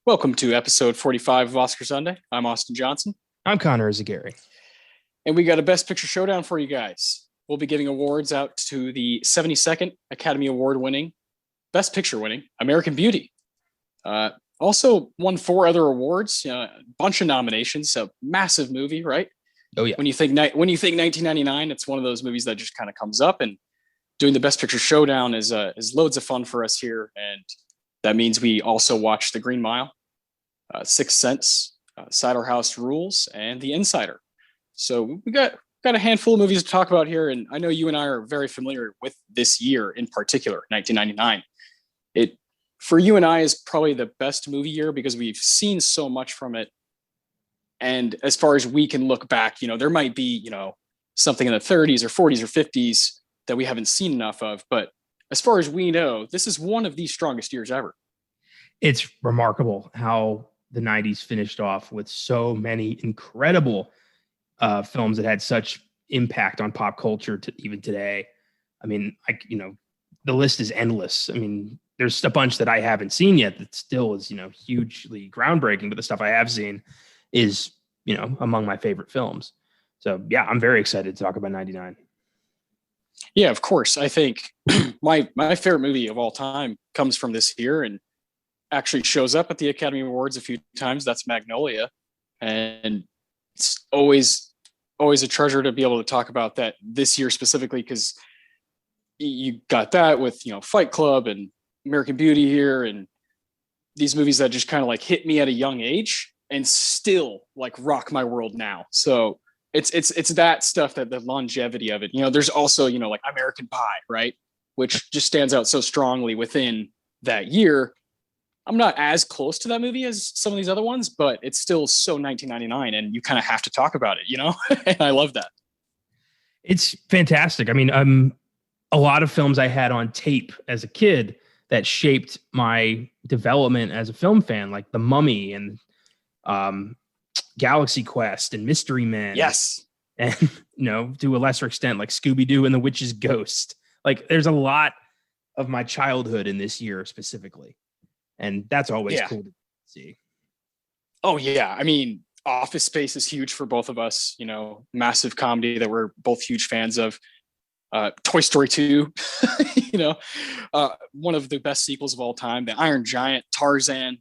Welcome to episode 45 of Oscar Sunday. I'm Austin Johnson, I'm Connor Eyzaguirre. and we got a Best Picture Showdown for you guys. We'll be giving awards out to the 72nd Academy Award winning, Best Picture winning American Beauty. Uh, Also won four other awards, a bunch of nominations. A massive movie, right? Oh yeah. When you think 1999, it's one of those movies that just kind of comes up. And doing the Best Picture Showdown is loads of fun for us here, and that means we also watch The Green Mile, Sixth Sense, Cider House Rules, and The Insider. So we got a handful of movies to talk about here, and I know you and I are very familiar with this year in particular, 1999. It for you and I is probably the best movie year because we've seen so much from it. And as far as we can look back, there might be, something in the 30s or 40s or 50s that we haven't seen enough of. But as far as we know, this is one of the strongest years ever. It's remarkable how the 90s finished off with so many incredible films that had such impact on pop culture to even today. I mean, the list is endless. I mean, there's a bunch that I haven't seen yet that still is, hugely groundbreaking, but the stuff I have seen is, among my favorite films. So yeah, I'm very excited to talk about 99. Yeah, of course. I think my favorite movie of all time comes from this year and actually shows up at the Academy Awards a few times. That's Magnolia. And it's always a treasure to be able to talk about that this year specifically, because you got that with, Fight Club and American Beauty here, and these movies that just kind of like hit me at a young age and still like rock my world now. So it's that stuff, that the longevity of it. There's also, like American Pie, right? Which just stands out so strongly within that year. I'm not as close to that movie as some of these other ones, but it's still so 1999, and you kind of have to talk about it, and I love that. It's fantastic. I mean, a lot of films I had on tape as a kid that shaped my development as a film fan, like The Mummy and Galaxy Quest and Mystery Men. Yes. And, to a lesser extent, like Scooby-Doo and the Witch's Ghost. Like, there's a lot of my childhood in this year specifically. And that's always cool to see. Oh, yeah. I mean, Office Space is huge for both of us, massive comedy that we're both huge fans of. Toy Story 2, one of the best sequels of all time. The Iron Giant, Tarzan,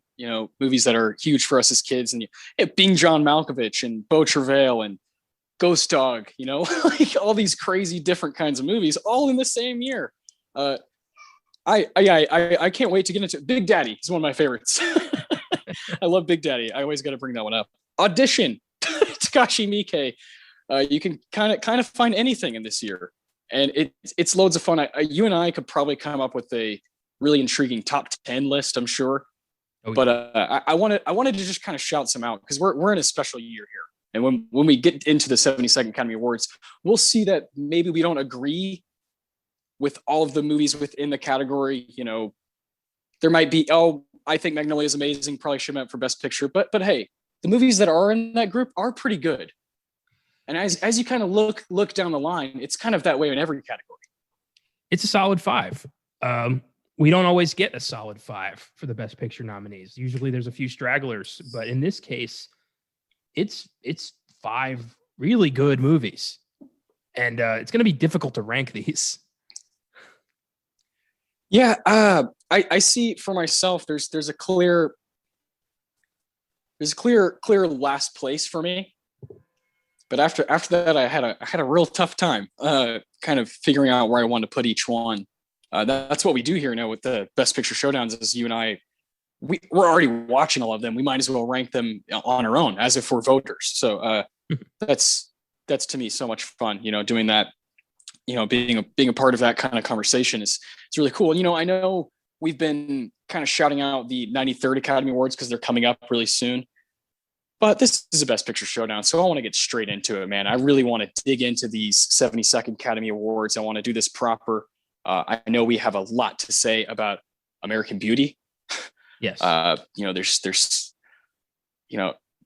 movies that are huge for us as kids. And being John Malkovich and Beau Travail and Ghost Dog, like all these crazy different kinds of movies all in the same year. I can't wait to get into Big Daddy. Is one of my favorites. I love Big Daddy. I always got to bring that one up. Audition, Takashi Miike. You can kind of find anything in this year, and it's loads of fun. You and I could probably come up with a really intriguing top 10 list, I'm sure. Oh, yeah. But I wanted to just kind of shout some out because we're in a special year here, and when we get into the 72nd Academy Awards, we'll see that maybe we don't agree with all of the movies within the category. There might be, I think Magnolia is amazing, probably should have meant for Best Picture, but hey, the movies that are in that group are pretty good. And as you kind of look down the line, it's kind of that way in every category. It's a solid 5. We don't always get a solid 5 for the Best Picture nominees. Usually there's a few stragglers, but in this case, it's 5 really good movies. And it's going to be difficult to rank these. Yeah, I see for myself. There's a clear last place for me, but after that, I had a real tough time, kind of figuring out where I wanted to put each one. That's what we do here now with the Best Picture Showdowns. Is you and I, we're already watching all of them. We might as well rank them on our own as if we're voters. So that's to me so much fun. Doing that. Being a part of that kind of conversation is it's really cool. And I know we've been kind of shouting out the 93rd Academy Awards because they're coming up really soon. But this is a Best Picture Showdown, so I want to get straight into it, man. I really want to dig into these 72nd Academy Awards. I want to do this proper. I know we have a lot to say about American Beauty. Yes. There's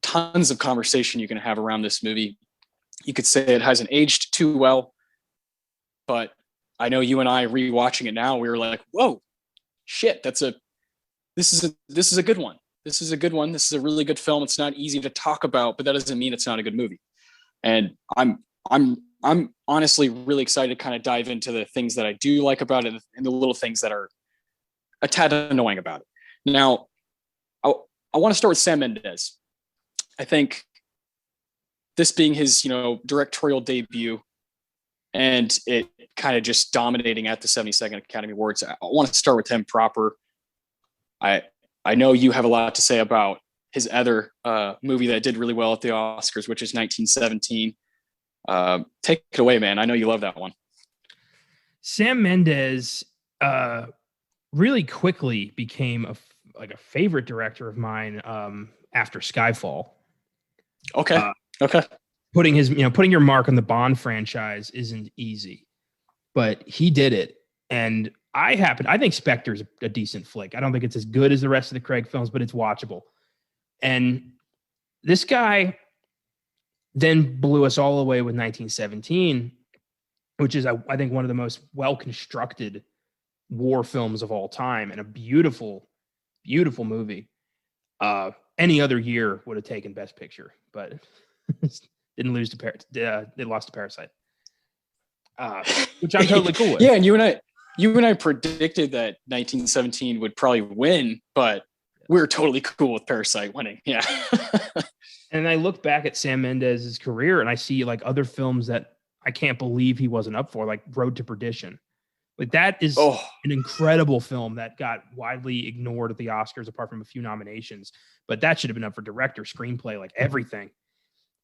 tons of conversation you can have around this movie. You could say it hasn't aged too well. But I know you and I rewatching it now, we were like, "Whoa, shit! This is a good one." this is a good one. This is a really good film. It's not easy to talk about, but that doesn't mean it's not a good movie. And I'm honestly really excited to kind of dive into the things that I do like about it and the little things that are a tad annoying about it. Now, I want to start with Sam Mendes. I think this being his, directorial debut and it kind of just dominating at the 72nd Academy Awards, I want to start with him proper. I know you have a lot to say about his other movie that did really well at the Oscars, which is 1917. Take it away, man. I know you love that one. Sam Mendes really quickly became a favorite director of mine after Skyfall. Okay. Okay. Putting your mark on the Bond franchise isn't easy, but he did it. And I think Spectre's a decent flick. I don't think it's as good as the rest of the Craig films, but it's watchable. And this guy then blew us all away with 1917, which is, I think, one of the most well-constructed war films of all time and a beautiful, beautiful movie. Any other year would have taken Best Picture, but didn't lose to they lost to Parasite, which I'm totally cool with. Yeah, and you and I predicted that 1917 would probably win, but we're totally cool with Parasite winning. Yeah. And I look back at Sam Mendes' career and I see like other films that I can't believe he wasn't up for, like Road to Perdition. Like that is an incredible film that got widely ignored at the Oscars, apart from a few nominations. But that should have been up for director, screenplay, like everything.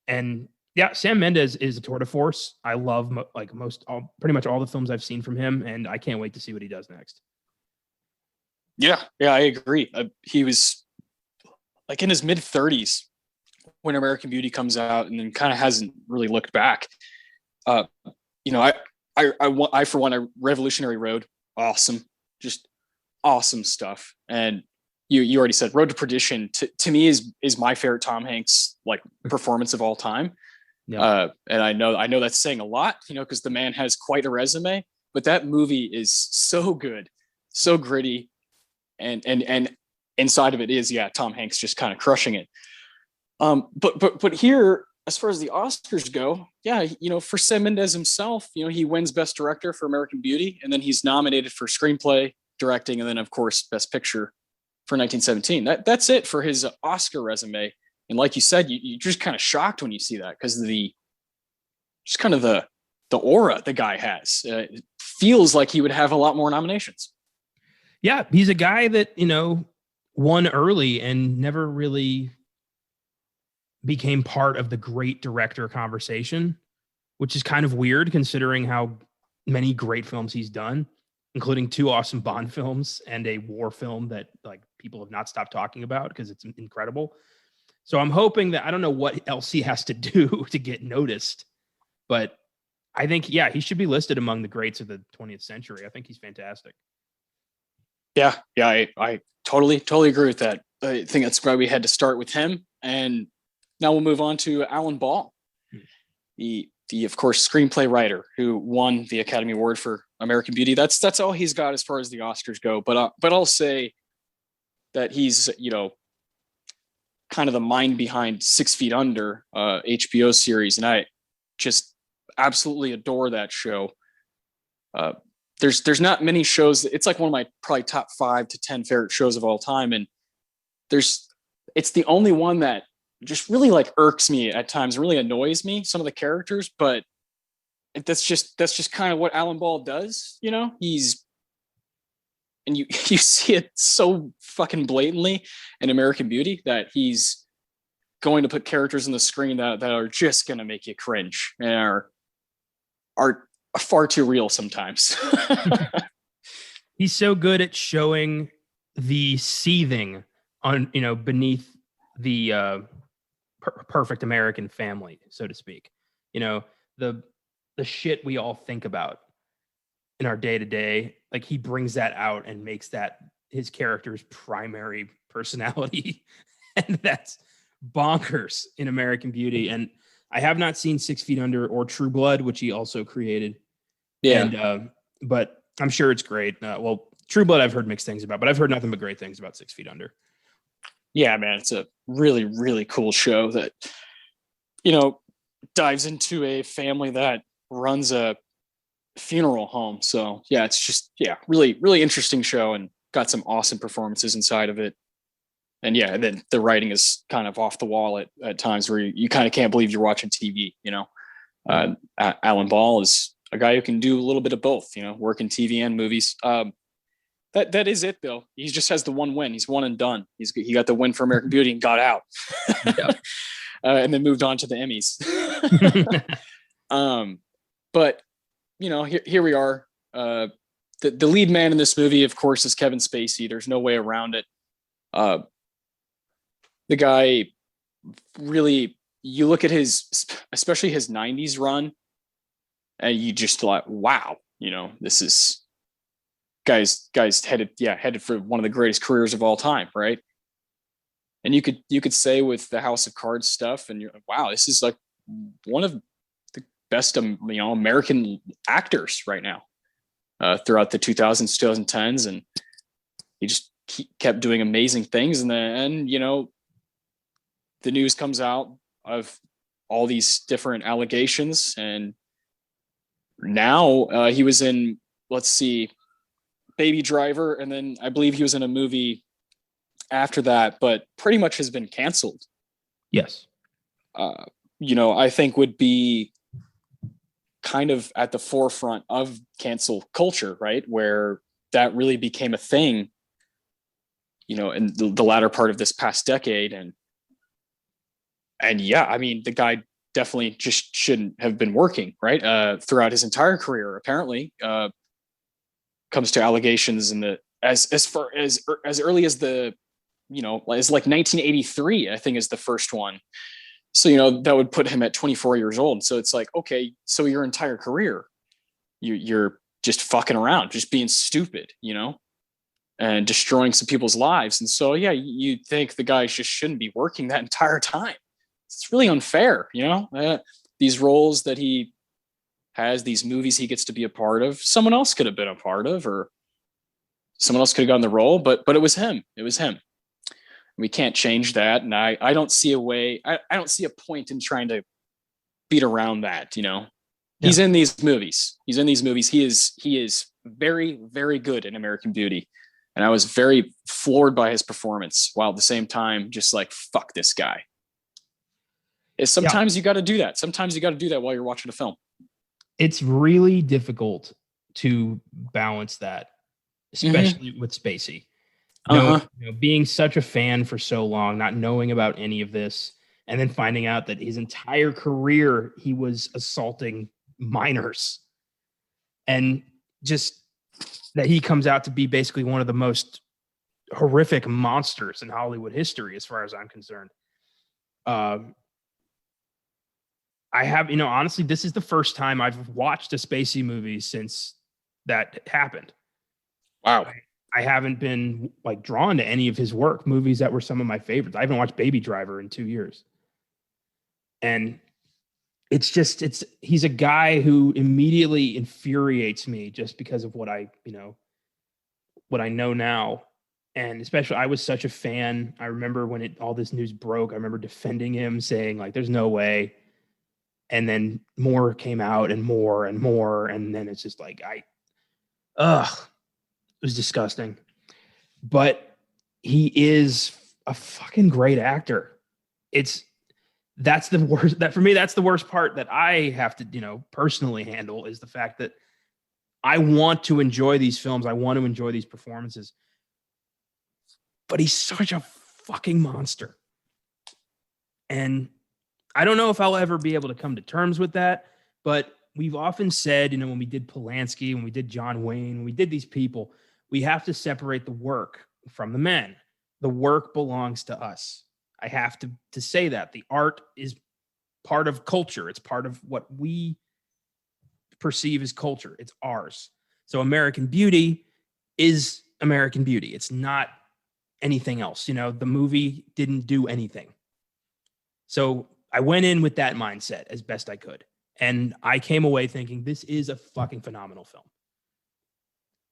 And yeah, Sam Mendes is a tour de force. I love pretty much all the films I've seen from him, and I can't wait to see what he does next. Yeah, I agree. He was like in his mid 30s when American Beauty comes out, and then kind of hasn't really looked back. I for one, Revolutionary Road, awesome, just awesome stuff. And you already said Road to Perdition to me is my favorite Tom Hanks like performance of all time. Yeah. And I know that's saying a lot, because the man has quite a resume, but that movie is so good, so gritty, and inside of it is, Tom Hanks just kind of crushing it. But here, as far as the Oscars go, for Sam Mendes himself, he wins Best Director for American Beauty, and then he's nominated for Screenplay, Directing, and then of course Best Picture for 1917. That's it for his Oscar resume. And like you said, you're just kind of shocked when you see that because of the aura the guy has. It feels like he would have a lot more nominations. Yeah, he's a guy that, won early and never really became part of the great director conversation, which is kind of weird considering how many great films he's done, including 2 awesome Bond films and a war film that like people have not stopped talking about because it's incredible. So I'm hoping that I don't know what else he has to do to get noticed, but I think, he should be listed among the greats of the 20th century. I think he's fantastic. Yeah, I totally agree with that. I think that's why we had to start with him. And now we'll move on to Alan Ball, the of course screenplay writer who won the Academy Award for American Beauty. That's all he's got as far as the Oscars go. But I'll say that he's kind of the mind behind 6 Feet Under, HBO series, and I just absolutely adore that show. There's not many shows. It's like one of my probably top 5 to 10 favorite shows of all time, and it's the only one that just really like irks me at times, really annoys me, some of the characters, but that's just kind of what Alan Ball does. And you see it so fucking blatantly in American Beauty that he's going to put characters on the screen that are just going to make you cringe and are far too real sometimes. He's so good at showing the seething on, beneath the perfect American family, so to speak. The shit we all think about in our day to day, like he brings that out and makes that his character's primary personality. And that's bonkers in American Beauty. And I have not seen 6 Feet Under or True Blood, which he also created. Yeah. And, but I'm sure it's great. True Blood, I've heard mixed things about, but I've heard nothing but great things about 6 Feet Under. Yeah, man, it's a really, really cool show that, you know, dives into a family that runs a funeral home. So yeah, it's just, yeah, really, really interesting show and got some awesome performances inside of it. And yeah, and then the writing is kind of off the wall at times where you kind of can't believe you're watching TV, you know. Alan Ball is a guy who can do a little bit of both, you know, work in TV and movies. That is it though. He just has the one win. He's one and done. He got the win for American Beauty and got out, Yeah. and then moved on to the Emmys. But you know, here we are. The lead man in this movie, of course, is Kevin Spacey. There's no way around it. The guy really, you look at especially his 90s run, and you just thought, wow, you know, this is guys headed for one of the greatest careers of all time, right? And you could say with the House of Cards stuff, and you're like, wow, this is like one of the best, you know, American actors right now, throughout the 2000s, 2010s, and he just kept doing amazing things. And then, you know, the news comes out of all these different allegations, and now he was in, let's see, Baby Driver, and then I believe he was in a movie after that, but pretty much has been canceled. Yes. You know, I think would be kind of at the forefront of cancel culture, right? Where that really became a thing, you know, in the latter part of this past decade. And yeah, I mean, the guy definitely just shouldn't have been working, right? Throughout his entire career, apparently, comes to allegations in the as far as early as the, you know, as like 1983, I think is the first one. So, you know, that would put him at 24 years old. So it's like, okay, so your entire career, you're just fucking around, just being stupid, you know, and destroying some people's lives. And so, yeah, you think the guy just shouldn't be working that entire time. It's really unfair, you know, these roles that he has, these movies he gets to be a part of, someone else could have been a part of, or someone else could have gotten the role, but it was him. It was him. We can't change that. And I don't see a way, I don't see a point in trying to beat around that, you know. Yeah. He's in these movies. He is very, very good in American Beauty. And I was very floored by his performance, while at the same time, just like, fuck this guy. Sometimes you got to do that. Sometimes you got to do that while you're watching a film. It's really difficult to balance that, especially with Spacey. You know, being such a fan for so long, not knowing about any of this, and then finding out that his entire career he was assaulting minors, and just that he comes out to be basically one of the most horrific monsters in Hollywood history, as far as I'm concerned. I have, you know, honestly, this is the first time I've watched a Spacey movie since that happened. Wow. I haven't been like drawn to any of his work, movies that were some of my favorites. I haven't watched Baby Driver in 2 years. And he's a guy who immediately infuriates me just because of what I know now. And especially, I was such a fan. I remember when all this news broke, I remember defending him, saying like, there's no way. And then more came out and more and more. And then it's just like, it was disgusting. But he is a fucking great actor. That's the worst. That for me, that's the worst part that I have to, you know, personally handle, is the fact that I want to enjoy these films. I want to enjoy these performances. But he's such a fucking monster. And I don't know if I'll ever be able to come to terms with that, but we've often said, you know, when we did Polanski, when we did John Wayne, when we did these people, we have to separate the work from the men. The work belongs to us. I have to say that. The art is part of culture. It's part of what we perceive as culture. It's ours. So American Beauty is American Beauty. It's not anything else. You know, the movie didn't do anything. So I went in with that mindset as best I could. And I came away thinking this is a fucking phenomenal film.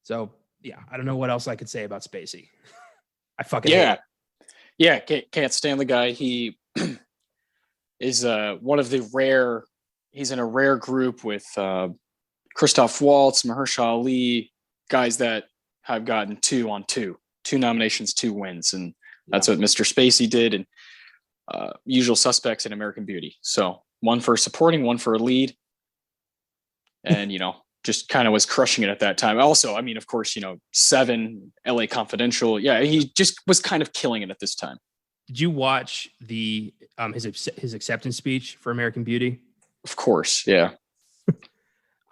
So, yeah, I don't know what else I could say about Spacey. I fucking hate it. Yeah, can't stand the guy. He is one of the rare. He's in a rare group with Christoph Waltz, Mahershala Ali, guys that have gotten two nominations, two wins, and that's what Mr. Spacey did, and Usual Suspects and American Beauty. So one for supporting, one for a lead, and just kind of was crushing it at that time. Also, I mean, of course, Seven, L.A. Confidential. Yeah, he just was kind of killing it at this time. Did you watch the his acceptance speech for American Beauty? Of course, yeah.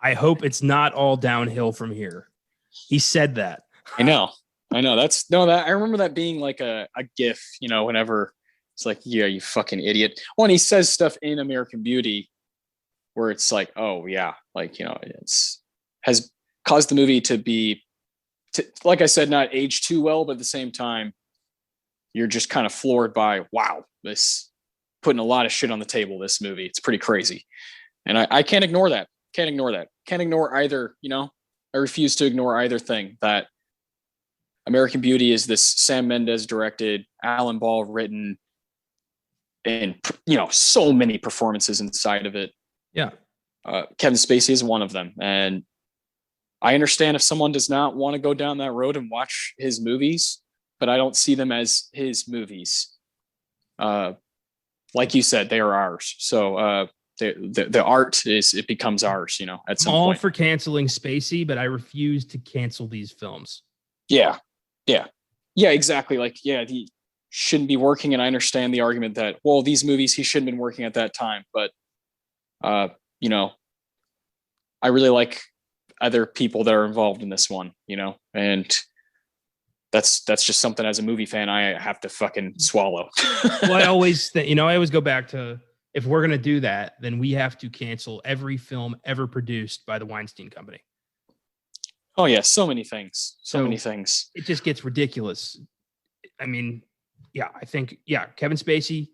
I hope it's not all downhill from here. He said that. I know. That I remember that being like a gif, whenever it's like, yeah, you fucking idiot. Well, and he says stuff in American Beauty where it's like, oh yeah, like, it's has caused the movie to be, like I said, not age too well, but at the same time, you're just kind of floored by, wow, this putting a lot of shit on the table, this movie. It's pretty crazy. And I can't ignore that. Can't ignore either, I refuse to ignore either thing. That American Beauty is this Sam Mendes directed, Alan Ball written, and so many performances inside of it. Yeah. Kevin Spacey is one of them. And I understand if someone does not want to go down that road and watch his movies, but I don't see them as his movies. Like you said, they are ours. So the art it becomes ours, at some I'm all point. for canceling Spacey, but I refuse to cancel these films. Yeah, exactly. Like, yeah, he shouldn't be working, and I understand the argument that, well, these movies he shouldn't have been working at that time, but I really like other people that are involved in this one, and that's just something as a movie fan I have to fucking swallow. Well, I always go back to, if we're going to do that, then we have to cancel every film ever produced by the Weinstein Company. Oh yeah, so many things. It just gets ridiculous. I mean, yeah, I think, Kevin Spacey,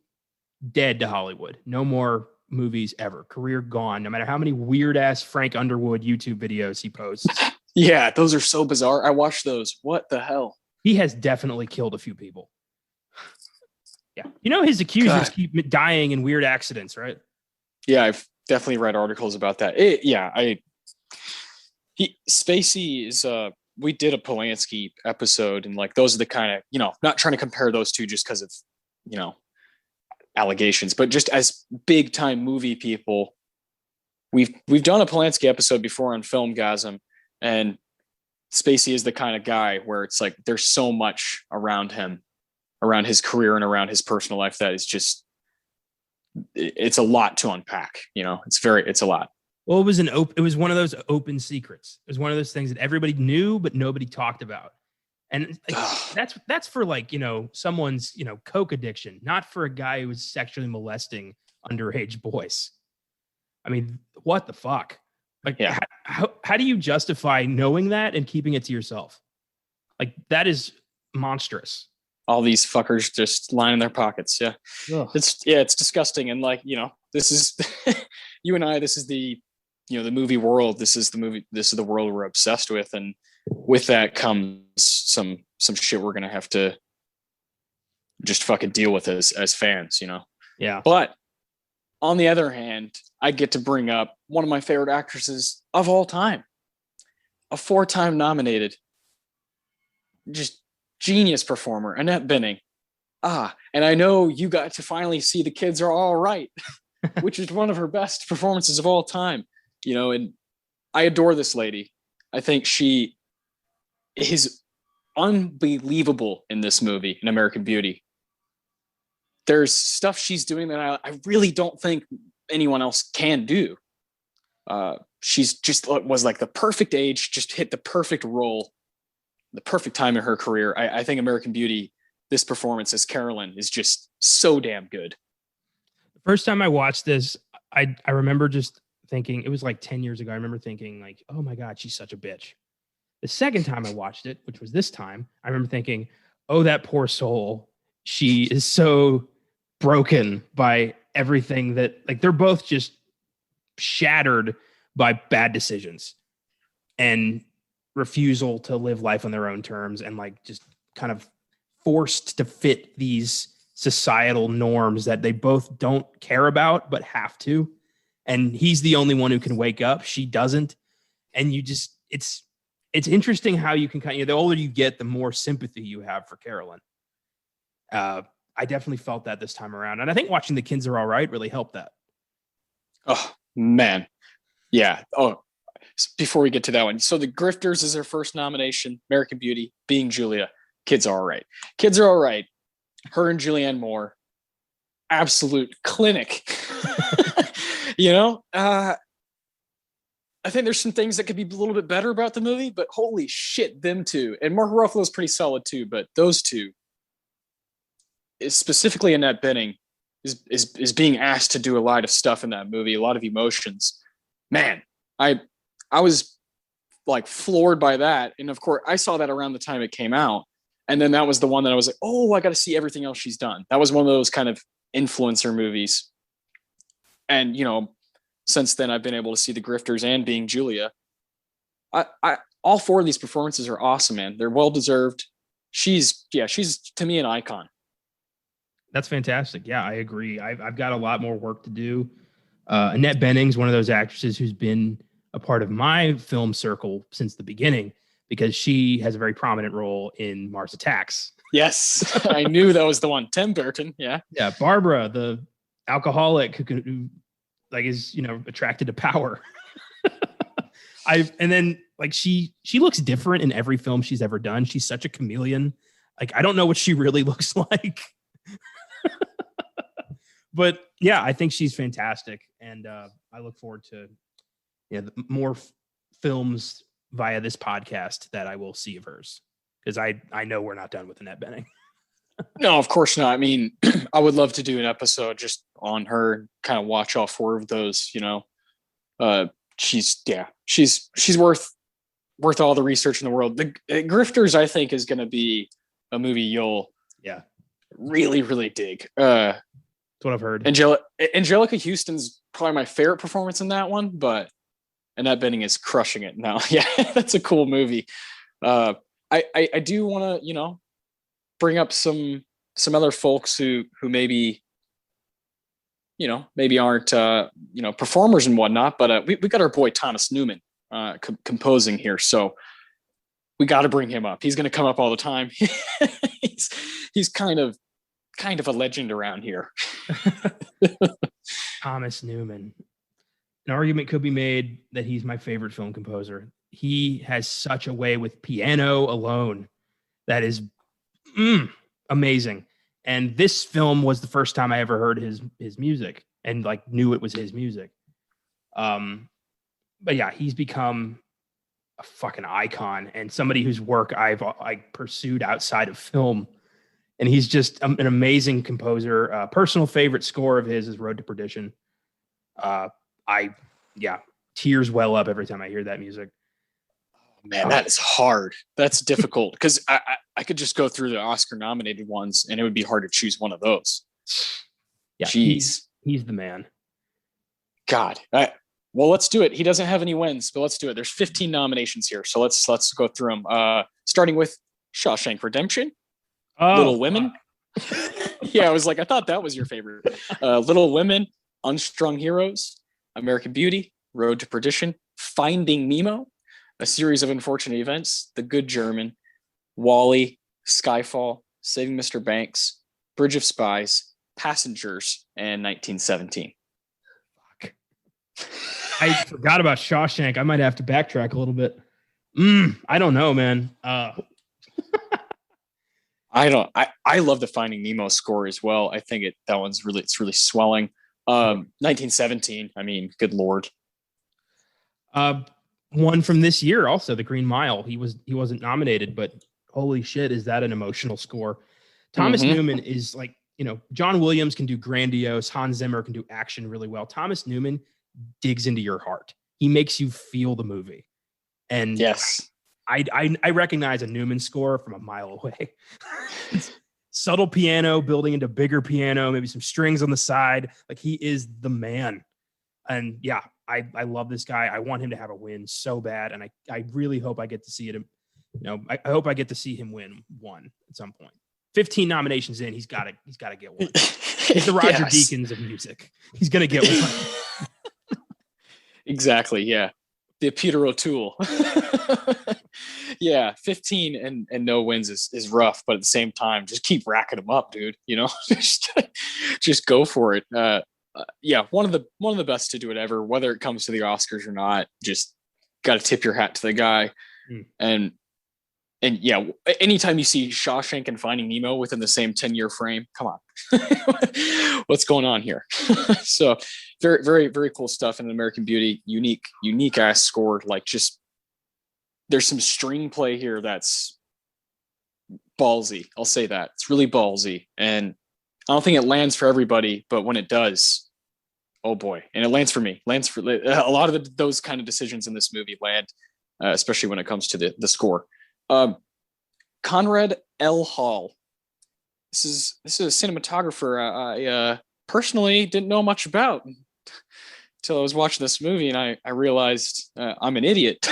dead to Hollywood. No more movies ever. Career gone. No matter how many weird ass Frank Underwood YouTube videos he posts. Yeah, those are so bizarre. I watched those. What the hell? He has definitely killed a few people. Yeah. His accusers keep dying in weird accidents, right? Yeah, I've definitely read articles about that. Spacey is we did a Polanski episode, and like those are the kind of, not trying to compare those two just because of, allegations, but just as big time movie people, we've done a Polanski episode before on Filmgazm, and Spacey is the kind of guy where it's like there's so much around him, around his career and around his personal life, that is just, it's a lot to unpack. It's a lot. Well, it was one of those open secrets. It was one of those things that everybody knew, but nobody talked about. And that's for like, someone's, coke addiction, not for a guy who was sexually molesting underage boys. I mean, what the fuck? Like, how do you justify knowing that and keeping it to yourself? Like, that is monstrous. All these fuckers just lining their pockets. Yeah. Ugh. It's disgusting. And like, this is you and I, this is the, the movie world. This is the world we're obsessed with. And with that comes some shit we're going to have to just fucking deal with as fans, Yeah. But on the other hand, I get to bring up one of my favorite actresses of all time, a 4-time nominated, just genius performer, Annette Bening. And I know you got to finally see The Kids Are All Right, which is one of her best performances of all time, and I adore this lady. I think she is unbelievable in this movie, in American Beauty. There's stuff she's doing that I really don't think anyone else can do. She's just was like the perfect age, just hit the perfect role, the perfect time in her career. I think American Beauty, this performance as Carolyn, is just so damn good. The first time I watched this, I remember just thinking, it was like 10 years ago. I remember thinking like, oh my God, she's such a bitch. The second time I watched it, which was this time, I remember thinking, oh, that poor soul. She is so broken by everything that, like, they're both just shattered by bad decisions and refusal to live life on their own terms, and like just kind of forced to fit these societal norms that they both don't care about but have to. And he's the only one who can wake up. She doesn't. And you just, it's interesting how you can kind of, the older you get, the more sympathy you have for Carolyn. I definitely felt that this time around. And I think watching The Kids Are All Right really helped that. Oh, man. Yeah. Oh, before we get to that one. So The Grifters is their first nomination. American Beauty, Being Julia, Kids Are All Right. Kids Are All Right. Her and Julianne Moore. Absolute clinic. I think there's some things that could be a little bit better about the movie, but holy shit, them two. And Mark Ruffalo's pretty solid too, but those two, specifically Annette Bening, is being asked to do a lot of stuff in that movie, a lot of emotions. Man, I was like floored by that. And of course, I saw that around the time it came out. And then that was the one that I was like, oh, I got to see everything else she's done. That was one of those kind of influencer movies. And, since then I've been able to see The Grifters and Being Julia. All four of these performances are awesome, man. They're well-deserved. She's to me an icon. That's fantastic. Yeah, I agree. I've got a lot more work to do. Annette Bening's one of those actresses who's been a part of my film circle since the beginning because she has a very prominent role in Mars Attacks. Yes, I knew that was the one. Tim Burton, yeah. Yeah, Barbara, the alcoholic who is attracted to power. And then she looks different in every film she's ever done. She's such a chameleon. I don't know what she really looks like. But yeah, I think she's fantastic, and I look forward to more films via this podcast that I will see of hers, because I know we're not done with Annette Bening. No, of course not. I mean, I would love to do an episode just on her and kind of watch all four of those. She's worth all the research in the world. The Grifters, I think, is going to be a movie you'll really, really dig. That's what I've heard. Angelica Houston's probably my favorite performance in that one, but Annette Bening is crushing it now. Yeah, that's a cool movie. I do want to, bring up some other folks who maybe aren't performers and whatnot, but we got our boy Thomas Newman composing here, so we got to bring him up. He's going to come up all the time. he's kind of a legend around here. Thomas Newman. An argument could be made that he's my favorite film composer. He has such a way with piano alone that is amazing. And this film was the first time I ever heard his music and knew it was his music. But yeah, he's become a fucking icon and somebody whose work I pursued outside of film. And he's just an amazing composer. Personal favorite score of his is Road to Perdition. Tears well up every time I hear that music. Man, that is hard. That's difficult because I could just go through the Oscar nominated ones and it would be hard to choose one of those. Yeah, jeez, he's the man. God. Well, let's do it. He doesn't have any wins, but let's do it. There's 15 nominations here, so let's go through them. Starting with Shawshank Redemption, Little Women. Yeah, I was like, I thought that was your favorite. Little Women, Unstrung Heroes, American Beauty, Road to Perdition, Finding Nemo, A Series of Unfortunate Events, The Good German, Wall-E, Skyfall, Saving Mr. Banks, Bridge of Spies, Passengers, and 1917. Fuck. I forgot about Shawshank. I might have to backtrack a little bit. I don't know, man. I love the Finding Nemo score as well. I think that one's really swelling. 1917. I mean, good Lord. One from this year also, The Green Mile. He wasn't nominated, but holy shit, is that an emotional score? Thomas Newman is John Williams can do grandiose, Hans Zimmer can do action really well. Thomas Newman digs into your heart. He makes you feel the movie. And yes, I recognize a Newman score from a mile away. Subtle piano building into bigger piano, maybe some strings on the side. He is the man. And yeah, I love this guy. I want him to have a win so bad. And I really hope I get to see it. I hope I get to see him win one at some point. 15 nominations in, he's got to get one. He's the Roger Deakins of music. He's going to get one. Exactly. Yeah. The Peter O'Toole. Yeah. 15 and no wins is rough, but at the same time, just keep racking them up, dude. Just go for it. Yeah. One of the best to do it ever, whether it comes to the Oscars or not, just got to tip your hat to the guy. And yeah, anytime you see Shawshank and Finding Nemo within the same 10-year frame, come on, what's going on here? So very, very, very cool stuff in American Beauty. Unique ass score. Like, just, there's some screenplay here that's ballsy. I'll say that. It's really ballsy. And I don't think it lands for everybody, but when it does, oh boy. And it lands for me. Lands for a lot of those kind of decisions in this movie land, especially when it comes to the score. Conrad L. Hall. This is a cinematographer I personally didn't know much about until I was watching this movie, and I realized I'm an idiot.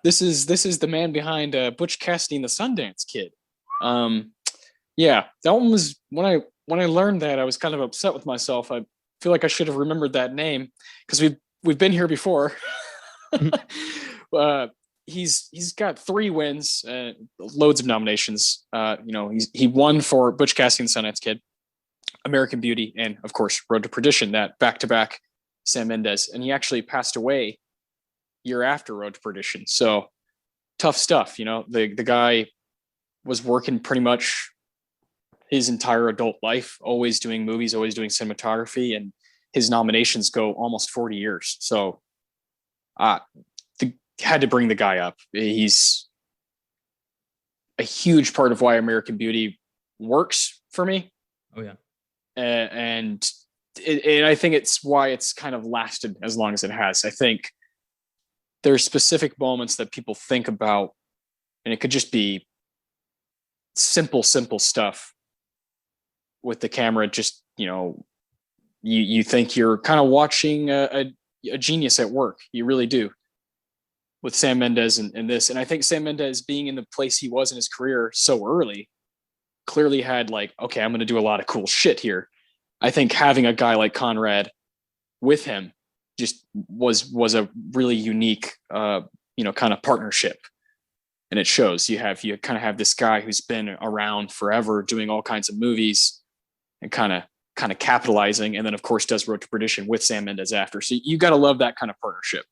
This is the man behind Butch Cassidy and the Sundance Kid. Yeah, that one was, when I learned that, I was kind of upset with myself. I feel like I should have remembered that name, because we've been here before. He's got 3 wins, loads of nominations. He won for Butch Cassidy and the Sundance Kid, American Beauty, and of course Road to Perdition, that back-to-back Sam Mendes. And he actually passed away year after Road to Perdition. So tough stuff. The guy was working pretty much his entire adult life, always doing movies, always doing cinematography, and his nominations go almost 40 years. So had to bring the guy up. He's a huge part of why American Beauty works for me. Oh yeah. And I think it's why it's kind of lasted as long as it has. I think there's specific moments that people think about, and it could just be simple stuff with the camera. Just, you think you're kind of watching a genius at work. You really do. With Sam Mendes and this. And I think Sam Mendes, being in the place he was in his career so early, clearly had like, okay, I'm going to do a lot of cool shit here. I think having a guy like Conrad with him just was a really unique, kind of partnership. And it shows. You kind of have this guy who's been around forever, doing all kinds of movies and kind of capitalizing. And then of course does Road to Perdition with Sam Mendes after. So you got to love that kind of partnership.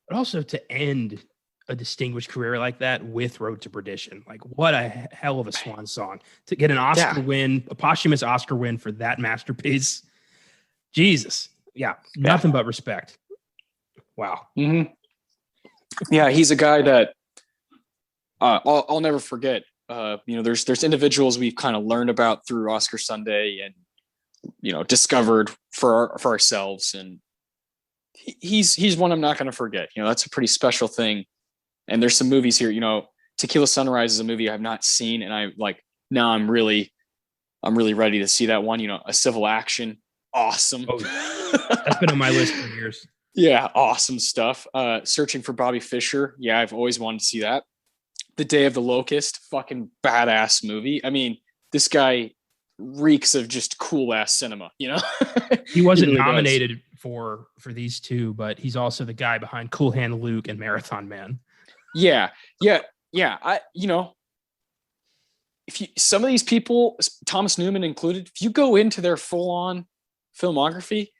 But also to end a distinguished career like that with Road to Perdition, like, what a hell of a swan song to get an Oscar win, a posthumous Oscar win for that masterpiece. Jesus. Yeah. Nothing but respect. Wow. Mm-hmm. Yeah. He's a guy that I'll never forget. There's individuals we've kind of learned about through Oscar Sunday and, discovered for ourselves. And he's one I'm not going to forget. That's a pretty special thing. And there's some movies here, Tequila Sunrise is a movie I've not seen. And now I'm really ready to see that one. A Civil Action. Awesome. Oh, that's been on my list for years. Yeah. Awesome stuff. Searching for Bobby Fischer. Yeah. I've always wanted to see that. The Day of the Locust, fucking badass movie. I mean, this guy reeks of just cool ass cinema, He wasn't really nominated for these two, but he's also the guy behind Cool Hand Luke and Marathon Man. Yeah. Some of these people, Thomas Newman included, if you go into their full on filmography,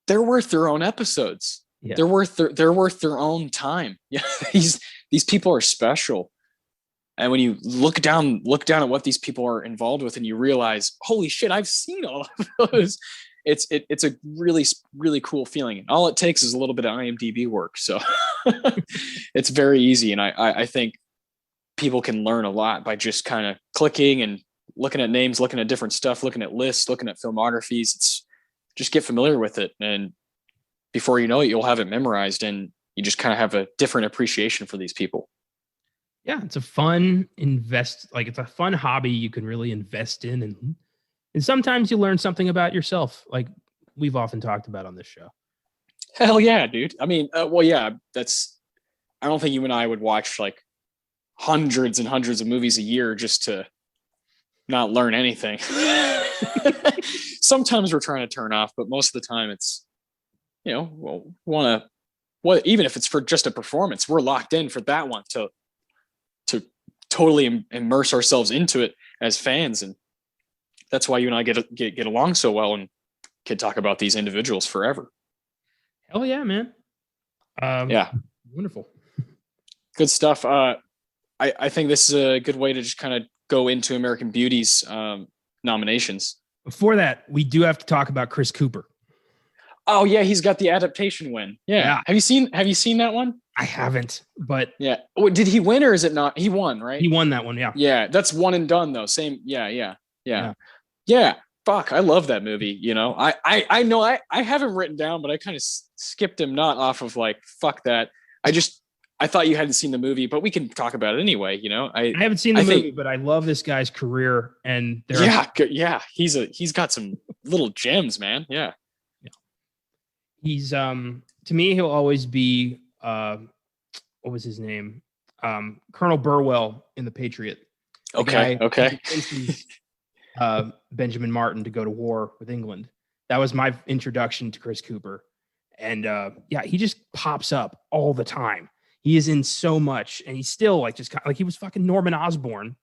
they're worth their own episodes. Yeah. They're worth their own time. Yeah. These people are special. And when you look down at what these people are involved with, and you realize, holy shit, I've seen all of those. It's a really, really cool feeling. And all it takes is a little bit of IMDb work. So it's very easy. And I think people can learn a lot by just kind of clicking and looking at names, looking at different stuff, looking at lists, looking at filmographies. It's just get familiar with it. And before you know it, you'll have it memorized, and you just kind of have a different appreciation for these people. Yeah, it's a fun it's a fun hobby you can really invest in, and sometimes you learn something about yourself, like we've often talked about on this show. Hell yeah, dude. I mean, I don't think you and I would watch like hundreds and hundreds of movies a year just to not learn anything. Sometimes we're trying to turn off, but most of the time it's, even if it's for just a performance, we're locked in for that one to totally immerse ourselves into it as fans. And that's why you and I get along so well and can talk about these individuals forever. Hell yeah, man. Yeah. Wonderful. Good stuff. I think this is a good way to just kind of go into American Beauty's nominations. Before that, we do have to talk about Chris Cooper. Oh yeah, he's got the adaptation win. Yeah. Have you seen that one? I haven't, but yeah. Oh, did he win or is it not? He won, right? He won that one. Yeah. Yeah. That's one and done though. Same. Yeah. Fuck. I love that movie. I know I haven't written down, but I kind of skipped him not off of like, fuck that. I thought you hadn't seen the movie, but we can talk about it anyway. I haven't seen the movie, but I love this guy's career, and he's got some little gems, man. Yeah. He's to me, he'll always be what was his name? Colonel Burwell in The Patriot. Okay. Benjamin Martin to go to war with England. That was my introduction to Chris Cooper, and he just pops up all the time. He is in so much, and he's still like just kind of like he was fucking Norman Osborn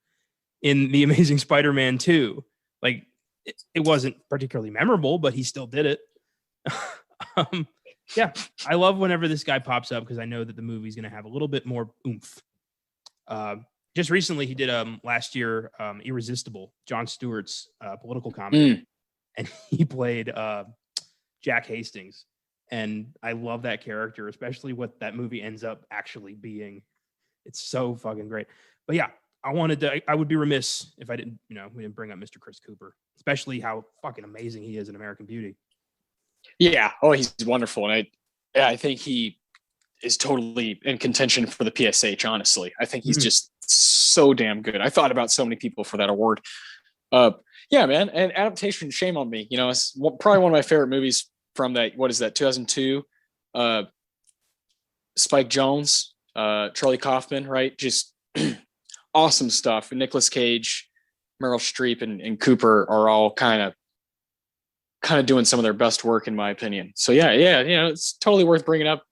in The Amazing Spider-Man 2. Like it wasn't particularly memorable, but he still did it. I love whenever this guy pops up because I know that the movie's going to have a little bit more oomph. Just recently, he did last year Irresistible, Jon Stewart's political comedy, and he played Jack Hastings. And I love that character, especially what that movie ends up actually being. It's so fucking great. But yeah, I would be remiss if I didn't, we didn't bring up Mr. Chris Cooper, especially how fucking amazing he is in American Beauty. Yeah. Oh, he's wonderful. And I think he is totally in contention for the PSH, honestly. I think he's just so damn good. I thought about so many people for that award. Yeah, man. And adaptation, shame on me. It's probably one of my favorite movies from that. What is that? 2002. Spike Jonze, Charlie Kaufman, right? Just awesome stuff. And Nicolas Cage, Meryl Streep, and Cooper are all kind of doing some of their best work, in my opinion. So yeah, it's totally worth bringing up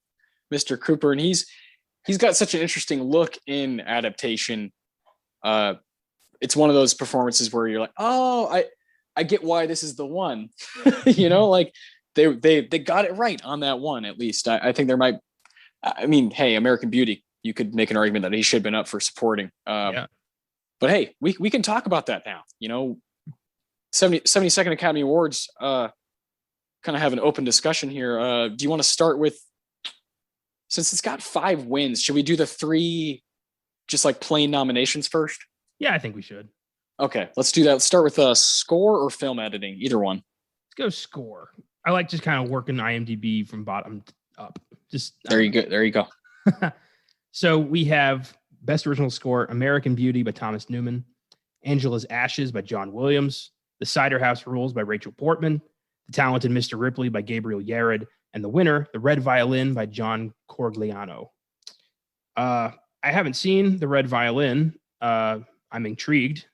Mr. Cooper. And he's got such an interesting look in adaptation. It's one of those performances where you're like, oh, I get why this is the one. Like they got it right on that one, at least. I think there might, hey, American Beauty, you could make an argument that he should have been up for supporting. But hey, we can talk about that now. 72nd Academy Awards, kind of have an open discussion here. Do you want to start with, since it's got 5 wins, should we do the 3 just like plain nominations first? Yeah, I think we should. Okay, let's do that. Let's start with score or film editing, either one. Let's go score. I like just kind of working IMDb from bottom up. There you go. So we have Best Original Score, American Beauty by Thomas Newman, Angela's Ashes by John Williams, The Cider House Rules by Rachel Portman, The Talented Mr. Ripley by Gabriel Yared, and the winner, The Red Violin by John Corigliano. I haven't seen The Red Violin. I'm intrigued.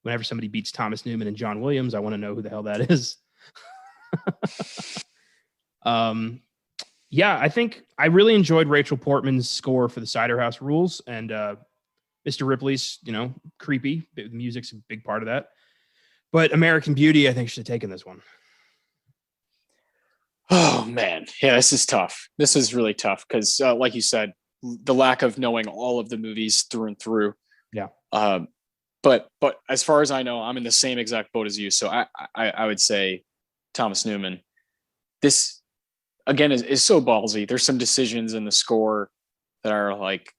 Whenever somebody beats Thomas Newman and John Williams, I want to know who the hell that is. I think I really enjoyed Rachel Portman's score for The Cider House Rules, and Mr. Ripley's, creepy. The music's a big part of that. But American Beauty, I think, should have taken this one. Oh, man. Yeah, this is tough. This is really tough because, like you said, the lack of knowing all of the movies through and through. Yeah. But as far as I know, I'm in the same exact boat as you. So I would say Thomas Newman. This, again, is so ballsy. There's some decisions in the score that are like,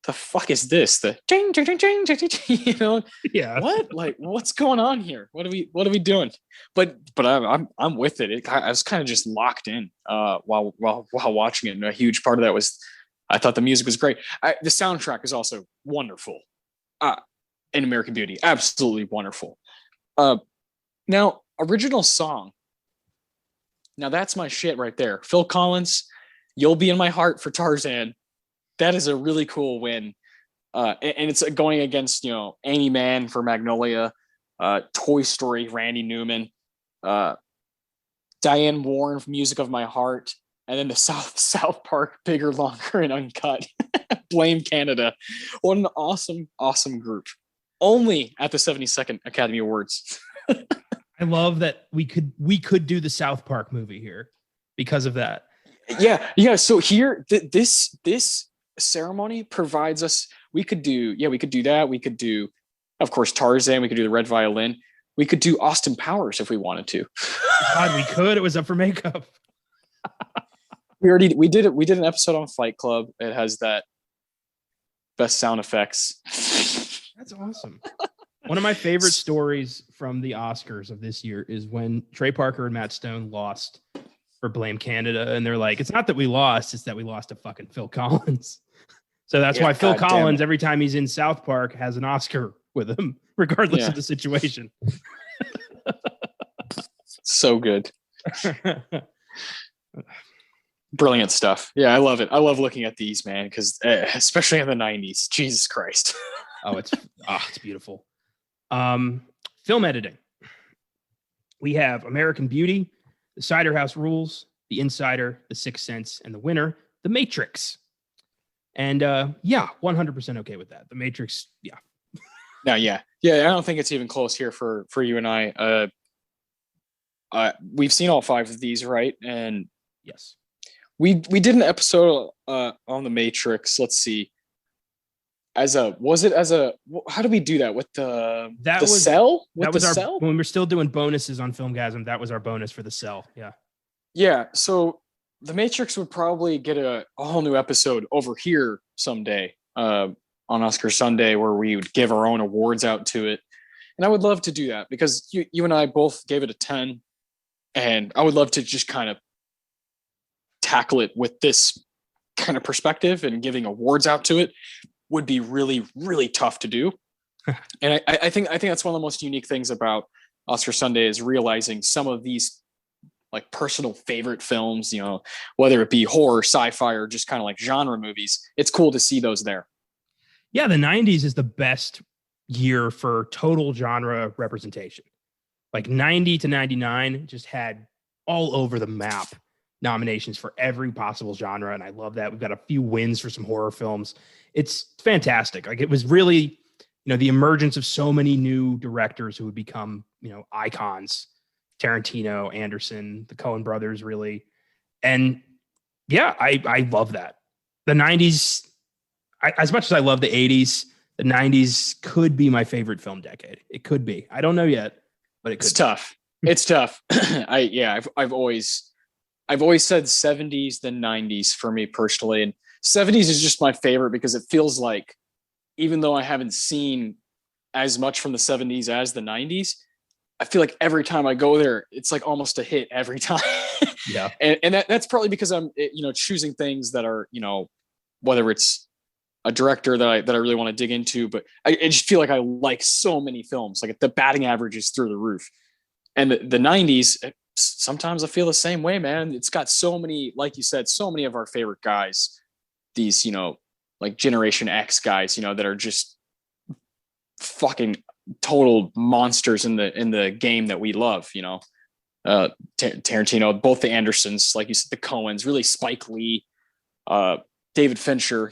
the fuck is this? The ching, ching, ching, ching, ching, ching, Yeah. What? Like, what's going on here? What are we doing? But I'm with it. I was kind of just locked in while watching it. And a huge part of that was I thought the music was great. The soundtrack is also wonderful. In American Beauty, absolutely wonderful. Now, original song. Now that's my shit right there. Phil Collins, You'll Be in My Heart for Tarzan. That is a really cool win. and it's going against Annie Mann for Magnolia, Toy Story, Randy Newman, Diane Warren from Music of My Heart, and then the South Park, Bigger, Longer, and Uncut. Blame Canada. What an awesome group. Only at the 72nd Academy Awards. I love that we could do the South Park movie here because of that. Yeah. So here, this ceremony provides us. We could do that. We could do, of course, Tarzan. We could do the Red Violin. We could do Austin Powers if we wanted to. God, we could. It was up for makeup. We did it. We did an episode on Fight Club. It has that best sound effects. That's awesome. One of my favorite stories from the Oscars of this year is when Trey Parker and Matt Stone lost for Blame Canada. And they're like, it's not that we lost, it's that we lost to fucking Phil Collins. So that's why Phil Collins, every time he's in South Park, has an Oscar with him, regardless of the situation. So good. Brilliant stuff. Yeah, I love it. I love looking at these, man, because especially in the 90s. Jesus Christ. It's beautiful. Film editing. We have American Beauty, The Cider House Rules, The Insider, The Sixth Sense, and the winner, The Matrix. And 100% okay with that. The Matrix, yeah. Yeah. I don't think it's even close here for you and I. We've seen all 5 of these, right? And yes, we did an episode on The Matrix. Let's see. How do we do that with the Cell? Cell? When we're still doing bonuses on Filmgazm, that was our bonus for the Cell. Yeah. Yeah. So The Matrix would probably get a whole new episode over here someday on Oscar Sunday, where we would give our own awards out to it. And I would love to do that because you and I both gave it a 10, and I would love to just kind of tackle it with this kind of perspective, and giving awards out to it would be really, really tough to do. And I think that's one of the most unique things about Oscar Sunday is realizing some of these like personal favorite films, whether it be horror, sci-fi, or just kind of like genre movies. It's cool to see those there. Yeah, the 90s is the best year for total genre representation. Like 90 to 99 just had all over the map nominations for every possible genre, and I love that. We've got a few wins for some horror films. It's fantastic. Like, it was really, the emergence of so many new directors who would become, icons. Tarantino, Anderson, the Coen brothers, really. And yeah, I love that. The 90s, as much as I love the 80s, the 90s could be my favorite film decade. It could be. I don't know yet, but it could. It's tough. It's tough. I've always said 70s, then 90s for me personally. And 70s is just my favorite because it feels like, even though I haven't seen as much from the 70s as the 90s, I feel like every time I go there, it's like almost a hit every time. Yeah. And that's probably because I'm, choosing things that are, whether it's a director that I really want to dig into, but I just feel like I like so many films. Like, the batting average is through the roof. And the 90s, sometimes I feel the same way, man. It's got so many, like you said, so many of our favorite guys, these, like Generation X guys, that are just fucking total monsters in the game that we love, Tarantino, both the Andersons, like you said, the Coens, really Spike Lee, David Fincher,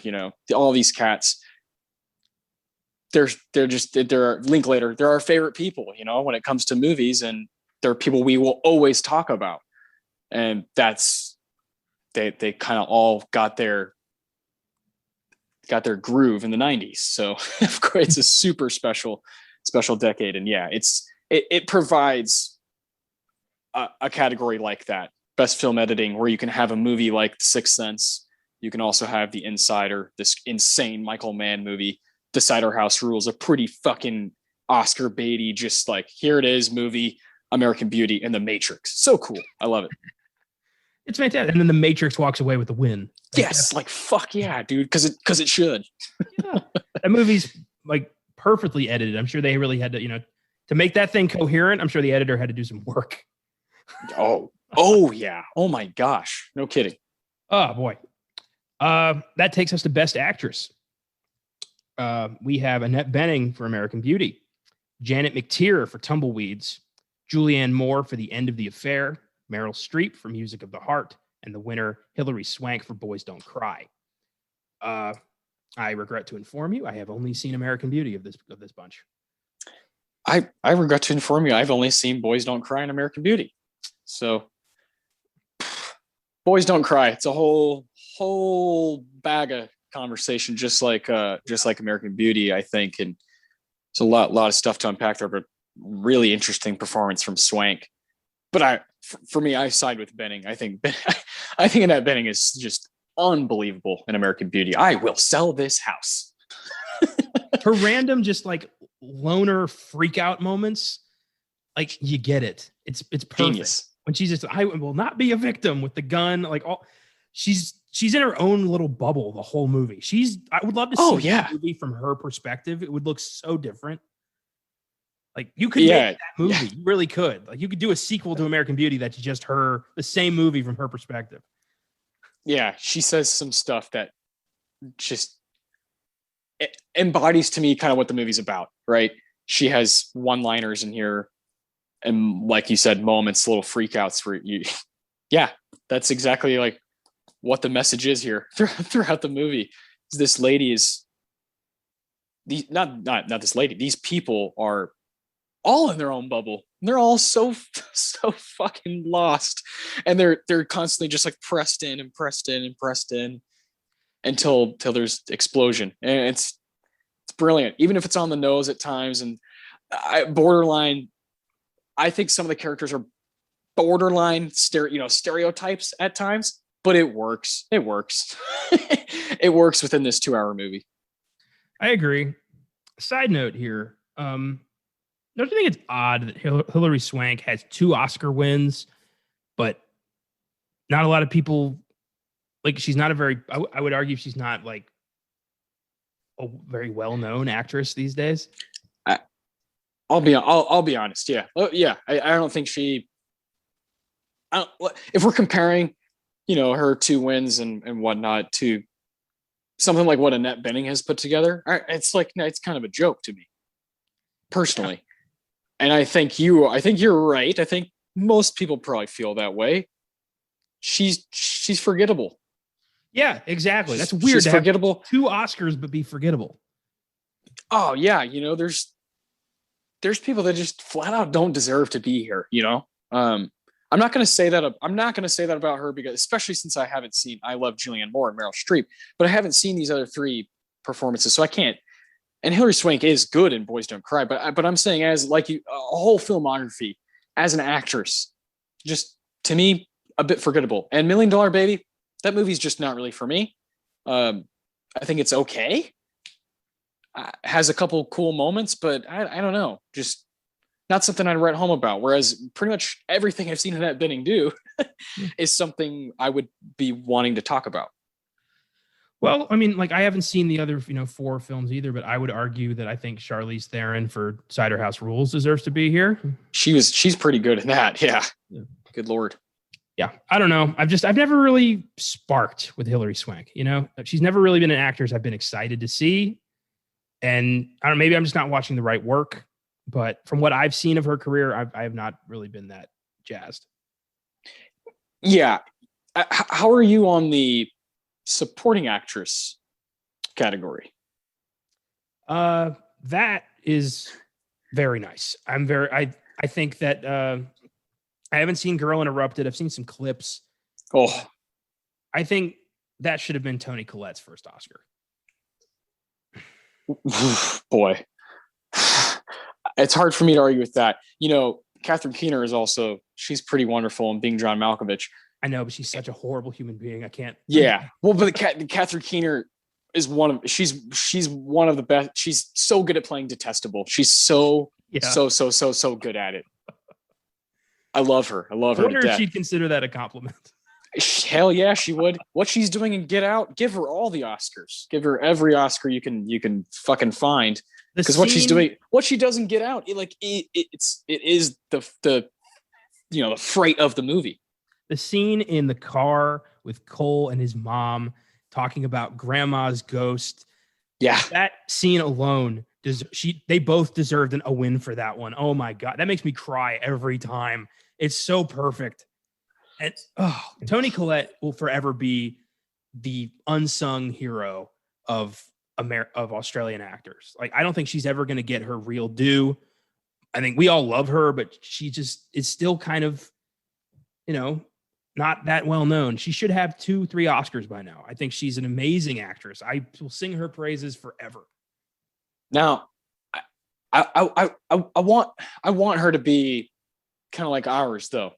all these cats. They're Linklater. They're our favorite people, when it comes to movies, and they're people we will always talk about. And that's, they kind of all got their groove in the 90s. So of course it's a super special decade. And yeah, it provides a category like that, best film editing, where you can have a movie like The Sixth Sense. You can also have The Insider, this insane Michael Mann movie. The Cider House Rules, a pretty fucking Oscar baity, just like, here it is movie, American Beauty, and The Matrix. So cool. I love it. It's fantastic. And then The Matrix walks away with the win. Yes, like fuck yeah, dude, because it should. Yeah. That movie's like perfectly edited. I'm sure they really had to, to make that thing coherent. I'm sure the editor had to do some work. Oh yeah. Oh my gosh. No kidding. Oh boy. That takes us to Best Actress. We have Annette Bening for American Beauty, Janet McTeer for Tumbleweeds, Julianne Moore for The End of the Affair, Meryl Streep for Music of the Heart, and the winner, Hilary Swank for Boys Don't Cry. I regret to inform you, I have only seen American Beauty of this bunch. I regret to inform you, I've only seen Boys Don't Cry and American Beauty. So, Boys Don't Cry. It's a whole bag of conversation, just like American Beauty, I think, and it's a lot of stuff to unpack there. But really interesting performance from Swank. But for me, I side with Bening. I think Annette Bening is just unbelievable in American Beauty. I will sell this house. Her random, just like loner freak out moments, like you get it. It's perfect. Genius. When she's just, I will not be a victim with the gun. Like she's in her own little bubble the whole movie. I would love to see the movie from her perspective. It would look so different. Like you could make that movie. Yeah. You really could. Like you could do a sequel to American Beauty that's just her, the same movie from her perspective. Yeah, she says some stuff that just embodies to me kind of what the movie's about, right? She has one-liners in here. And like you said, moments, little freakouts where that's exactly like what the message is here throughout the movie. This lady is not this lady. These people are all in their own bubble. They're all so fucking lost, and they're constantly just like pressed in until there's explosion, and it's brilliant. Even if it's on the nose at times, and borderline. I think some of the characters are borderline stereotypes at times, but it works. It works. It works within this 2-hour movie. I agree. Side note here. Don't you think it's odd that Hilary Swank has 2 Oscar wins, but not a lot of people, like she's not I would argue she's not like a very well-known actress these days. I'll be honest. Yeah. I don't think if we're comparing, her 2 wins and whatnot to something like what Annette Bening has put together, it's kind of a joke to me personally. Yeah. And I think you're right. I think most people probably feel that way. She's forgettable. Yeah, exactly. That's weird. She's forgettable. 2 Oscars, but be forgettable. Oh yeah. There's people that just flat out don't deserve to be here. I'm not going to say that. I'm not going to say that about her because, especially since I haven't seen. I love Julianne Moore and Meryl Streep, but I haven't seen these other 3 performances, so I can't. And Hilary Swank is good in Boys Don't Cry, but I'm saying as like a whole filmography as an actress, just to me a bit forgettable. And $1 Million Baby, that movie's just not really for me. I think it's okay. Has a couple cool moments, but I don't know, just not something I'd write home about. Whereas pretty much everything I've seen Annette Bening do is something I would be wanting to talk about. Well, I mean, like I haven't seen the other, 4 films either, but I would argue that I think Charlize Theron for Cider House Rules deserves to be here. She's pretty good in that. Yeah. Good Lord. Yeah. I don't know. I've never really sparked with Hilary Swank. She's never really been an actress I've been excited to see. And I don't know, maybe I'm just not watching the right work, but from what I've seen of her career, I have not really been that jazzed. Yeah. How are you on the supporting actress category? That is very nice. I think that I haven't seen Girl Interrupted. I've seen some clips. Oh, I think that should have been Toni Collette's first Oscar. Boy, it's hard for me to argue with that. Catherine Keener is she's pretty wonderful in Being John Malkovich. I know, but she's such a horrible human being. I can't. Yeah. Well, but Catherine Keener is she's one of the best. She's so good at playing detestable. She's so good at it. I love her. I wonder if she'd consider that a compliment. Hell yeah, she would. What she's doing in Get Out, give her all the Oscars. Give her every Oscar you can fucking find. Because what she's doing, what she does in Get Out, it is the fright of the movie. The scene in the car with Cole and his mom talking about grandma's ghost. Yeah. That scene alone, they both deserved a win for that one. Oh my God. That makes me cry every time. It's so perfect. And Toni Collette will forever be the unsung hero of Australian actors. Like, I don't think she's ever going to get her real due. I think we all love her, but she just is still kind of, not that well known. She should have 2-3 Oscars by now. I think she's an amazing actress. I will sing her praises forever. Now, I want her to be kind of like ours, though.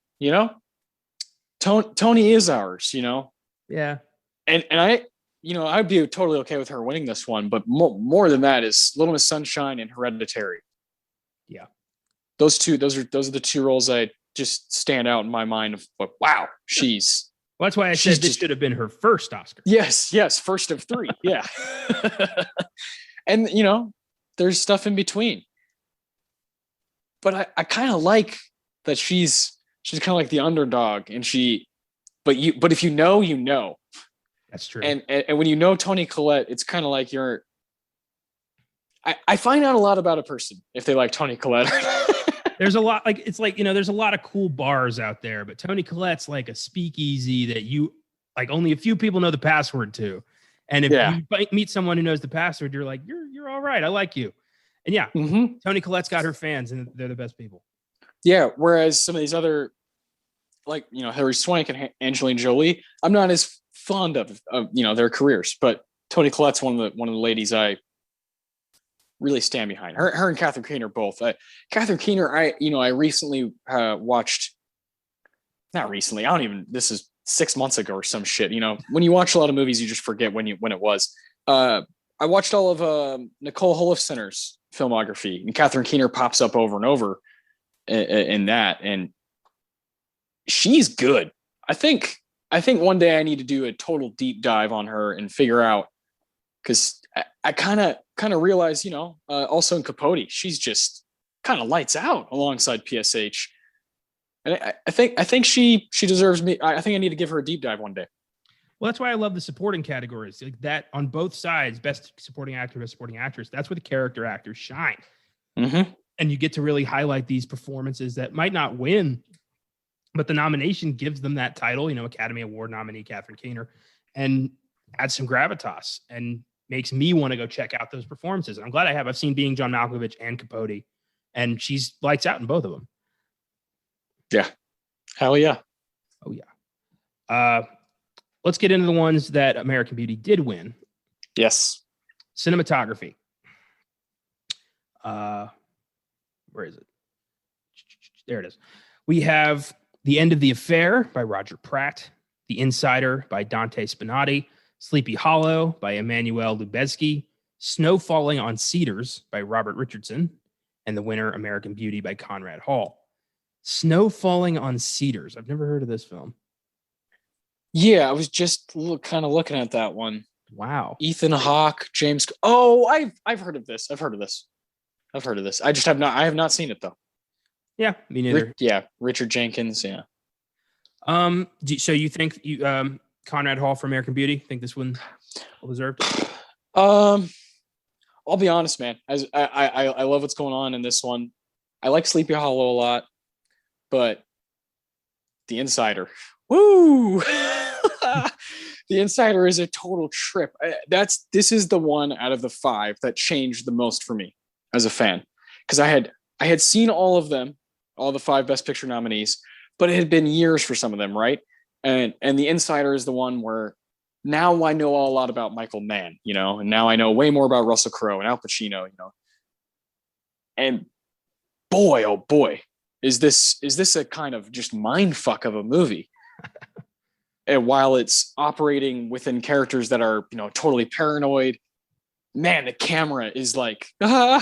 Tony is ours. Yeah. And I'd be totally okay with her winning this one, but more than that is Little Miss Sunshine and Hereditary. Yeah. Those are the 2 roles I just stand out in my mind of, like, wow, she's. Well, that's why I said this should have been her first Oscar. Yes, first of 3. Yeah. And there's stuff in between. But I kind of like that she's kind of like the underdog, and but if you know. That's true. And when you know Toni Collette, it's kind of like I find out a lot about a person if they like Toni Collette. There's a lot, there's a lot of cool bars out there, but Toni Collette's like a speakeasy that only a few people know the password to. And if you meet someone who knows the password, you're like, you're all right. I like you. And yeah, Toni Collette's got her fans, and they're the best people. Yeah. Whereas some of these other, like, Hilary Swank and Angelina Jolie, I'm not as fond of their careers, but Toni Collette's one of the ladies I really stand behind. Her and Catherine Keener both. Catherine Keener, I recently watched. Not recently. This is 6 months ago or some shit. When you watch a lot of movies, you just forget when it was. I watched all of Nicole Holofcener's filmography, and Catherine Keener pops up over and over in that, and she's good. I think one day I need to do a total deep dive on her and figure out, because I kind of realize, also in Capote, she's just kind of lights out alongside PSH. And I think she deserves me. I think I need to give her a deep dive one day. Well, that's why I love the supporting categories, like that on both sides, best supporting actor, best supporting actress. That's where the character actors shine. Mm-hmm. And you get to really highlight these performances that might not win, but the nomination gives them that title, Academy Award nominee Catherine Keener, and adds some gravitas and makes me want to go check out those performances. I'm glad I've seen Being John Malkovich and Capote, and she's lights out in both of them. Yeah. Hell yeah. Oh yeah. Let's get into the ones that American Beauty did win. Yes. Cinematography. Where is it? There it is. We have The End of the Affair by Roger Pratt, The Insider by Dante Spinotti, Sleepy Hollow by Emmanuel Lubezki, Snow Falling on Cedars by Robert Richardson, and the winner, American Beauty by Conrad Hall. Snow Falling on Cedars. I've never heard of this film. Yeah, I was just kind of looking at that one. Wow. Ethan Hawke, James. Oh, I've heard of this. I've heard of this. I just have not. I have not seen it though. Yeah, me neither. Richard Jenkins. Yeah. So you think Conrad Hall for American Beauty? Think this one well deserved? I'll be honest, man. As I love what's going on in this one. I like Sleepy Hollow a lot, but The Insider. Woo! The Insider is a total trip. This is the one out of the 5 that changed the most for me as a fan, because I had seen all of them, all the 5 Best Picture nominees, but it had been years for some of them, right? And The Insider is the one where now I know a lot about Michael Mann, and now I know way more about Russell Crowe and Al Pacino, And boy, oh boy, is this a kind of just mind fuck of a movie. And while it's operating within characters that are, totally paranoid, man, the camera is like, there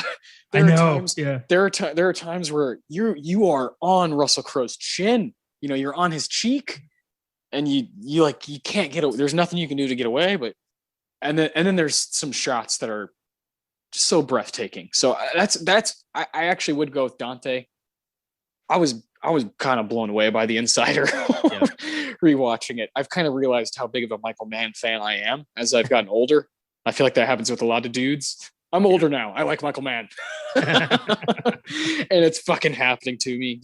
are times where you are on Russell Crowe's chin, you're on his cheek, and you can't get away. There's nothing you can do to get away, and then there's some shots that are so breathtaking. So that's I actually would go with Dante. I was kind of blown away by The Insider. Rewatching it, I've kind of realized how big of a Michael Mann fan I am as I've gotten older. I feel like that happens with a lot of dudes. I'm older now. I like Michael Mann. And it's fucking happening to me.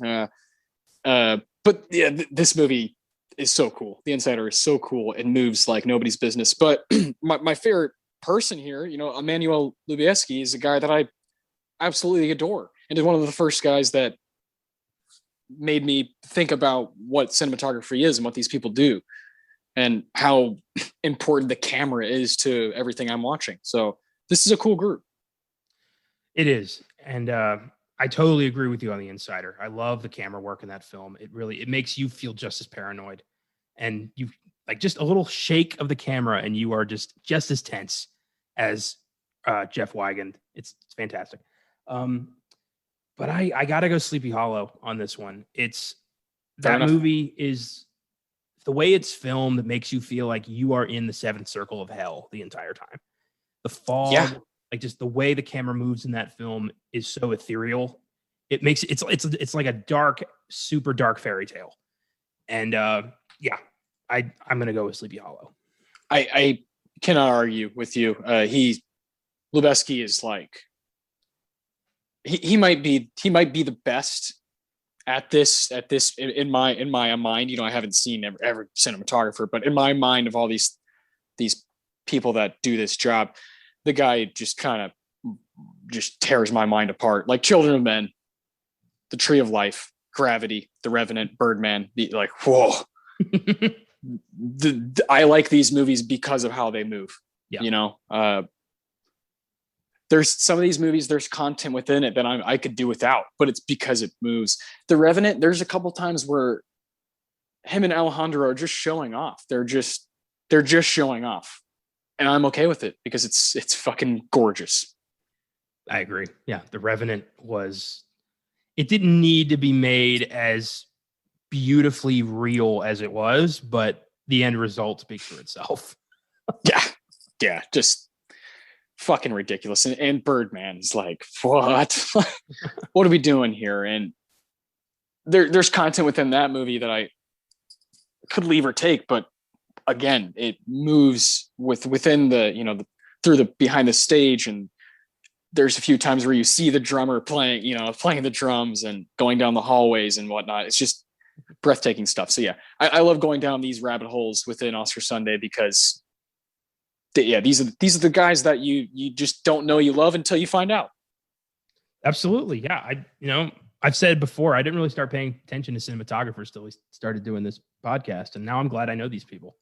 But yeah, this movie is so cool. The Insider is so cool. It moves like nobody's business. But my favorite person here, Emmanuel Lubezki, is a guy that I absolutely adore, and is one of the first guys that made me think about what cinematography is and what these people do and how important the camera is to everything I'm watching. So this is a cool group. It is. And I totally agree with you on The Insider. I love the camera work in that film. It makes you feel just as paranoid, and you like just a little shake of the camera and you are just as tense as Jeff Wigand. It's fantastic. But I gotta go Sleepy Hollow on this one. It's that movie is the way it's filmed. It makes you feel like you are in the seventh circle of hell the entire time. The fog, like just the way the camera moves in that film is so ethereal. It makes it's like a dark, super dark fairy tale. And I'm gonna go with Sleepy Hollow. I cannot argue with you. Lubezki is like he might be the best at this in my mind. I haven't seen every cinematographer, but in my mind, of all these people that do this job, the guy just kind of just tears my mind apart. Like Children of Men, The Tree of Life, Gravity, The Revenant, Birdman. Like, whoa. I like these movies because of how they move. Yeah. There's some of these movies, there's content within it that I could do without, but it's because it moves. The Revenant, there's a couple times where him and Alejandro are just showing off. They're just showing off, and I'm okay with it because it's fucking gorgeous. I agree. Yeah, The Revenant it didn't need to be made as beautifully real as it was, but the end result speaks for itself. Yeah, just fucking ridiculous. And Birdman is like, what? What are we doing here? And there's content within that movie that I could leave or take, but again, it moves within the through the behind the stage, and there's a few times where you see the drummer playing the drums and going down the hallways and whatnot. It's just breathtaking stuff. So yeah, I love going down these rabbit holes within Oscar Sunday because these are the guys that you just don't know you love until you find out. Absolutely. Yeah. I've said before, I didn't really start paying attention to cinematographers till we started doing this podcast. And now I'm glad I know these people.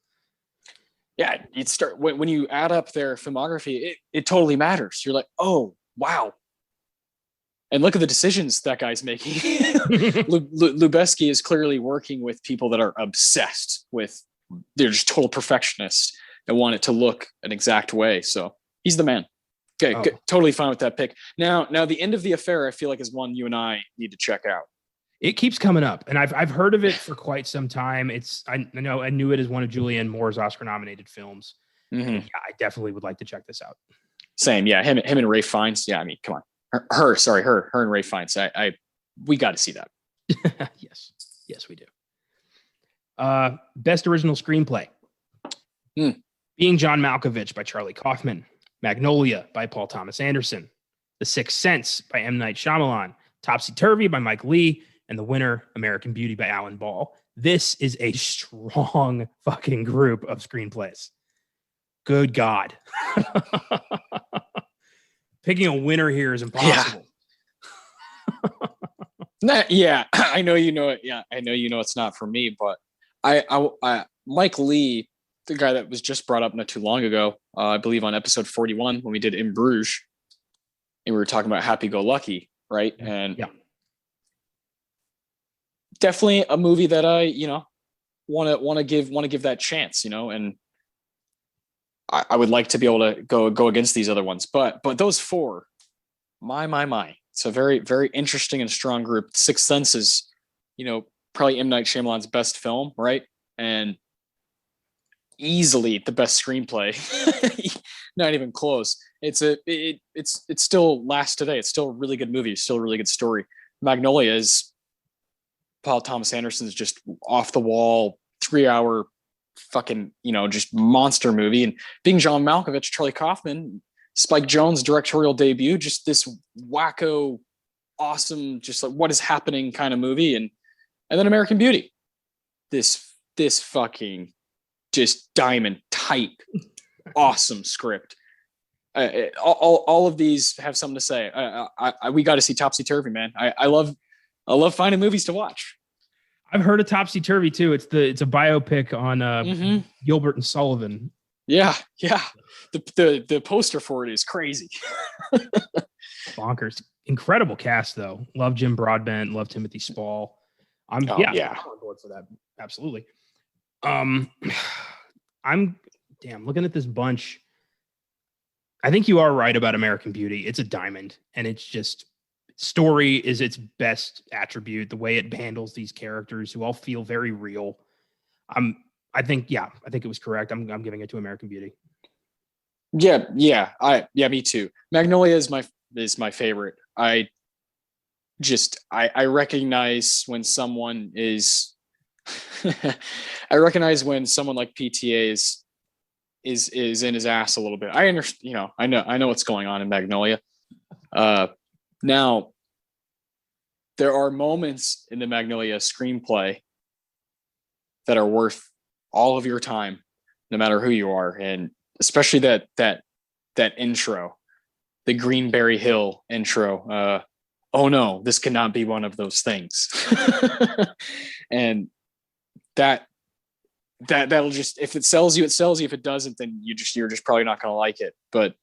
Yeah. You'd start when you add up their filmography, it totally matters. You're like, oh, wow. And look at the decisions that guy's making. Lubezki is clearly working with people that are obsessed with, they're just total perfectionists and want it to look an exact way. So he's the man. Okay, totally fine with that pick. Now, The End of the Affair, I feel like is one you and I need to check out. It keeps coming up, and I've heard of it for quite some time. I knew it as one of Julianne Moore's Oscar-nominated films. Mm-hmm. Yeah, I definitely would like to check this out. Same, yeah. Him and Ray Fiennes. Yeah, I mean, come on. Her and Ray Fiennes. We got to see that. Yes, we do. Best original screenplay. Being John Malkovich by Charlie Kaufman. Magnolia by Paul Thomas Anderson. The Sixth Sense by M. Night Shyamalan. Topsy Turvy by Mike Leigh. And the winner, American Beauty by Alan Ball. This is a strong fucking group of screenplays. Good God. Picking a winner here is impossible. Yeah. I know you know it. Yeah, I know it's not for me, but I Mike Leigh, the guy that was just brought up not too long ago, I believe on episode 41 when we did In Bruges, and we were talking about Happy Go Lucky, right? And definitely a movie that I want to give that chance, and I would like to be able to go against these other ones, but those four, my, it's a very, very interesting and strong group. Sixth Sense is, probably M. Night Shyamalan's best film, right? And easily the best screenplay. Not even close. It's still lasts today. It's still a really good movie. It's still a really good story. Magnolia is Paul Thomas Anderson's just off the wall 3-hour fucking, just monster movie. And being John Malkovich, Charlie Kaufman, Spike Jonze directorial debut, just this wacko, awesome, just like what is happening kind of movie. And then American Beauty, this fucking just diamond tight, awesome script. All of these have something to say. We got to see Topsy Turvy, man. I love finding movies to watch. I've heard of Topsy Turvy too. It's a biopic on Gilbert and Sullivan. Yeah. The poster for it is crazy. Bonkers. Incredible cast though. Love Jim Broadbent. Love Timothy Spall. I'm on board for that. Absolutely. I'm looking at this bunch. I think you are right about American Beauty. It's a diamond, and it's just story is its best attribute. The way it handles these characters who all feel very real. I think it was correct. I'm giving it to American Beauty. Yeah, me too. Magnolia is my favorite. I recognize when someone is I recognize when someone like PTA is in his ass a little bit. I understand, I know what's going on in Magnolia. Now there are moments in the Magnolia screenplay that are worth all of your time, no matter who you are. And especially that intro, the Greenberry Hill intro. Oh no, this cannot be one of those things. And that'll just, if it sells you, it sells you. If it doesn't, then you're just probably not going to like it. But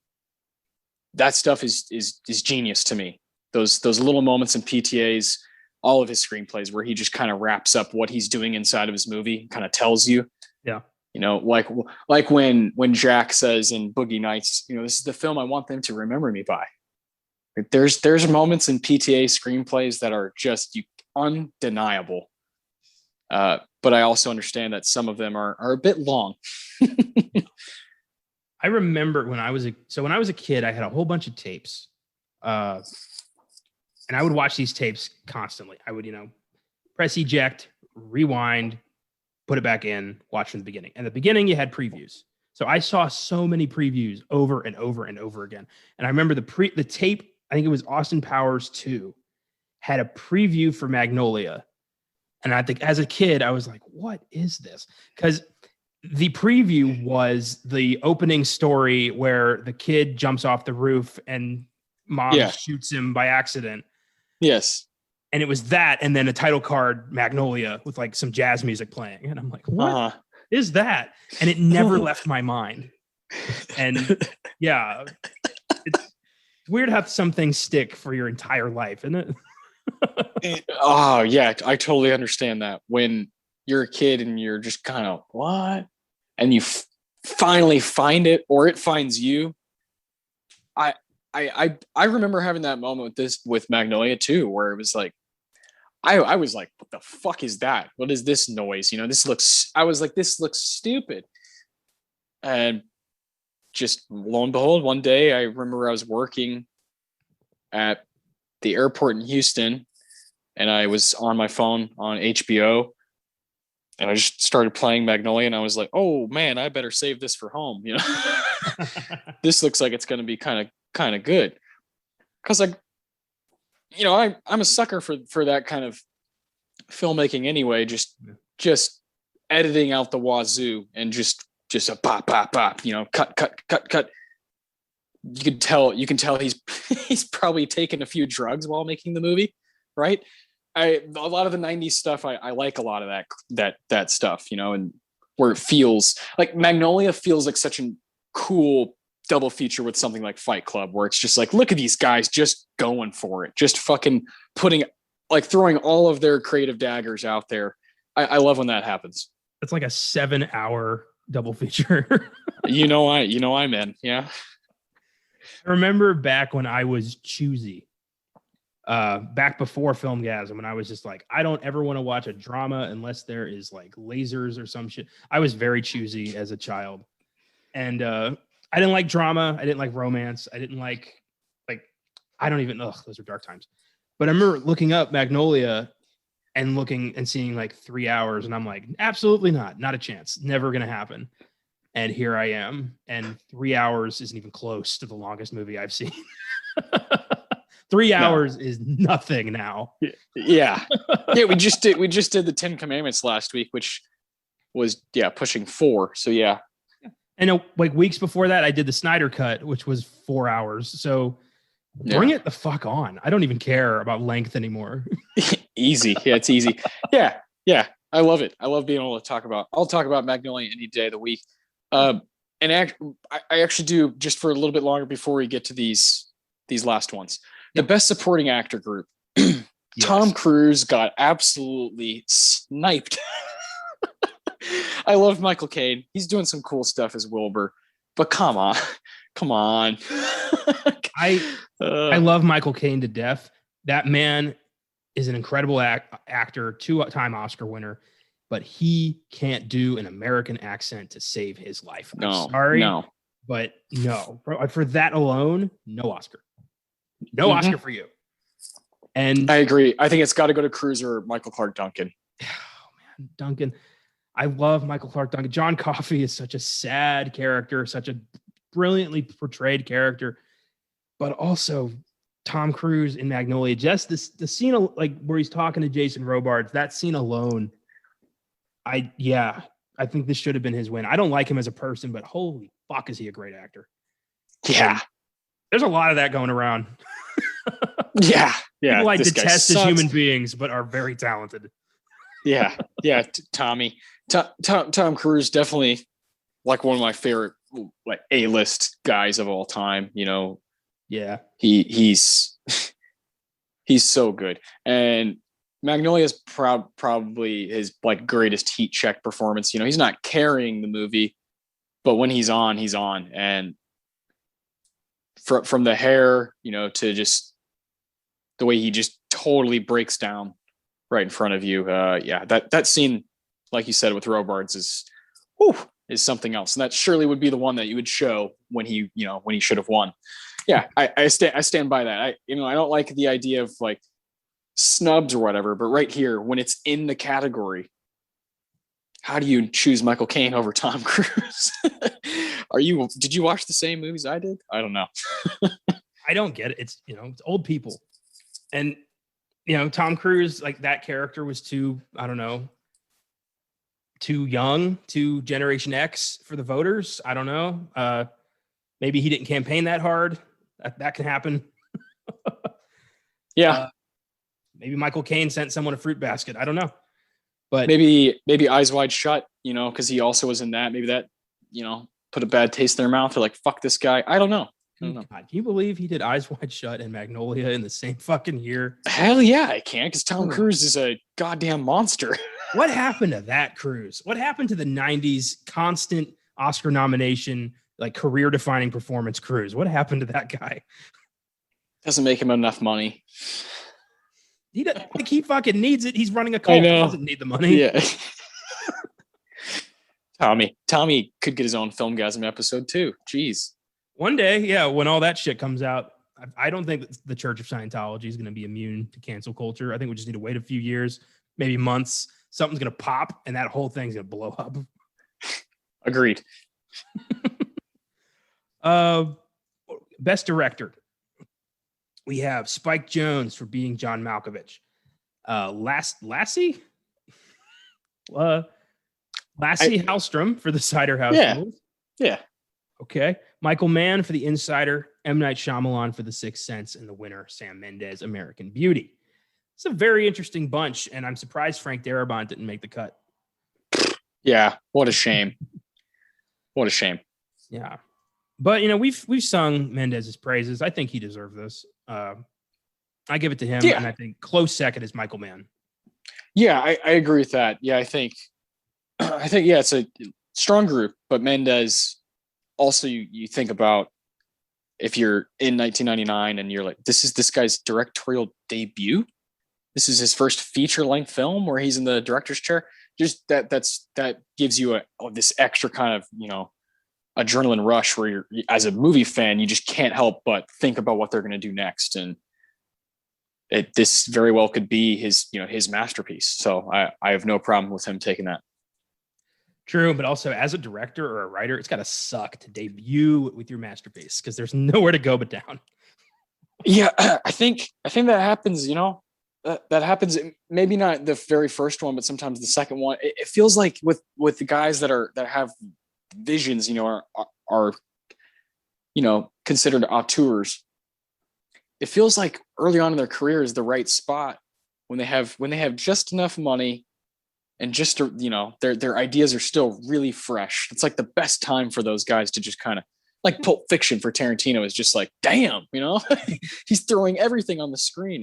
that stuff is genius to me. Those little moments in PTA's, all of his screenplays where he just kind of wraps up what he's doing inside of his movie, kind of tells you. Yeah. Like when Jack says in Boogie Nights, this is the film I want them to remember me by. Like there's moments in PTA screenplays that are just undeniable. But I also understand that some of them are a bit long. I remember when I was a kid, I had a whole bunch of tapes. And I would watch these tapes constantly. I would, press eject, rewind, put it back in, watch from the beginning. And the beginning, you had previews. So I saw so many previews over and over and over again. And I remember the tape, I think it was Austin Powers 2, had a preview for Magnolia. And I think as a kid, I was like, what is this? Because the preview was the opening story where the kid jumps off the roof and mom shoots him by accident. Yes. And it was that, and then a title card, Magnolia, with like some jazz music playing. And I'm like, what is that? And it never left my mind. And yeah, it's weird how some things stick for your entire life, isn't it? Oh, yeah. I totally understand that. When you're a kid and you're just kind of, what? And you finally find it, or it finds you. I remember having that moment with Magnolia too, where it was like, I was like, what the fuck is that? What is this noise? I was like, this looks stupid. And just lo and behold, one day I remember I was working at the airport in Houston and I was on my phone on HBO and I just started playing Magnolia and I was like, oh man, I better save this for home. This looks like it's going to be kind of good. Cause I'm a sucker for that kind of filmmaking anyway, just editing out the wazoo and just a pop, cut. You can tell he's probably taken a few drugs while making the movie, right? A lot of the 90s stuff, I like a lot of that stuff, and where it feels like Magnolia feels like such a cool double feature with something like Fight Club, where it's just like, look at these guys just going for it, just fucking throwing all of their creative daggers out there. I love when that happens. It's like a 7-hour double feature. I'm in. Yeah. I remember back when I was choosy, back before Filmgazm, when I was just like, I don't ever want to watch a drama unless there is like lasers or some shit. I was very choosy as a child. And I didn't like drama. I didn't like romance. I didn't like I don't even, those are dark times. But I remember looking up Magnolia and looking and seeing like 3 hours, and I'm like, absolutely not a chance, never gonna happen. And here I am, and 3 hours isn't even close to the longest movie I've seen. 3 hours is nothing now. Yeah. We just did the 10 Commandments last week, which was pushing 4. So yeah. And like weeks before that, I did the Snyder Cut, which was 4 hours. So bring it the fuck on. I don't even care about length anymore. Easy. Yeah, it's easy. Yeah. I love it. I love being able to talk about. I'll talk about Magnolia any day of the week. And I actually do, just for a little bit longer before we get to these last ones. The best supporting actor group. Yes. Tom Cruise got absolutely sniped. I love Michael Caine. He's doing some cool stuff as Wilbur, but come on. I love Michael Caine to death. That man is an incredible actor, 2-time Oscar winner, but he can't do an American accent to save his life. I'm sorry, but no. For that alone, no Oscar. No Oscar for you. And I agree. I think it's got to go to Cruise or Michael Clark Duncan. Oh man, Duncan. I love Michael Clark Duncan. John Coffey is such a sad character, such a brilliantly portrayed character, but also Tom Cruise in Magnolia. Just the scene like where he's talking to Jason Robards, that scene alone. I think this should have been his win. I don't like him as a person, but holy fuck, is he a great actor? Yeah. And there's a lot of that going around. Yeah. People I detest as human beings, but are very talented. Yeah. Tom Cruise, definitely like one of my favorite like A-list guys of all time. You know. Yeah. He's so good. And Magnolia is probably his like greatest heat check performance. You know, he's not carrying the movie, but when he's on, he's on. And from the hair, you know, to just the way he just totally breaks down right in front of you. That scene, like you said, with Robards is something else. And that surely would be the one that you would show when he should have won. Yeah, I stand by that. I don't like the idea of like snubs or whatever, but right here, when it's in the category, how do you choose Michael Caine over Tom Cruise? Did you watch the same movies I did? I don't know. I don't get it. It's old people. And Tom Cruise, like that character was too young, too Generation X for the voters. I don't know. Maybe he didn't campaign that hard. That can happen. Yeah. Maybe Michael Caine sent someone a fruit basket. I don't know. But maybe Eyes Wide Shut, because he also was in that. Maybe that, put a bad taste in their mouth. They're like, fuck this guy. I don't know. God, can you believe he did Eyes Wide Shut and Magnolia in the same fucking year? Hell yeah, I can, because Tom Cruise is a goddamn monster. What happened to that Cruise? What happened to the 90s constant Oscar nomination, like career-defining performance Cruise? What happened to that guy? Doesn't make him enough money. He fucking needs it. He's running a cult. He doesn't need the money. Yeah. Tommy could get his own Filmgazm episode too. Jeez. One day, yeah, when all that shit comes out, I don't think that the Church of Scientology is going to be immune to cancel culture. I think we just need to wait a few years, maybe months. Something's going to pop, and that whole thing's going to blow up. Agreed. Best director. We have Spike Jonze for being John Malkovich. Lassie Hallstrom for the Cider House Rules. Yeah. Okay. Michael Mann for The Insider, M. Night Shyamalan for The Sixth Sense, and the winner, Sam Mendes, American Beauty. It's a very interesting bunch, and I'm surprised Frank Darabont didn't make the cut. Yeah, what a shame. What a shame. Yeah. But, we've sung Mendez's praises. I think he deserved this. I give it to him, and I think close second is Michael Mann. Yeah, I agree with that. Yeah, I think it's a strong group, but Mendez, also you think about if you're in 1999 and you're like, this is this guy's directorial debut. This is his first feature-length film where he's in the director's chair. Just that gives you this extra kind of, adrenaline rush where you're, as a movie fan, you just can't help but think about what they're going to do next. And this very well could be his masterpiece. So I have no problem with him taking that. True, but also as a director or a writer, it's got to suck to debut with your masterpiece because there's nowhere to go but down. Yeah, I think that happens. That happens. Maybe not the very first one, but sometimes the second one. It feels like with the guys that have visions, are considered auteurs. It feels like early on in their career is the right spot when they have just enough money and just their ideas are still really fresh. It's like the best time for those guys to just kind of, like Pulp Fiction for Tarantino is just like, damn, he's throwing everything on the screen.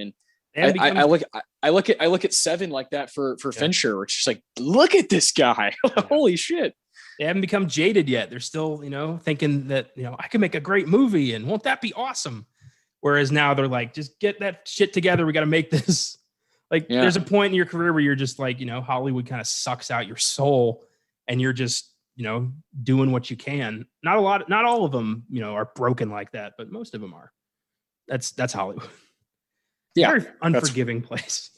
And I look at Seven like that for Fincher, which is like, look at this guy. Holy shit. They haven't become jaded yet. They're still, thinking that, I can make a great movie and won't that be awesome? Whereas now they're like, just get that shit together. We got to make this. Like, there's a point in your career where you're just like, Hollywood kind of sucks out your soul and you're just, doing what you can. Not all of them, are broken like that, but most of them are. That's Hollywood. Yeah. Very unforgiving place.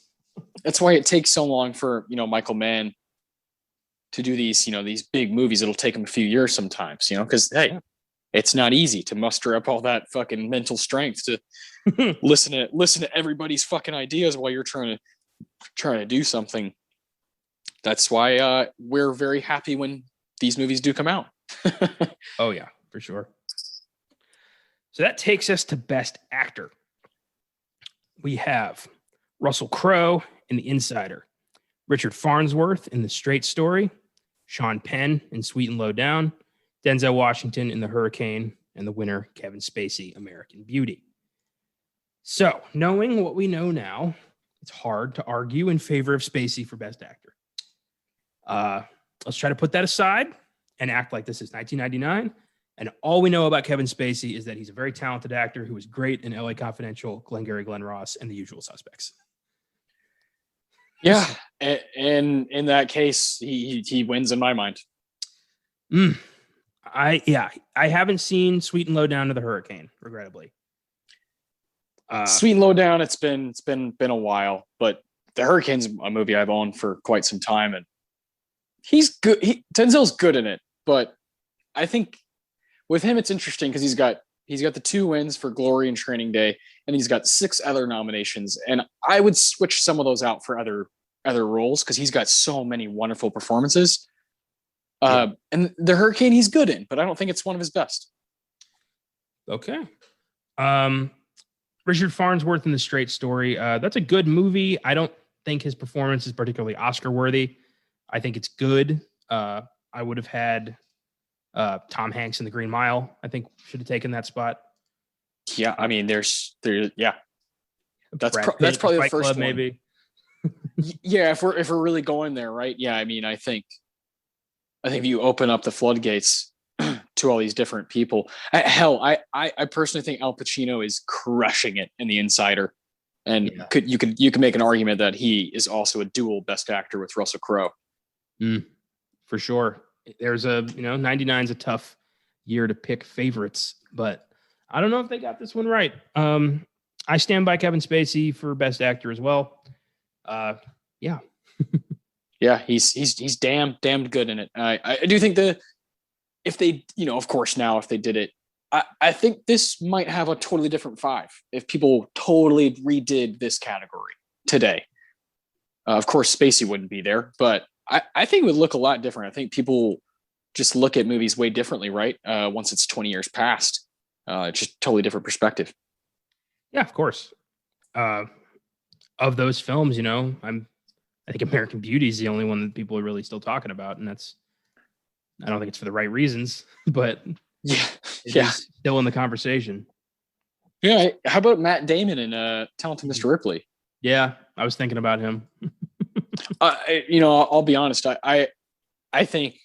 That's why it takes so long for, Michael Mann to do these big movies. It'll take him a few years sometimes, because, hey, it's not easy to muster up all that fucking mental strength to listen to everybody's fucking ideas while you're trying to do something. That's why we're very happy when these movies do come out. Oh yeah, for sure. So that takes us to Best Actor. We have Russell Crowe in The Insider, Richard Farnsworth in The Straight Story, Sean Penn in Sweet and Low Down, Denzel Washington in The Hurricane, and the winner, Kevin Spacey, American Beauty. So, knowing what we know now, it's hard to argue in favor of Spacey for Best Actor. Let's try to put that aside and act like this is 1999. And all we know about Kevin Spacey is that he's a very talented actor who was great in LA Confidential, Glengarry Glen Ross, and The Usual Suspects. Yeah, and in that case, he wins in my mind. I haven't seen Sweet and Low Down to The Hurricane, regrettably. Sweet and Low Down, it's been a while, but The Hurricane's a movie I've owned for quite some time, and he's good. Denzel's good in it, but I think with him it's interesting because he's got the 2 wins for Glory and Training Day, and he's got 6 other nominations, and I would switch some of those out for other roles because he's got so many wonderful performances. And The Hurricane he's good in, but I don't think it's one of his best. Okay. Richard Farnsworth in The Straight Story. That's a good movie. I don't think his performance is particularly Oscar worthy. I think it's good. I would have had Tom Hanks in The Green Mile. I think should have taken that spot. Yeah, I mean, there's yeah. That's probably the first one. Maybe. Yeah, if we're really going there, right? Yeah, I mean, I think if you open up the floodgates to all these different people, I personally think Al Pacino is crushing it in The Insider, and you could make an argument that he is also a dual Best Actor with Russell Crowe. For sure. There's 99 is a tough year to pick favorites, but I don't know if they got this one right. I stand by Kevin Spacey for Best Actor as well. Yeah. Yeah, he's damned good in it. I do think if they, of course, now if they did it, I think this might have a totally different 5 if people totally redid this category today. Of course, Spacey wouldn't be there, but I think it would look a lot different. I think people just look at movies way differently, right? Once it's 20 years past, it's just totally different perspective. Yeah, of course. Of those films, I think American Beauty is the only one that people are really still talking about, and I don't think it's for the right reasons, but it's still in the conversation. Yeah, how about Matt Damon in Talented Mr. Ripley? Yeah, I was thinking about him. I'll be honest. I think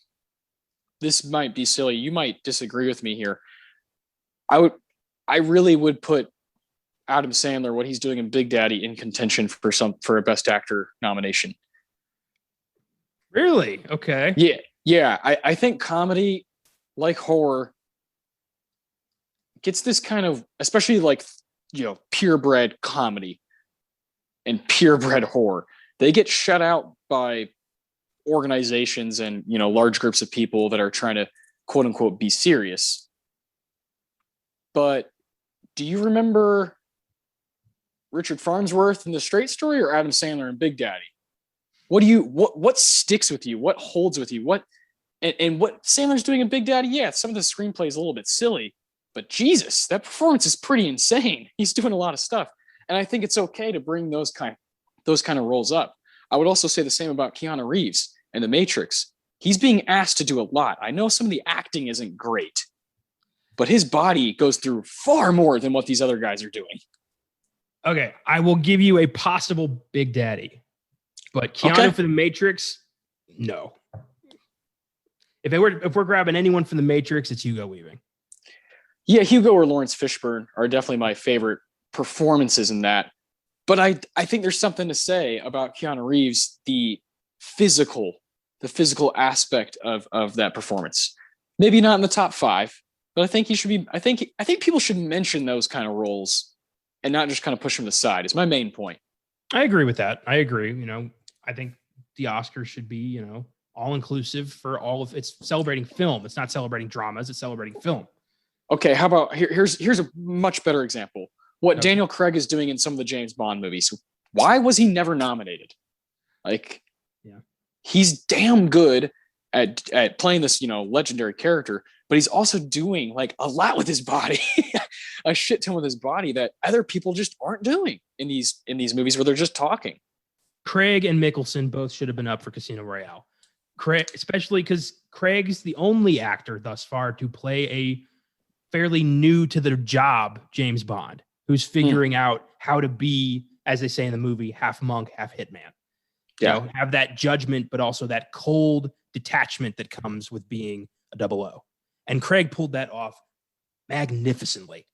this might be silly. You might disagree with me here. I really would put Adam Sandler, what he's doing in Big Daddy, in contention for a Best Actor nomination. Really? Okay. Yeah. I think comedy, like horror, gets this kind of, especially like purebred comedy, and purebred horror. They get shut out by organizations and, large groups of people that are trying to quote unquote be serious. But do you remember Richard Farnsworth in The Straight Story or Adam Sandler in Big Daddy? What sticks with you? What holds with you? And what Sandler's doing in Big Daddy? Yeah, some of the screenplay is a little bit silly, but Jesus, that performance is pretty insane. He's doing a lot of stuff, and I think it's okay to bring those kind of roles up. I would also say the same about Keanu Reeves and The Matrix. He's being asked to do a lot. I know some of the acting isn't great, but his body goes through far more than what these other guys are doing. Okay, I will give you a possible Big Daddy, but Keanu for The Matrix, no. If we're grabbing anyone from The Matrix, it's Hugo Weaving. Yeah, Hugo or Lawrence Fishburne are definitely my favorite performances in that. But I think there's something to say about Keanu Reeves, the physical aspect of that performance. Maybe not in the top 5, but I think he should be. I think people should mention those kind of roles and not just kind of push them aside. Is my main point. I agree with that. I agree. I think the Oscars should be, all inclusive for all of it's celebrating film. It's not celebrating dramas. It's celebrating film. Okay, how about here's a much better example. What Daniel Craig is doing in some of the James Bond movies. Why was he never nominated? He's damn good at playing this, legendary character, but he's also doing like a lot with his body, a shit ton with his body that other people just aren't doing in these movies where they're just talking. Craig and Mickelson both should have been up for Casino Royale. Craig, especially because Craig's the only actor thus far to play a fairly new to the job James Bond, who's figuring out how to be, as they say in the movie, half monk, half hitman. Have that judgment, but also that cold detachment that comes with being a 00. And Craig pulled that off magnificently.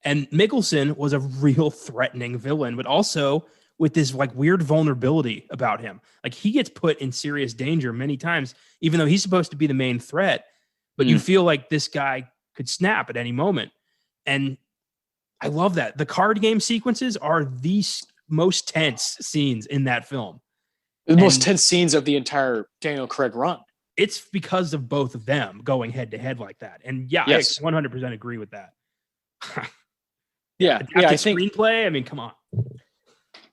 And Mickelson was a real threatening villain, but also with this like weird vulnerability about him. Like he gets put in serious danger many times, even though he's supposed to be the main threat, but you feel like this guy could snap at any moment. And I love that. The card game sequences are the most tense scenes in that film. The most tense scenes of the entire Daniel Craig run. It's because of both of them going head to head like that. And I 100% agree with that. I think screenplay. I mean, come on.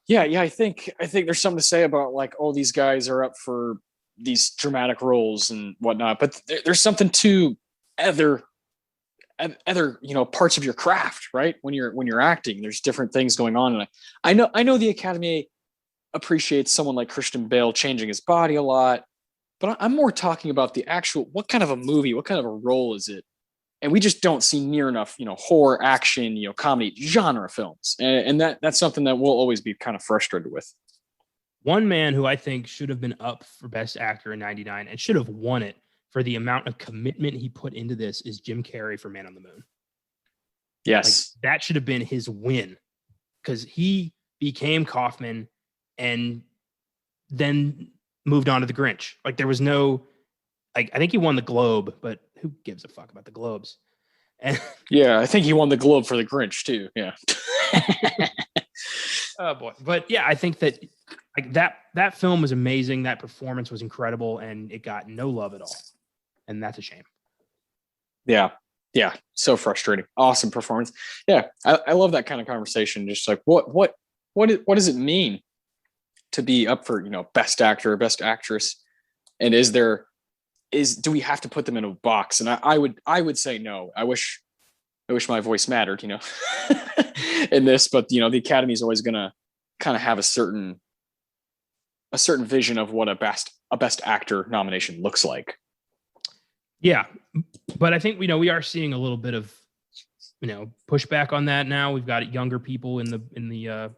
Yeah. I think there's something to say about like, oh, these guys are up for these dramatic roles and whatnot, but there's something to other parts of your craft, right? When you're acting, there's different things going on, and I know the Academy appreciates someone like Christian Bale changing his body a lot, but I'm more talking about the actual what kind of a movie, what kind of a role is it, and we just don't see near enough horror, action, comedy genre films, and that's something that we'll always be kind of frustrated with. One man who I think should have been up for Best Actor in '99 and should have won it for the amount of commitment he put into this is Jim Carrey for Man on the Moon. Yes. Like, that should have been his win because he became Kaufman and then moved on to The Grinch. Like there was no, like, I think he won the Globe, but who gives a fuck about the Globes? And yeah, I think he won the Globe for The Grinch too. Yeah. Oh boy. But yeah, I think that like that film was amazing. That performance was incredible and it got no love at all. And that's a shame. Yeah. So frustrating. Awesome performance. Yeah. I love that kind of conversation. Just like what does it mean to be up for, best actor or best actress? And do we have to put them in a box? And I would say no. I wish my voice mattered, in this, but the Academy is always going to kind of have a certain vision of what a best actor nomination looks like. Yeah. But I think, we are seeing a little bit of, pushback on that now. We've got younger people in the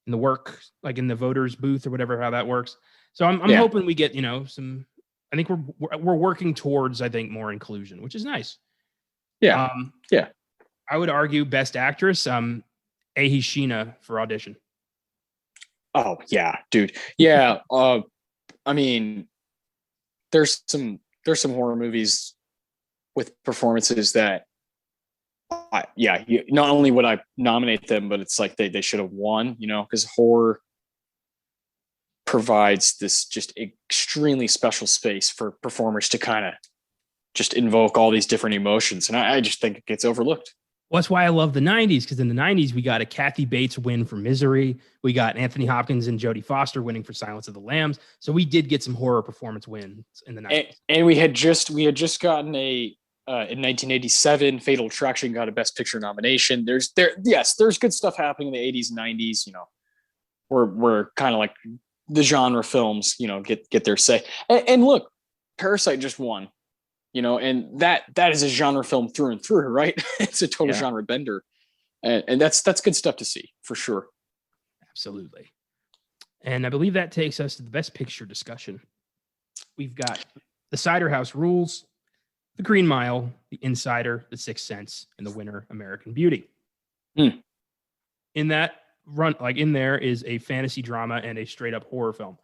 work, like in the voters booth or whatever, how that works. So I'm hoping we get, some, I think we're working towards, I think, more inclusion, which is nice. Yeah. I would argue best actress, Ahi Sheena for Audition. Oh yeah, dude. Yeah. I mean, there's some horror movies with performances that not only would I nominate them, but it's like they should have won, because horror provides this just extremely special space for performers to kind of just invoke all these different emotions. And I just think it gets overlooked. Well, that's why I love the 90s, because in the 90s, we got a Kathy Bates win for Misery. We got Anthony Hopkins and Jodie Foster winning for Silence of the Lambs. So we did get some horror performance wins in the 90s. And we had just gotten in 1987, Fatal Attraction got a Best Picture nomination. There's good stuff happening in the 80s and 90s. We're kind of like the genre films, get their say. And look, Parasite just won. And that is a genre film through and through, right? It's a total genre bender. And that's good stuff to see, for sure. Absolutely. And I believe that takes us to the Best Picture discussion. We've got The Cider House Rules, The Green Mile, The Insider, The Sixth Sense, and the winner, American Beauty. In that run, in there is a fantasy drama and a straight up horror film.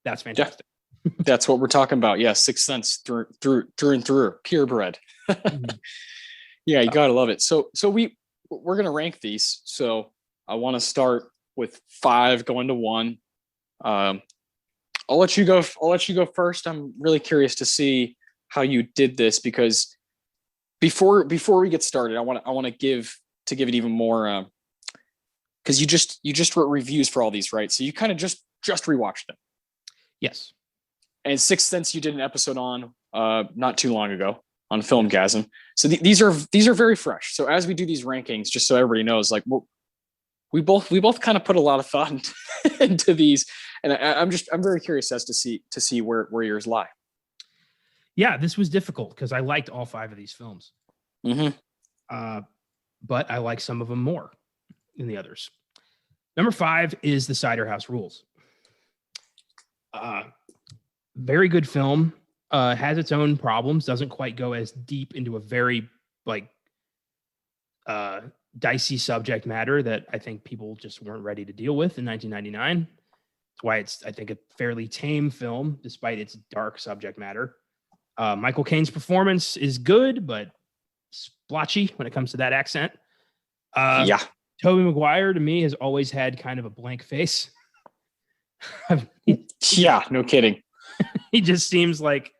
That's fantastic. Yeah. That's what we're talking about. Yeah, Sixth Sense through and through, purebred. Yeah, you gotta love it. So we're gonna rank these. So I want to start with 5 going to 1. I'll let you go. First. I'm really curious to see how you did this, because before we get started, I want to give it even more, because you just wrote reviews for all these, right? So you kind of just rewatched them. Yes. And Sixth Sense you did an episode on not too long ago on Filmgazm. So these are very fresh. So as we do these rankings, just so everybody knows, we both kind of put a lot of thought into these, and I'm very curious as to see where yours lie. Yeah, this was difficult because I liked all 5 of these films. Mm-hmm. But I like some of them more than the others. Number 5 is The Cider House Rules. Very good film. Has its own problems. Doesn't quite go as deep into a very dicey subject matter that I think people just weren't ready to deal with in 1999. That's why it's, I think, a fairly tame film despite its dark subject matter. Michael Caine's performance is good, but splotchy when it comes to that accent. Tobey Maguire, to me, has always had kind of a blank face. Yeah, no kidding. He just seems like,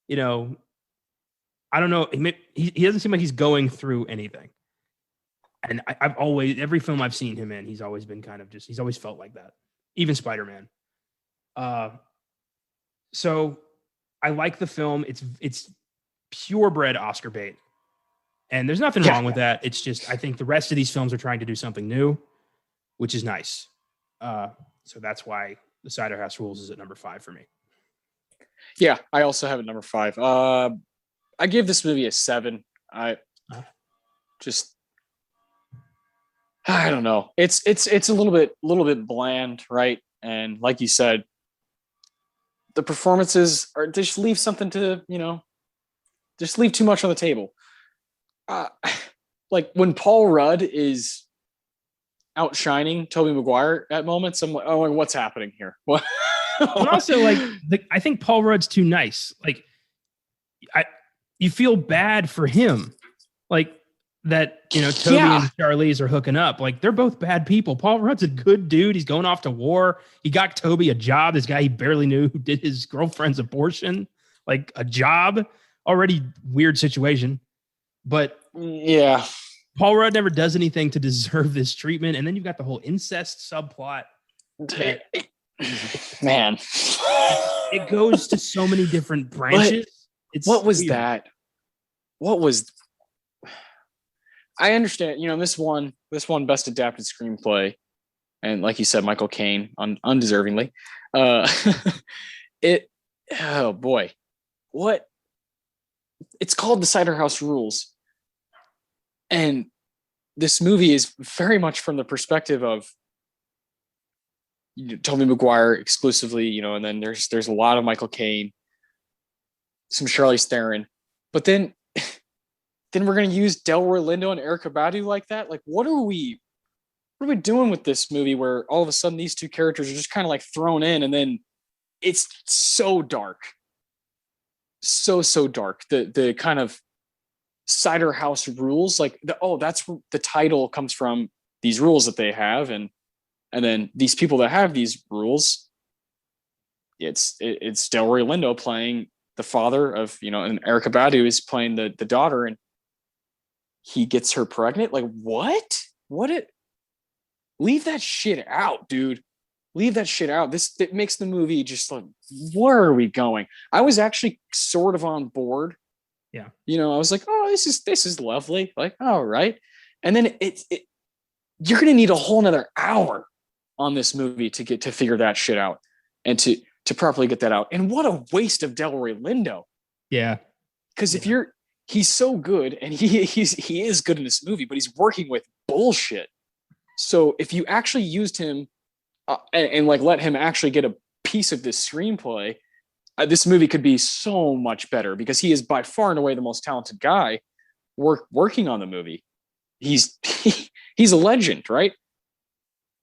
I don't know. He doesn't seem like he's going through anything. And I've always, every film I've seen him in, he's always been kind of he's always felt like that. Even Spider-Man. So I like the film. It's purebred Oscar bait. And there's nothing wrong with that. It's just, I think the rest of these films are trying to do something new, which is nice. So that's why The Cider House Rules is at number 5 for me. Yeah, I also have it number 5. I give this movie a 7. I don't know. It's a little bit bland, right? And like you said, the performances just leave something to, just leave too much on the table. Like when Paul Rudd is outshining Tobey Maguire at moments, I'm like, oh, what's happening here? What? And also, I think Paul Rudd's too nice. You feel bad for him, that Toby and Charlize are hooking up. They're both bad people. Paul Rudd's a good dude. He's going off to war. He got Toby a job. This guy he barely knew who did his girlfriend's abortion, a job. Already weird situation, but yeah, Paul Rudd never does anything to deserve this treatment. And then you've got the whole incest subplot. Man, it goes to so many different branches. What was weird. That? What was? I understand. This one best adapted screenplay, and like you said, Michael Caine undeservingly. Oh boy, what? It's called The Cider House Rules, and this movie is very much from the perspective of Tobey Maguire exclusively, and then there's a lot of Michael Caine, some Charlize Theron, but then we're gonna use Delroy Lindo and Erykah Badu like that. What are we doing with this movie where all of a sudden these two characters are just kind of thrown in, and then it's so dark, so dark. The kind of cider house rules. Like that's where the title comes from, these rules that they have, and then these people that have these rules, it's Delroy Lindo playing the father of, and Erykah Badu is playing the daughter, and he gets her pregnant. Like, what? Leave that shit out, dude. Leave that shit out. It makes the movie just like, where are we going? I was actually sort of on board. Yeah. I was like, oh, this is lovely. Like, all right. And then you're going to need a whole nother hour on this movie to figure that shit out and to properly get that out. And what a waste of Delroy Lindo. Yeah. Because he's so good, and he is good in this movie, but he's working with bullshit. So if you actually used him and like let him actually get a piece of this screenplay, this movie could be so much better, because he is by far and away the most talented guy working on the movie. He's a legend, right?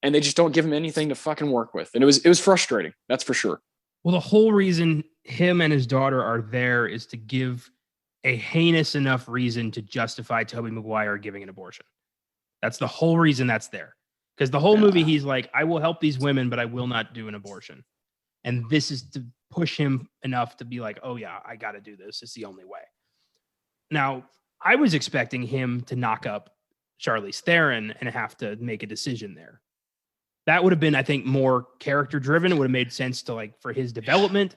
And they just don't give him anything to fucking work with. And it was frustrating. That's for sure. Well, the whole reason him and his daughter are there is to give a heinous enough reason to justify Tobey Maguire giving an abortion. That's the whole reason that's there. Because the whole movie, he's like, I will help these women, but I will not do an abortion. And this is to push him enough to be like, oh yeah, I got to do this. It's the only way. Now, I was expecting him to knock up Charlize Theron and have to make a decision there. That would have been, I think, more character driven. It would have made sense to like for his development.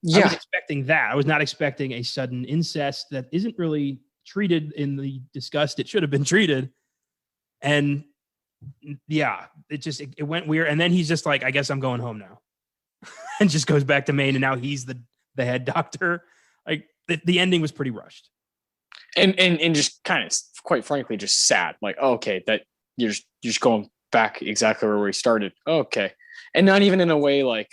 Yeah. I was expecting that. I was not expecting a sudden incest that isn't really treated in the disgust it should have been treated. And yeah, it went weird. And then he's just like, I guess I'm going home now. And just goes back to Maine. And now he's the head doctor. Like the ending was pretty rushed. And just kind of, quite frankly, just sad. Like, okay, that you're just going back exactly where we started. Okay. And not even in a way like,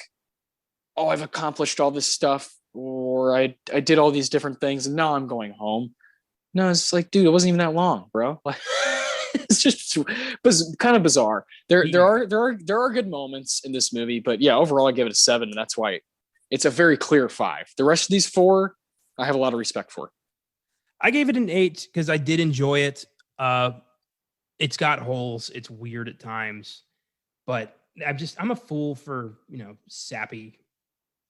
oh, I've accomplished all this stuff, or I did all these different things and now I'm going home. No, it's like, dude, it wasn't even that long, bro. Like, it's just kind of bizarre. There are good moments in this movie, but yeah, overall I give it a 7, and that's why it's a very clear 5. The rest of these 4, I have a lot of respect for. I gave it an 8 because I did enjoy it. It's got holes. It's weird at times, but I'm a fool for, sappy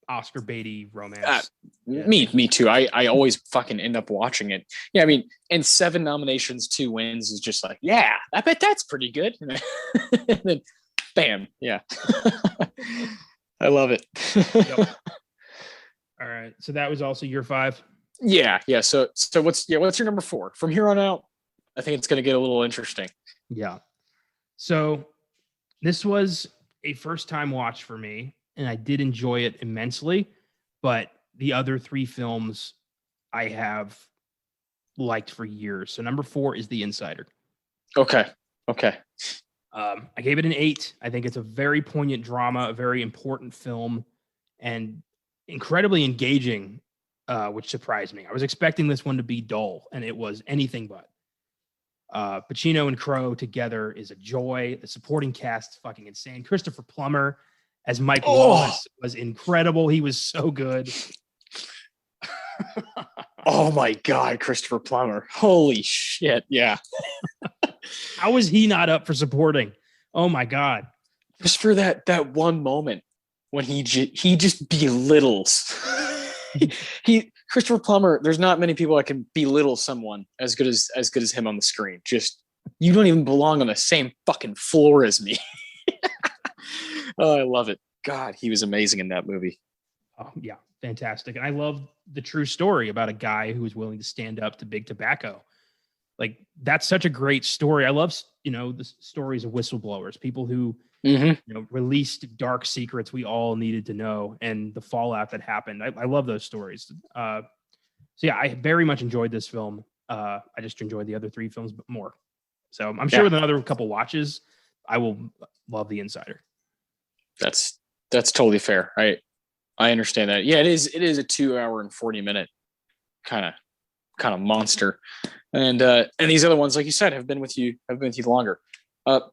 Oscar baity romance. Me too. I always fucking end up watching it. Yeah, I mean, and 7 nominations, 2 wins is just like, yeah, I bet that's pretty good. And then, bam, yeah. I love it. Yep. All right, so that was also your 5. Yeah. So what's your number 4? From here on out, I think it's going to get a little interesting. Yeah. So this was a first-time watch for me, and I did enjoy it immensely. But the other 3 films I have liked for years. So number 4 is The Insider. Okay. I gave it an 8. I think it's a very poignant drama, a very important film, and incredibly engaging, which surprised me. I was expecting this one to be dull, and it was anything but. Pacino and Crowe together is a joy. The supporting cast is fucking insane. Christopher Plummer as Mike Wallace was incredible. He was so good. Oh my God, Christopher Plummer. Holy shit. Yeah. How was he not up for supporting? Oh my God. Just for that one moment when he just belittles. he Christopher Plummer, there's not many people that can belittle someone as good as him on the screen. Just, you don't even belong on the same fucking floor as me. Oh, I love it. God, he was amazing in that movie. Oh, yeah, fantastic. And I love the true story about a guy who was willing to stand up to big tobacco. Like, that's such a great story. I love, the stories of whistleblowers, people who released dark secrets we all needed to know, and the fallout that happened. I love those stories. So yeah, I very much enjoyed this film. I just enjoyed the other 3 films more. So I'm sure with another couple watches, I will love The Insider. That's totally fair. I understand that. Yeah, it is a 2 hour and 40 minute kind of monster. And these other ones, like you said, have been with you longer.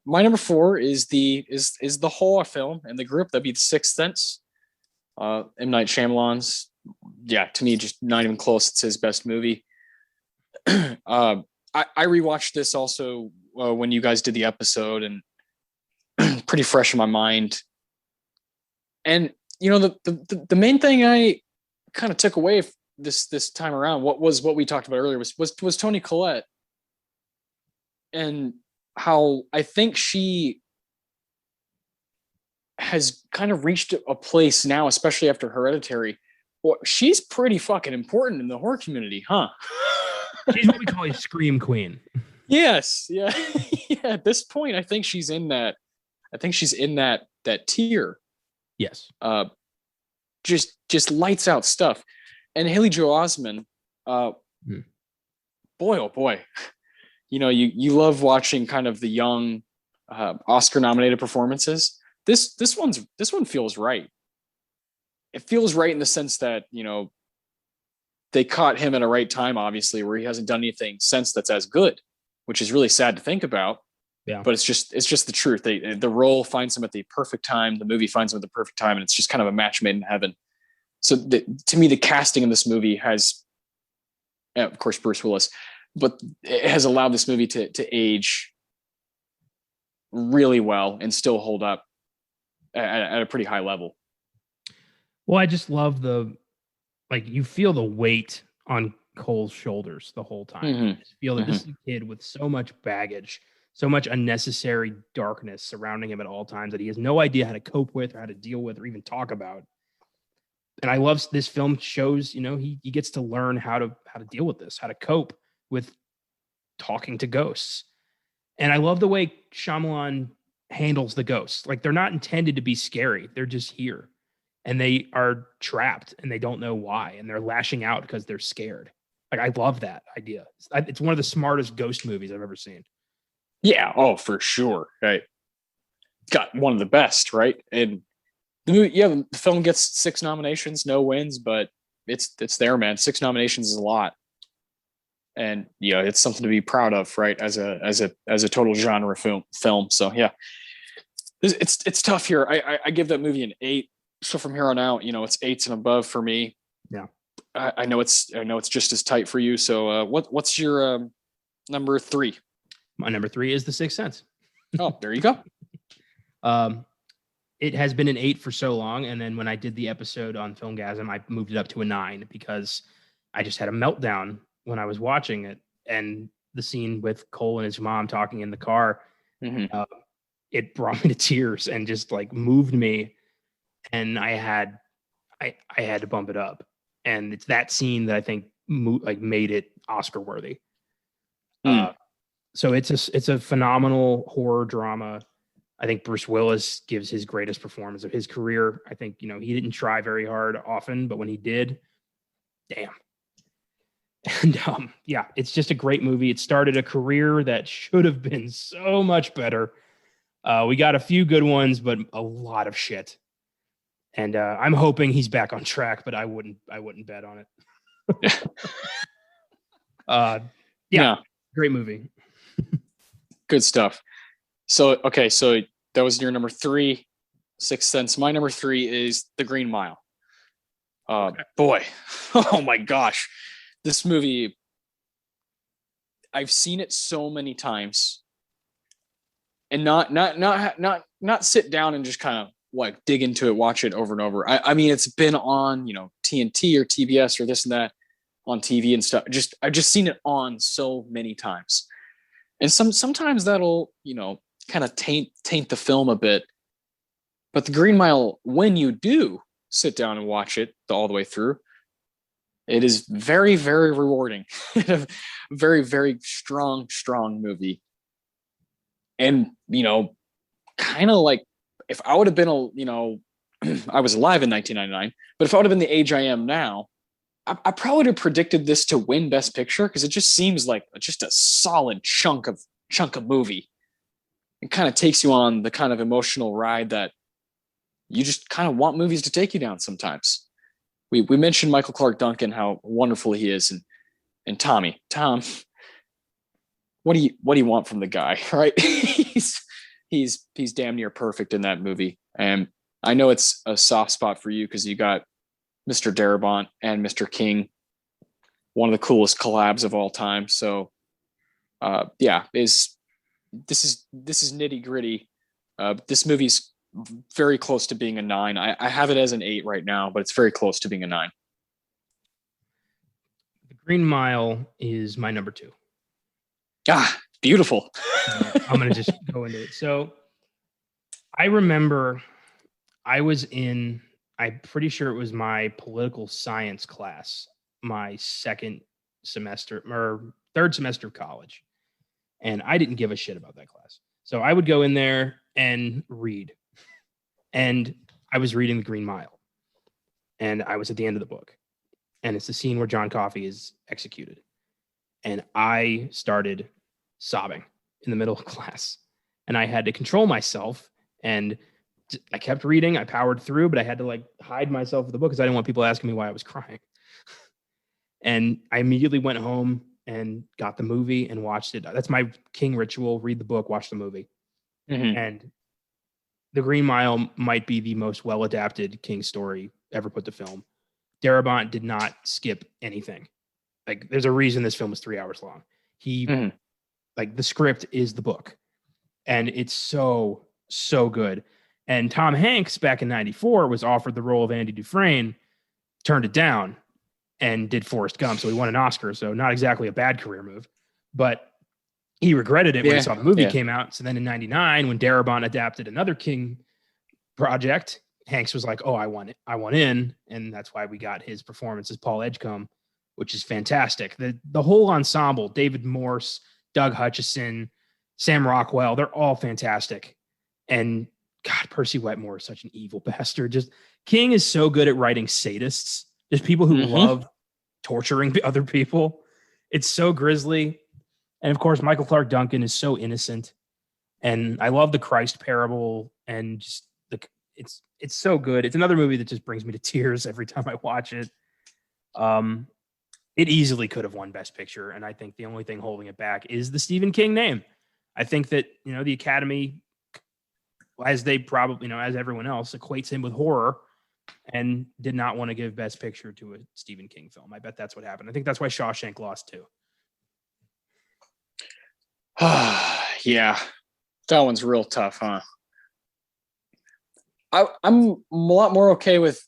My number 4 is the whole film and the group. That'd be The Sixth Sense. M. Night Shyamalan's, to me, just not even close. It's his best movie. I rewatched this also when you guys did the episode, and pretty fresh in my mind. And you know, the main thing I kind of took away this time around, what we talked about earlier was Toni Collette, and how I think she has kind of reached a place now, especially after Hereditary. Well, she's pretty fucking important in the horror community, huh? She's what we call a scream queen. Yes, yeah, yeah. At this point, I think she's in that. I think she's in that tier. Yes. Just lights out stuff. And Haley Joel Osment, boy, oh boy, you know, you love watching kind of the young Oscar nominated performances. This one feels right. It feels right in the sense that, you know, they caught him at a right time, obviously, where he hasn't done anything since that's as good, which is really sad to think about. Yeah. But it's just the truth. The role finds him at the perfect time. The movie finds him at the perfect time, and it's just kind of a match made in heaven. So to me, the casting in this movie has, of course, Bruce Willis, but it has allowed this movie to age really well and still hold up at a pretty high level. Well, I just love you feel the weight on Cole's shoulders the whole time. Mm-hmm. You just feel that this is a kid with so much baggage, so much unnecessary darkness surrounding him at all times that he has no idea how to cope with or how to deal with or even talk about. And I love this film shows, you know, he gets to learn how to deal with this, how to cope with talking to ghosts. And I love the way Shyamalan handles the ghosts. Like, they're not intended to be scary. They're just here. And they are trapped and they don't know why. And they're lashing out because they're scared. Like, I love that idea. It's one of the smartest ghost movies I've ever seen. Yeah. Oh, for sure. Right. Got one of the best, right? And the movie, yeah, the film gets 6 nominations, no wins, but it's there, man. 6 nominations is a lot. And you know, it's something to be proud of, right? As a total genre film. So yeah. It's tough here. I give that movie an 8. So from here on out, you know, it's 8s and above for me. Yeah. I know it's just as tight for you. So what's your number 3? My number 3 is The Sixth Sense. Oh, there you go. It has been an 8 for so long, and then when I did the episode on Filmgazm, I moved it up to a 9 because I just had a meltdown when I was watching it, and the scene with Cole and his mom talking in the car, it brought me to tears and just like moved me, and I had to bump it up, and it's that scene that I think made it Oscar worthy. So it's a phenomenal horror drama. I think Bruce Willis gives his greatest performance of his career. I think, you know, he didn't try very hard often, but when he did, damn. And yeah, it's just a great movie. It started a career that should have been so much better. We got a few good ones, but a lot of shit. And I'm hoping he's back on track, but I wouldn't bet on it. Yeah, great movie. Good stuff. So, okay, so that was your number 3, Sixth Sense. My number 3 is The Green Mile. Boy, oh my gosh, this movie, I've seen it so many times, and not sit down and just kind of like dig into it, watch it over and over. I mean, it's been on, you know, TNT or TBS or this and that on TV and stuff. I've just seen it on so many times, and sometimes that'll, you know, kind of taint the film a bit. But The Green Mile, when you do sit down and watch it all the way through, it is very, very rewarding. Very, very strong movie. And, you know, kind of like, if I would have been you know, I was alive in 1999, but if I would have been the age I am now, I probably would have predicted this to win Best Picture, because it just seems like just a solid chunk of movie. It kind of takes you on the kind of emotional ride that you just kind of want movies to take you down sometimes. We mentioned Michael Clark Duncan, how wonderful he is, and Tom, what do you want from the guy, right? he's damn near perfect in that movie. And I know it's a soft spot for you because you got Mr. Darabont and Mr. King one of the coolest collabs of all time. So yeah, this is nitty gritty. This movie's very close to being a 9. I have it as an 8 right now, but it's very close to being a 9. The Green Mile is my number 2. Ah, beautiful. I'm going to just go into it. So I remember I'm pretty sure it was my political science class, my second semester or third semester of college. And I didn't give a shit about that class. So I would go in there and read. And I was reading The Green Mile. And I was at the end of the book. And it's the scene where John Coffey is executed. And I started sobbing in the middle of class. And I had to control myself. And I kept reading. I powered through, but I had to like hide myself with the book because I didn't want people asking me why I was crying. And I immediately went home and got the movie and watched it. That's my King ritual: read the book, watch the movie. Mm-hmm. And The Green Mile might be the most well-adapted King story ever put to film. Darabont did not skip anything. Like, there's a reason this film is 3 hours long. Like, the script is the book. And it's so good. And Tom Hanks back in 94 was offered the role of Andy Dufresne, turned it down, and did Forrest Gump. So he won an Oscar. So not exactly a bad career move, but he regretted it when he saw the movie came out. So then in 99, when Darabont adapted another King project, Hanks was like, oh, I want in. And that's why we got his performance as Paul Edgecombe, which is fantastic. The whole ensemble, David Morse, Doug Hutchison, Sam Rockwell, they're all fantastic. And God, Percy Wetmore is such an evil bastard. Just King is so good at writing sadists, just people who love torturing other people. It's so grisly. And of course, Michael Clark Duncan is so innocent. And I love the Christ parable, and just it's so good. It's another movie that just brings me to tears every time I watch it. It easily could have won Best Picture, and I think the only thing holding it back is the Stephen King name. I think that, the Academy, as they probably, as everyone else, equates him with horror and did not want to give Best Picture to a Stephen King film. I bet that's what happened. I think that's why Shawshank lost too. Yeah, that one's real tough, huh? I'm a lot more okay with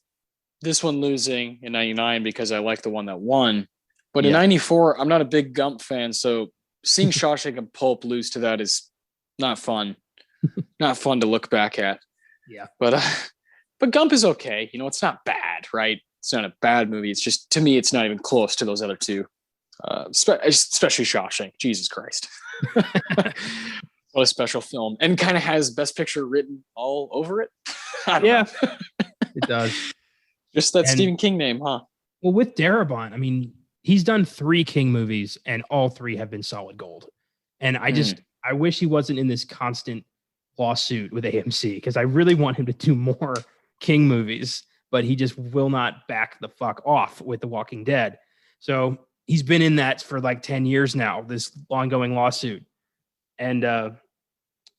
this one losing in 99 because I like the one that won. But in 94, I'm not a big Gump fan, so seeing Shawshank and Pulp lose to that is not fun. Not fun to look back at. Yeah. But Gump is okay. It's not bad, right? It's not a bad movie. It's just, to me, it's not even close to those other two. Especially Shawshank. Jesus Christ. What a special film. And kind of has Best Picture written all over it. I don't know. It does. Just that Stephen King name, huh? Well, with Darabont, I mean, he's done 3 King movies and all 3 have been solid gold. And I wish he wasn't in this constant lawsuit with AMC, because I really want him to do more King movies, but he just will not back the fuck off with The Walking Dead. So he's been in that for like 10 years now, this ongoing lawsuit. And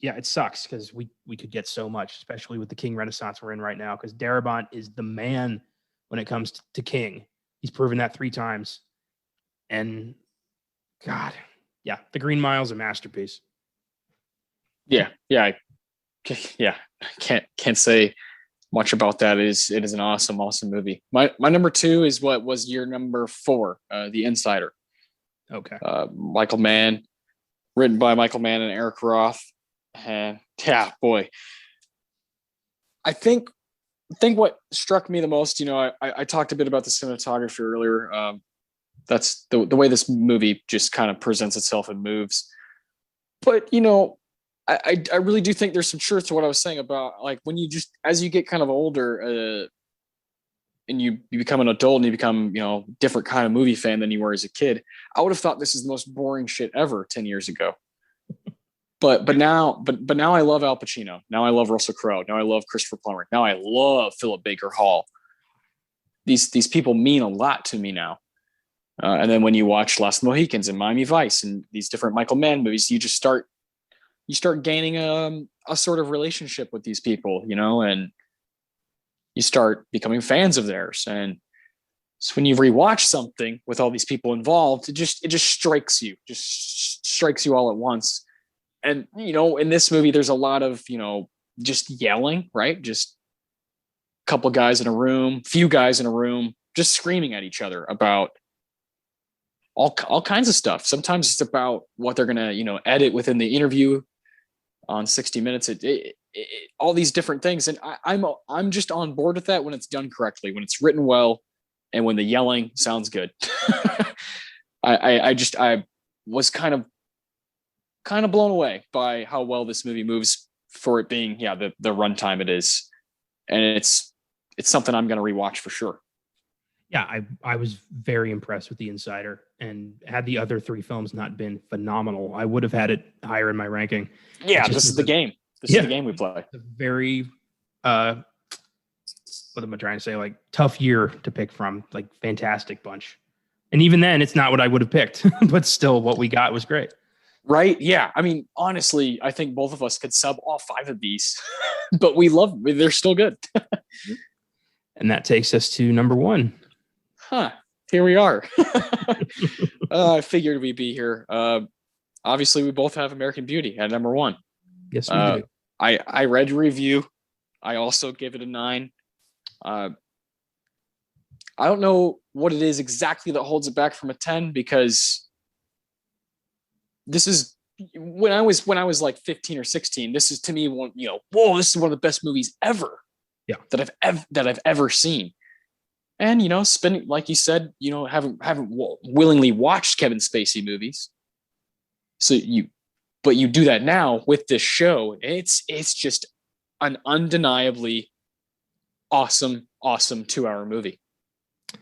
it sucks because we could get so much, especially with the King Renaissance we're in right now, because Darabont is the man when it comes to King. He's proven that 3 times. And God, The Green Mile is a masterpiece. I can't say much about that. It is an awesome movie. My number 2 is what was your number 4, The Insider. Okay. Michael Mann, written by Michael Mann and Eric Roth. And boy, I think what struck me the most, I talked a bit about the cinematography earlier. That's the way this movie just kind of presents itself and moves. But, I really do think there's some truth to what I was saying about, like, when you just, as you get kind of older, and you become an adult and you become, different kind of movie fan than you were as a kid, I would have thought this is the most boring shit ever 10 years ago. But now I love Al Pacino. Now I love Russell Crowe. Now I love Christopher Plummer. Now I love Philip Baker Hall. These people mean a lot to me now. And then when you watch Last Mohicans and Miami Vice and these different Michael Mann movies, you start gaining a sort of relationship with these people, and you start becoming fans of theirs. And So when you rewatch something with all these people involved, it just strikes you all at once. And in this movie, there's a lot of just yelling, right? Just a couple guys in a room, few guys in a room, just screaming at each other about all kinds of stuff. Sometimes it's about what they're gonna edit within the interview on 60 Minutes. All these different things, and I'm just on board with that when it's done correctly, when it's written well, and when the yelling sounds good. I was kind of blown away by how well this movie moves for it being the runtime it is, and it's something I'm going to rewatch for sure. Yeah, I was very impressed with The Insider, and had the other three films not been phenomenal, I would have had it higher in my ranking. Yeah, this is the game. This is the game we play. A very what am I trying to say? Like, tough year to pick from. Like, fantastic bunch. And even then, it's not what I would have picked, but still, what we got was great. Right? Yeah. I mean, honestly, I think both of us could sub all five of these, but we love them. They're still good. And that takes us to number one. Here we are. I figured we'd be here. Obviously, we both have American Beauty at number one. Yes, we do. I read your review. I also gave it a 9. I don't know what it is exactly that holds it back from a 10, because this is when I was like 15 or 16. This is to me one, this is one of the best movies ever. Yeah. That I've ever seen. And spending, like you said, haven't willingly watched Kevin Spacey movies. But you do that now with this show. It's just an undeniably awesome 2-hour movie.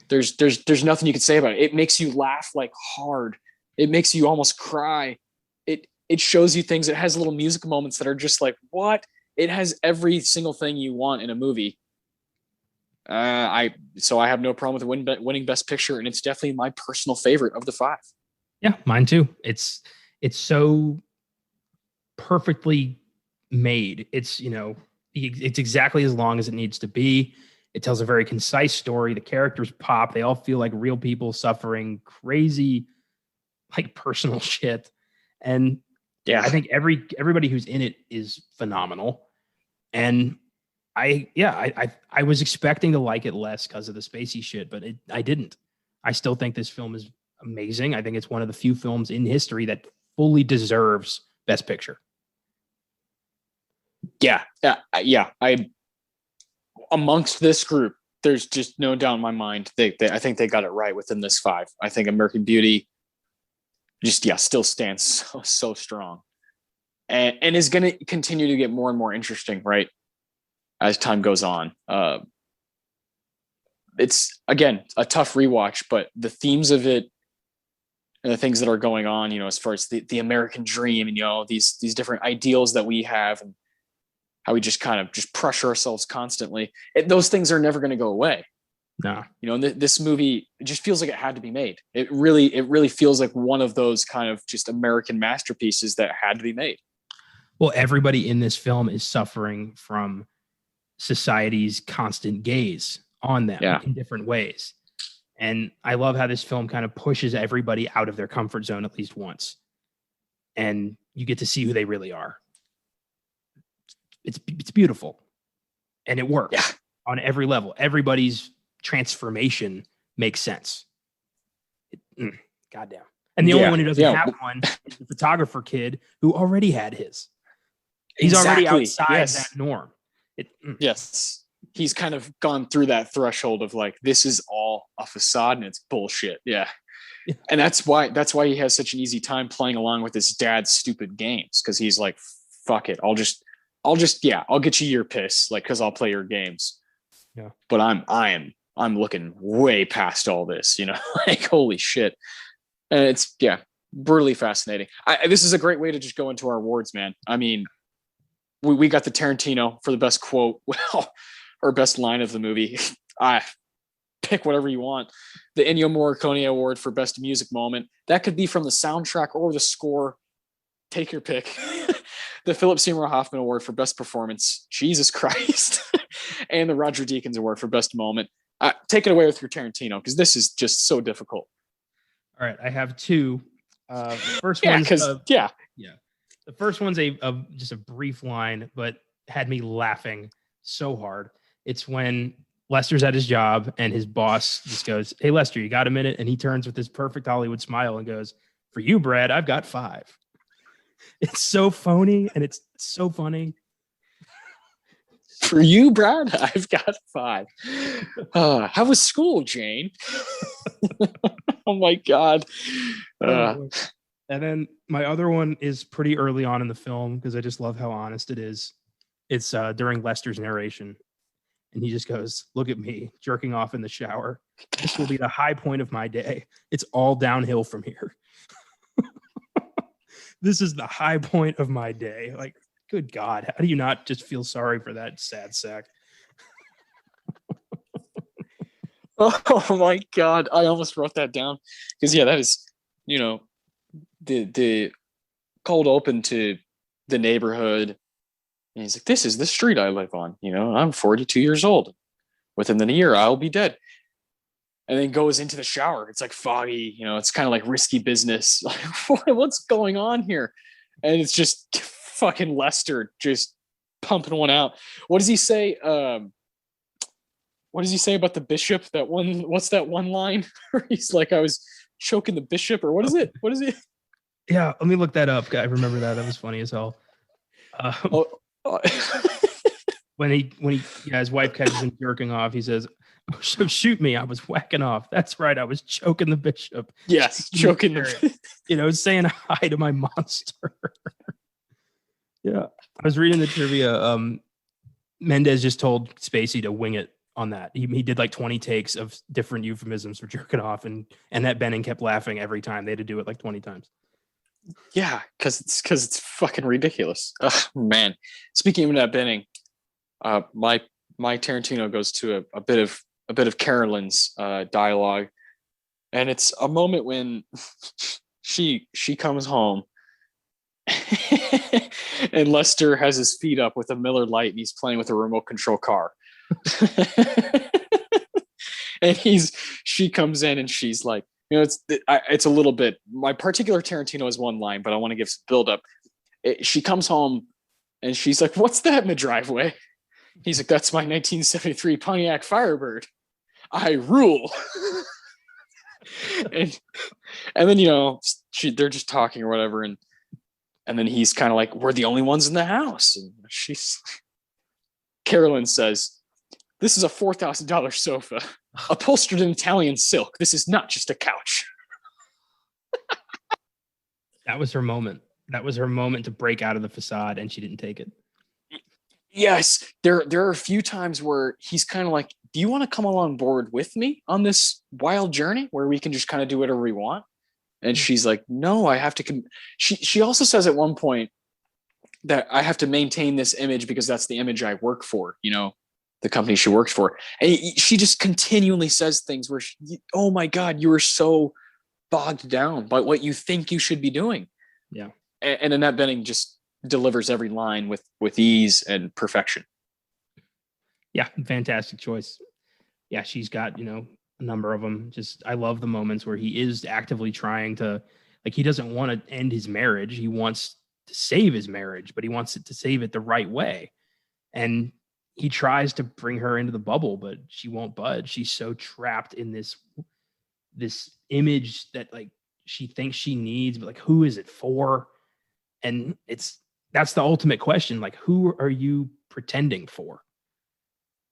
There's nothing you can say about it. It makes you laugh like hard. It makes you almost cry. It shows you things. It has little music moments that are just like, what? It has every single thing you want in a movie. So I have no problem with winning Best Picture, and it's definitely my personal favorite of the 5. Yeah, mine too. It's so perfectly made. It's exactly as long as it needs to be. It tells a very concise story. The characters pop. They all feel like real people suffering crazy, like, personal shit. And yeah, I think everybody who's in it is phenomenal. And I was expecting to like it less because of the Spacey shit, but I didn't. I still think this film is amazing. I think it's one of the few films in history that fully deserves Best Picture. Yeah. Amongst this group, there's just no doubt in my mind. I think they got it right within this 5. I think American Beauty still stands so strong, and is going to continue to get more and more interesting, right, as time goes on. It's, again, a tough rewatch, but the themes of it and the things that are going on, as far as the American dream, and these different ideals that we have, and how we just kind of pressure ourselves constantly. Those things are never going to go away. No. This movie, it just feels like it had to be made. It really feels like one of those kind of just American masterpieces that had to be made. Well, everybody in this film is suffering from society's constant gaze on them in different ways. And I love how this film kind of pushes everybody out of their comfort zone at least once. And you get to see who they really are. It's beautiful. And it works on every level. Everybody's transformation makes sense. Goddamn. And the only one who doesn't have one is the photographer kid who already had his. He's already outside that norm. Yes. He's kind of gone through that threshold of like, this is all a facade and it's bullshit. Yeah. And that's why he has such an easy time playing along with his dad's stupid games. Cause he's like, fuck it. I'll get you your piss. Like, cause I'll play your games. Yeah. But I'm looking way past all this, like, holy shit. And it's, brutally fascinating. This is a great way to just go into our awards, man. I mean, we got the Tarantino for the best quote, or best line of the movie. Pick whatever you want. The Ennio Morricone Award for best music moment. That could be from the soundtrack or the score. Take your pick. The Philip Seymour Hoffman Award for best performance. Jesus Christ. And the Roger Deakins Award for best moment. Take it away with your Tarantino, because this is just so difficult. All right, I have two. First Yeah, one's because yeah. The first one's just a brief line, but had me laughing so hard. It's when Lester's at his job and his boss just goes, "Hey Lester, you got a minute?" And he turns with this perfect Hollywood smile and goes, "For you, Brad, I've got 5." It's so phony and it's so funny. For you, Brad, I've got 5. How was school, Jane? Oh my God. And then my other one is pretty early on in the film because I just love how honest it is. It's during Lester's narration. And he just goes, "Look at me jerking off in the shower. This will be the high point of my day. It's all downhill from here." This is the high point of my day. Like, good God, how do you not just feel sorry for that sad sack? Oh my God. I almost wrote that down. Because yeah, that is, the cold open to the neighborhood. And he's like, "This is the street I live on. I'm 42 years old. Within a year, I'll be dead." And then goes into the shower. It's like foggy, it's kind of like risky business. Like, what's going on here? And it's just fucking Lester just pumping one out. What does he say? What does he say about the bishop? What's that one line where he's like, "I was choking the bishop," or what is it? What is it? Yeah, let me look that up. I remember that. That was funny as hell. When his wife catches him jerking off, he says, "Oh, so shoot me. I was whacking off. That's right. I was choking the bishop." Yes, choking saying hi to my monster. Yeah. I was reading the trivia. Mendez just told Spacey to wing it on that. He did like 20 takes of different euphemisms for jerking off, and Annette Bening kept laughing every time. They had to do it like 20 times. Yeah, because it's fucking ridiculous. Oh, man. Speaking of Annette Bening, my Tarantino goes to a bit of Carolyn's dialogue, and it's a moment when she comes home and Lester has his feet up with a Miller Lite and he's playing with a remote control car. And she comes in and she's like, it's a little bit, my particular Tarantino is one line, but I want to give some build up. She comes home and she's like, "What's that in the driveway?" He's like, "That's my 1973 Pontiac Firebird. I rule." and then they're just talking or whatever, and then he's kind of like, "We're the only ones in the house." And Carolyn says, "This is a $4,000 sofa upholstered in Italian silk. This is not just a couch." That was her moment. That was her moment to break out of the facade, and she didn't take it. Yes, there are a few times where he's kind of like, "Do you want to come along board with me on this wild journey where we can just kind of do whatever we want?" And she's like, "No, I have to." She also says at one point that I have to maintain this image because that's the image I work for, the company she works for. And she just continually says things where, oh my God, you are so bogged down by what you think you should be doing. Yeah. And Annette Bening just delivers every line with ease and perfection. Yeah, fantastic choice. Yeah, she's got, a number of them. Just, I love the moments where he is actively trying to, like, he doesn't want to end his marriage. He wants to save his marriage, but he wants it to save it the right way. And he tries to bring her into the bubble, but she won't budge. She's so trapped in this image that like she thinks she needs, but like, who is it for? And that's the ultimate question. Like, who are you pretending for?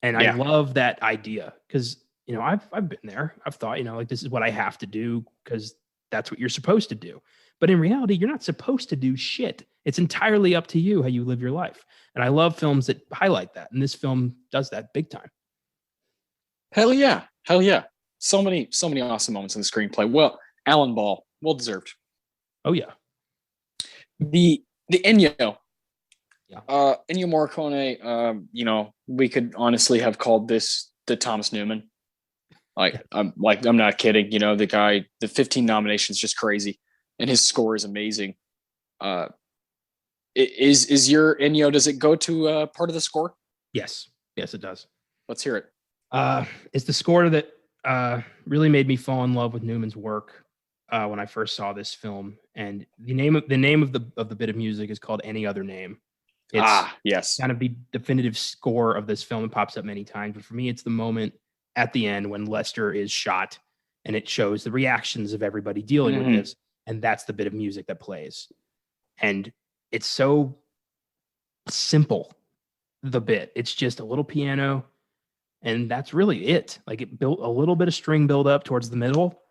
And I love that idea because, I've been there. I've thought, like, this is what I have to do because that's what you're supposed to do. But in reality, you're not supposed to do shit. It's entirely up to you how you live your life. And I love films that highlight that. And this film does that big time. Hell yeah. Hell yeah. So many awesome moments in the screenplay. Well, Alan Ball, well deserved. Oh yeah. The Ennio. Yeah. Ennio Morricone, we could honestly have called this the Thomas Newman. I'm not kidding. The guy, the 15 nominations, just crazy. And his score is amazing. Is your Ennio, does it go to part of the score? Yes, it does. Let's hear it. It's the score that really made me fall in love with Newman's work when I first saw this film. And the name of the bit of music is called Any Other Name. It's yes. kind of the definitive score of this film. It pops up many times, but for me, it's the moment at the end when Lester is shot, and it shows the reactions of everybody dealing with this, and that's the bit of music that plays. And it's so simple, the bit. It's just a little piano, and that's really it. Like, it built a little bit of string build up towards the middle,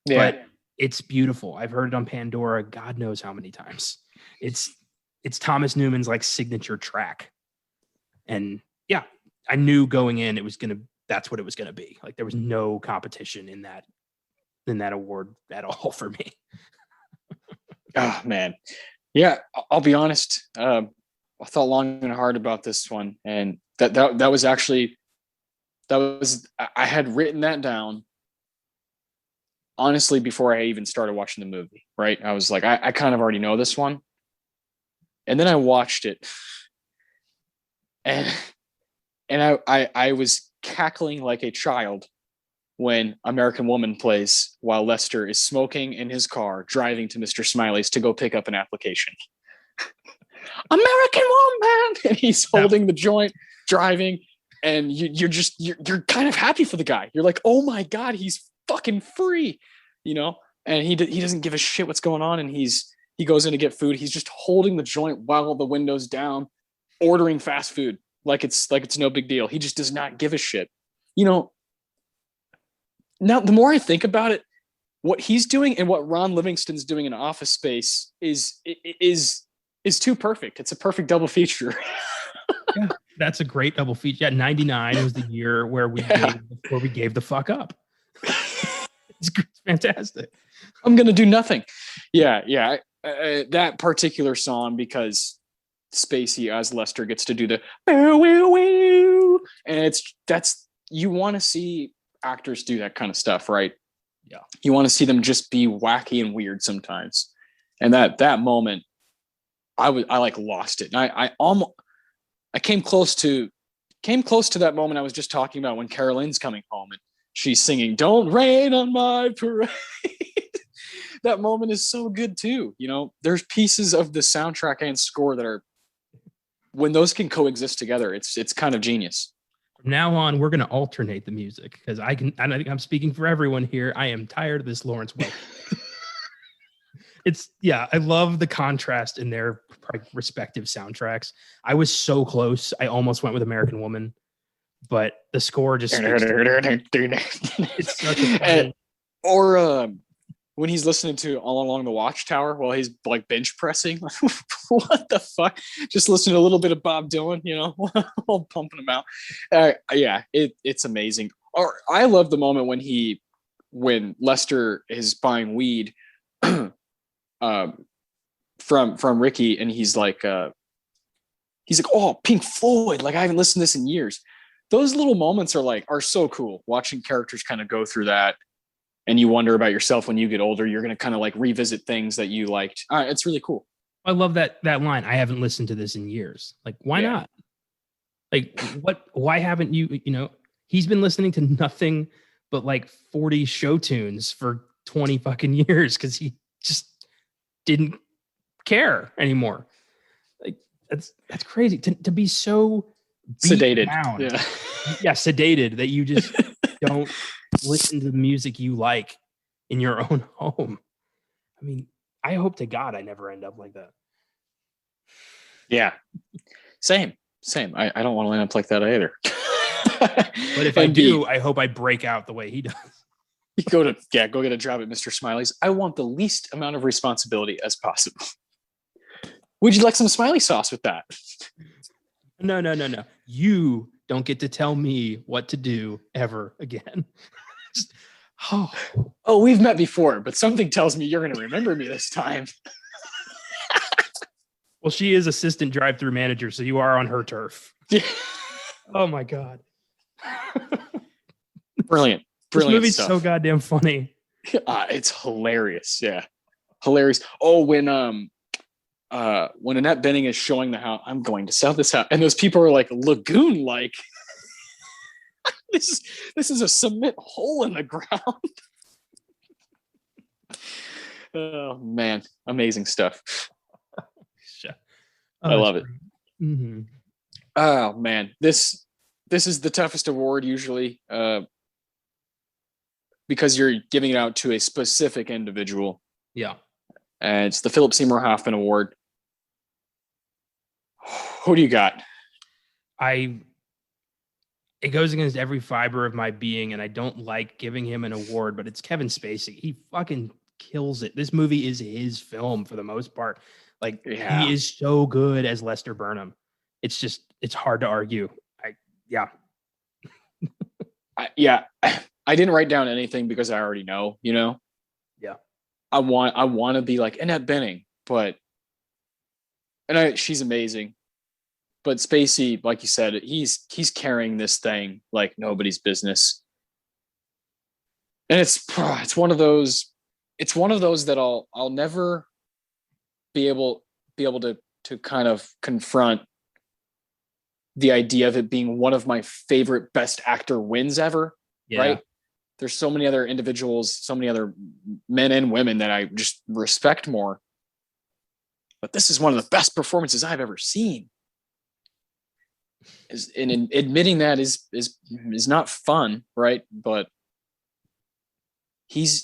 but it's beautiful. I've heard it on Pandora God knows how many times. It's Thomas Newman's like signature track. And yeah, I knew going in that's what it was gonna be. Like, there was no competition in that award at all for me. Oh man. Yeah, I'll be honest. I thought long and hard about this one, and that was I had written that down honestly before I even started watching the movie. Right, I was like, I kind of already know this one, and then I watched it, and I was cackling like a child when American Woman plays while Lester is smoking in his car driving to Mr. Smiley's to go pick up an application. American Woman, and he's holding the joint, driving, and you're kind of happy for the guy. You're like, oh my god, he's fucking free, And he doesn't give a shit what's going on, and he goes in to get food. He's just holding the joint while the window's down, ordering fast food like it's no big deal. He just does not give a shit. Now, the more I think about it, what he's doing and what Ron Livingston's doing in Office Space is too perfect. It's a perfect double feature. Yeah, that's a great double feature. Yeah, 99 was the year where we gave the fuck up. It's fantastic. I'm gonna do nothing. Yeah. That particular song, because Spacey as Lester gets to do the and you want to see actors do that kind of stuff, right? Yeah. You want to see them just be wacky and weird sometimes. And that moment, I like lost it. And I came close to that moment I was just talking about when Caroline's coming home and she's singing "Don't Rain on My Parade." That moment is so good too. There's pieces of the soundtrack and score that are, when those can coexist together, it's kind of genius. From now on, we're going to alternate the music, because I think I'm speaking for everyone here. I am tired of this Lawrence Welk. I love the contrast in their respective soundtracks. I was so close. I almost went with American Woman, but the score just it's such a or when he's listening to All Along the Watchtower while he's like bench pressing. What the fuck? Just listening to a little bit of Bob Dylan, while pumping him out. It's amazing. Or I love the moment when Lester is buying weed from Ricky, and he's like, oh, Pink Floyd, like I haven't listened to this in years. Those little moments are so cool. Watching characters kind of go through that, and you wonder about yourself when you get older. You're going to kind of like revisit things that you liked. It's really cool. I love that line. I haven't listened to this in years. Like, why not? Like, why haven't you, he's been listening to nothing but like 40 show tunes for 20 fucking years because he just didn't care anymore. Like, that's crazy to be so sedated down. Sedated that you just don't listen to the music you like in your own home. I mean, I hope to God I never end up like that. Yeah, same. I don't want to end up like that either. But if I do, I hope I break out the way he does. You go get a job at Mr. Smiley's. I want the least amount of responsibility as possible. Would you like some smiley sauce with that? No. You don't get to tell me what to do ever again. We've met before, but something tells me you're going to remember me this time. Well, she is assistant drive-through manager, so you are on her turf. Oh my God. Brilliant This movie's stuff. So goddamn funny. It's hilarious. Yeah. Hilarious. Oh, when Annette Bening is showing the house, I'm going to sell this house. And those people are like lagoon-like. this is a cement hole in the ground. Oh man, amazing stuff. I love it. Mm-hmm. Oh man, this is the toughest award usually, because you're giving it out to a specific individual. Yeah, and it's the Philip Seymour Hoffman Award. Who do you got? It goes against every fiber of my being, and I don't like giving him an award, but it's Kevin Spacey. He fucking kills it. This movie is his film for the most part. Like, Yeah. he is so good as Lester Burnham. It's hard to argue. I didn't write down anything because I already know, Yeah. I want to be like Annette Bening, but she's amazing. But Spacey, like you said, he's carrying this thing like nobody's business. And it's one of those that I'll never be able to kind of confront the idea of it being one of my favorite best actor wins ever. Yeah. Right? There's so many other individuals, so many other men and women that I just respect more. But this is one of the best performances I've ever seen. And admitting that is not fun, right? But this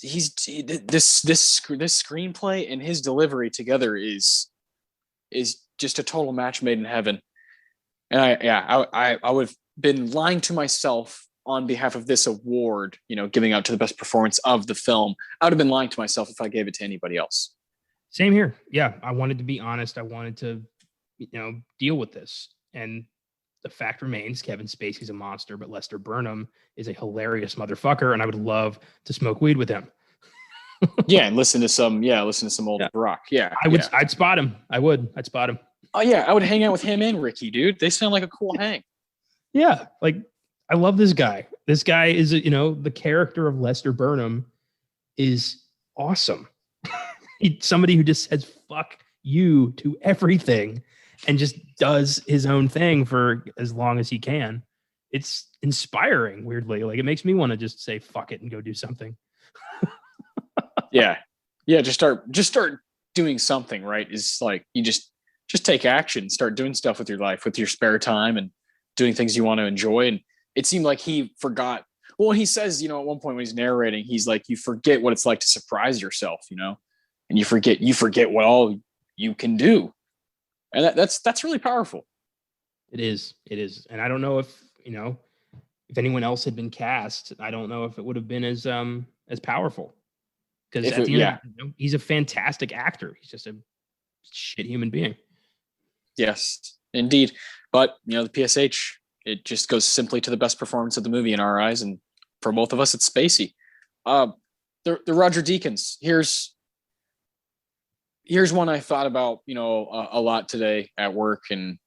screenplay and his delivery together is just a total match made in heaven. And I would have been lying to myself on behalf of this award, giving out to the best performance of the film. I would have been lying to myself if I gave it to anybody else. Same here. Yeah, I wanted to be honest. I wanted to, deal with this. And the fact remains, Kevin Spacey's a monster, but Lester Burnham is a hilarious motherfucker, and I would love to smoke weed with him. Yeah, and listen to some old rock. Yeah, I'd spot him. I'd spot him. Oh yeah, I would hang out with him and Ricky, dude. They sound like a cool hang. Yeah, like, I love this guy. This guy is, the character of Lester Burnham is awesome. He's somebody who just says fuck you to everything and just does his own thing for as long as he can. It's inspiring, weirdly. Like, it makes me want to just say fuck it and go do something. Yeah. Just start doing something, right? Is like, you just take action, start doing stuff with your life, with your spare time, and doing things you want to enjoy. And it seemed like he forgot. Well, he says, at one point when he's narrating, he's like, you forget what it's like to surprise yourself, and you forget what all you can do. And that's really powerful. It is. And I don't know if anyone else had been cast, I don't know if it would have been as powerful. Because at the end, he's a fantastic actor. He's just a shit human being. Yes, indeed. But the PSH, it just goes simply to the best performance of the movie in our eyes, and for both of us, it's Spacey. The Roger Deakins. Here's one I thought about, a lot today at work, and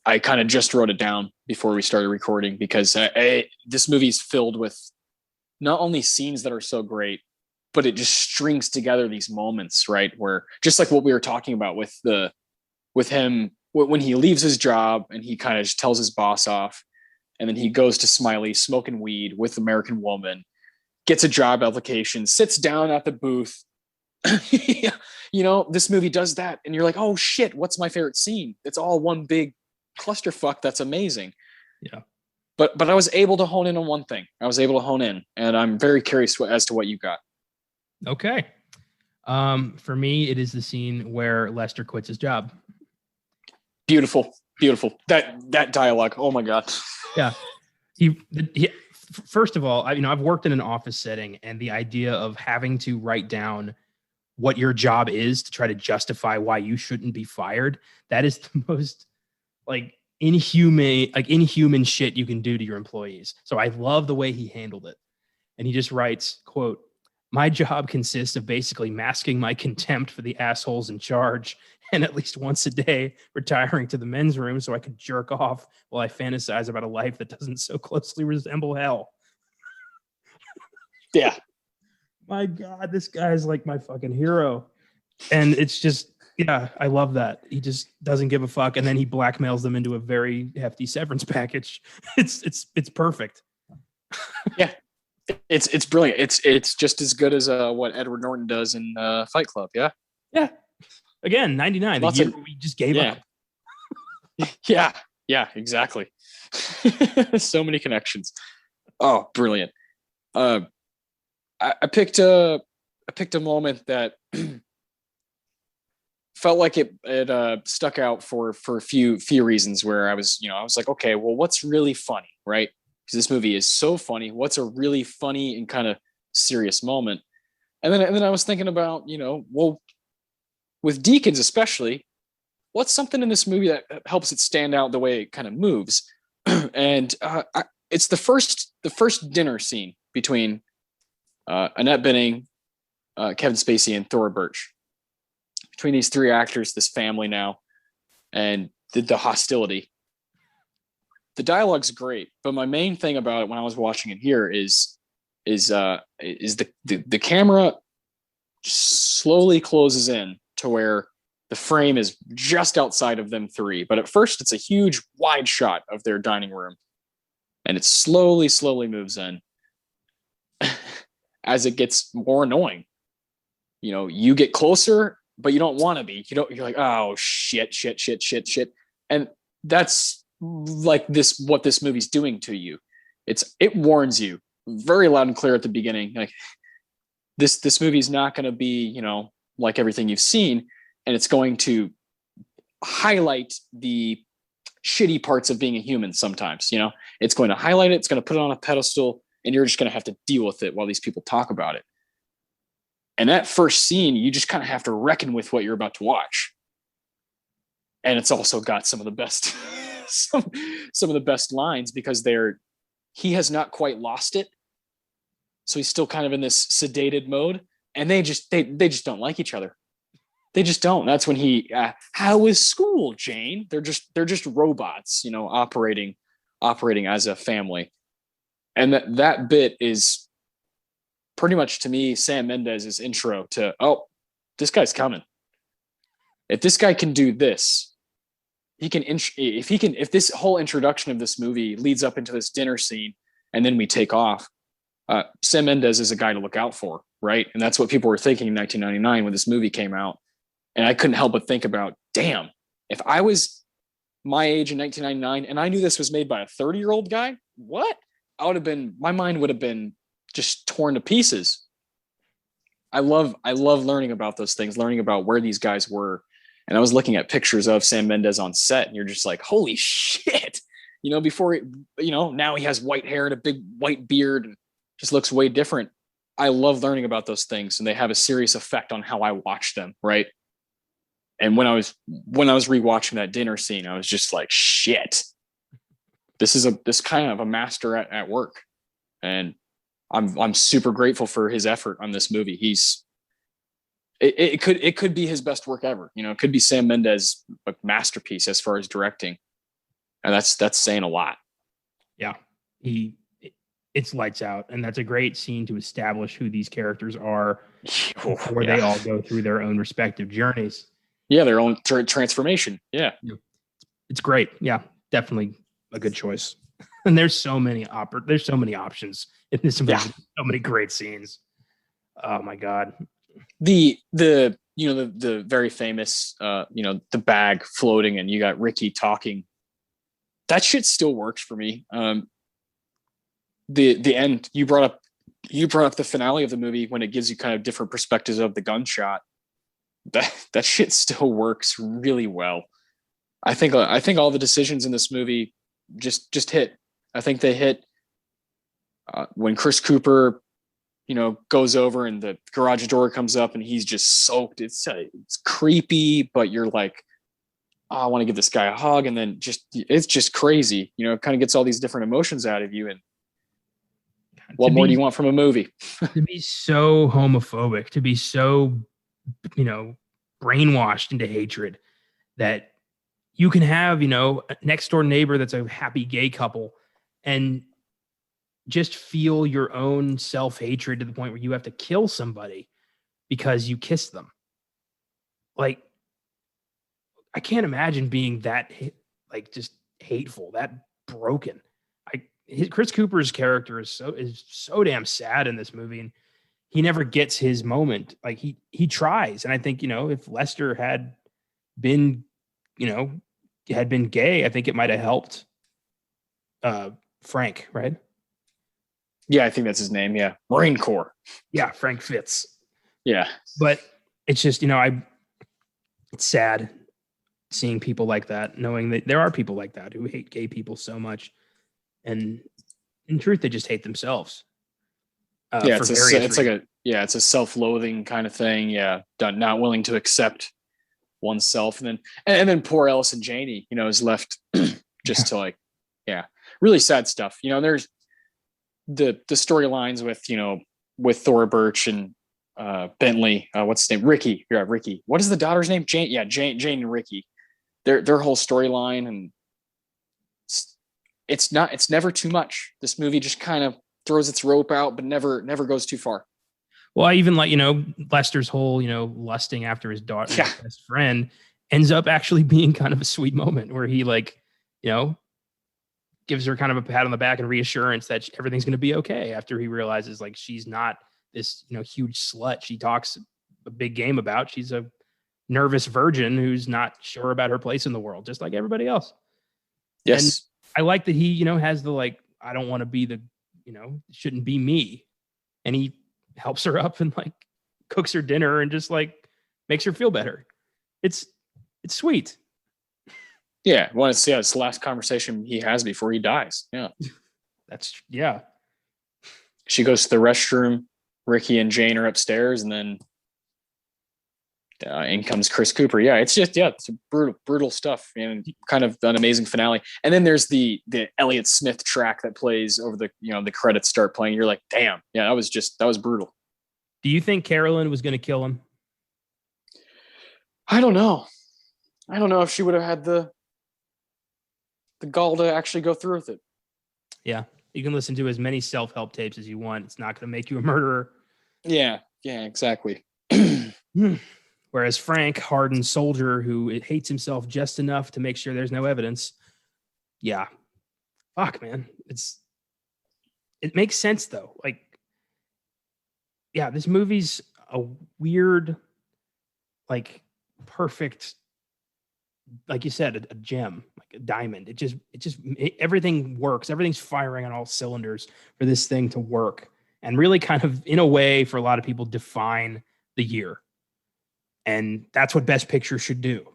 I kind of just wrote it down before we started recording because this movie is filled with not only scenes that are so great, but it just strings together these moments, right? Where just like what we were talking about with him when he leaves his job and he kind of just tells his boss off, and then he goes to Smiley smoking weed with American Woman, gets a job application, sits down at the booth. This movie does that, and you're like, oh shit, what's my favorite scene? It's all one big clusterfuck. That's amazing. Yeah. But I was able to hone in on one thing. And I'm very curious as to what you got. Okay. For me, it is the scene where Lester quits his job. Beautiful. That dialogue. Oh my God. Yeah. He first of all, I've worked in an office setting, and the idea of having to write down what your job is to try to justify why you shouldn't be fired, that is the most inhuman shit you can do to your employees. So I love the way he handled it. And he just writes, quote, "My job consists of basically masking my contempt for the assholes in charge, and at least once a day retiring to the men's room so I could jerk off while I fantasize about a life that doesn't so closely resemble hell." Yeah. My God, this guy's like my fucking hero. And it's just, yeah, I love that. He just doesn't give a fuck. And then he blackmails them into a very hefty severance package. It's perfect. Yeah, it's brilliant. It's just as good as what Edward Norton does in Fight Club. Yeah. Yeah. Again, 99, the Lots year of- we just gave Yeah. up. Yeah, exactly. So many connections. Oh, brilliant. I picked a moment that felt like it stuck out for a few reasons, where I was like, okay, well, what's really funny, right? Because this movie is so funny. What's a really funny and kind of serious moment? And then I was thinking about, well, with Deacons especially, what's something in this movie that helps it stand out the way it kind of moves? And it's the first dinner scene between Annette Bening, Kevin Spacey, and Thora Birch. Between these three actors, this family now, and the hostility. The dialogue's great, but my main thing about it when I was watching it here is the camera slowly closes in to where the frame is just outside of them three. But at first, it's a huge wide shot of their dining room, and it slowly moves in as it gets more annoying. You get closer, but you don't want to be. You're like, oh shit, and that's like what this movie's doing to you. It warns you very loud and clear at the beginning, like this movie's not going to be like everything you've seen, and it's going to highlight the shitty parts of being a human. Sometimes it's going to highlight it, it's going to put it on a pedestal, and you're just going to have to deal with it while these people talk about it. And that first scene, you just kind of have to reckon with what you're about to watch. And it's also got some of the best some of the best lines, because he has not quite lost it. So he's still kind of in this sedated mode, and they just don't like each other. They just don't. That's when he how is school, Jane? They're just robots, operating as a family. And that bit is pretty much, to me, Sam Mendes' intro to, oh, this guy's coming. If this guy can do this, if this whole introduction of this movie leads up into this dinner scene, and then we take off, Sam Mendes is a guy to look out for, right? And that's what people were thinking in 1999 when this movie came out. And I couldn't help but think about, damn, if I was my age in 1999 and I knew this was made by a 30-year-old guy, what? My mind would have been just torn to pieces. I love learning about those things, learning about where these guys were. And I was looking at pictures of Sam Mendes on set, and you're just like, holy shit. Before, now he has white hair and a big white beard and just looks way different. I love learning about those things, and they have a serious effect on how I watch them, right? And when I was rewatching that dinner scene, I was just like, shit. This is this kind of a master at work. And I'm super grateful for his effort on this movie. It could be his best work ever. It could be Sam Mendes' masterpiece as far as directing. And that's saying a lot. Yeah. It's lights out. And that's a great scene to establish who these characters are before they all go through their own respective journeys. Yeah, their own transformation. Yeah. It's great. Yeah, definitely a good choice. And there's so many options in this movie. Yeah. So many great scenes. Oh my God. The very famous the bag floating, and you got Ricky talking. That shit still works for me. The end, you brought up the finale of the movie when it gives you kind of different perspectives of the gunshot. That shit still works really well. I think all the decisions in this movie just hit. I think they hit when Chris Cooper, goes over and the garage door comes up and he's just soaked. It's creepy, but you're like, oh, I want to give this guy a hug, and then it's just crazy. It kind of gets all these different emotions out of you. And what more do you want from a movie? To be so homophobic, to be so brainwashed into hatred, that you can have a next door neighbor that's a happy gay couple and just feel your own self-hatred to the point where you have to kill somebody because you kissed them. Like, I can't imagine being that just hateful, that broken. Chris Cooper's character is so damn sad in this movie, and he never gets his moment. Like he tries, and I think if Lester had been gay, I think it might have helped Frank, right? Yeah, I think that's his name. Yeah, Marine Corps. Yeah, Frank Fitz. Yeah, but it's just it's sad seeing people like that, knowing that there are people like that who hate gay people so much, and in truth, they just hate themselves. It's a self-loathing kind of thing. Yeah, not willing to accept oneself, and then poor Allison Janney, is left just to really sad stuff. There's the storylines with Thora Birch and Bentley. What's his name? Ricky. Yeah, Ricky. What is the daughter's name? Jane. Yeah, Jane and Ricky. Their whole storyline, and it's never too much. This movie just kind of throws its rope out, but never goes too far. Well, I even Lester's whole, lusting after his daughter, his best friend, ends up actually being kind of a sweet moment where he gives her kind of a pat on the back and reassurance that everything's going to be okay after he realizes she's not this, huge slut she talks a big game about. She's a nervous virgin who's not sure about her place in the world, just like everybody else. Yes. And I like that he, has the I don't want to be the, it shouldn't be me. And he helps her up and cooks her dinner and just makes her feel better. It's sweet. Yeah. Well, it's the last conversation he has before he dies. Yeah. Yeah. She goes to the restroom. Ricky and Jane are upstairs, and then in comes Chris Cooper. Yeah, it's brutal stuff, and kind of an amazing finale. And then there's the Elliott Smith track that plays over the credits start playing. You're like, damn, yeah, that was brutal. Do you think Carolyn was going to kill him? I don't know if she would have had the gall to actually go through with it. Yeah, you can listen to as many self-help tapes as you want. It's not going to make you a murderer. Yeah, exactly. Whereas Frank, hardened soldier who hates himself just enough to make sure there's no evidence. Yeah. Fuck, man. It makes sense though. This movie's a weird, perfect, like you said, a gem, a diamond. It just everything works. Everything's firing on all cylinders for this thing to work. And really kind of, in a way, for a lot of people, define the year. And that's what Best Picture should do,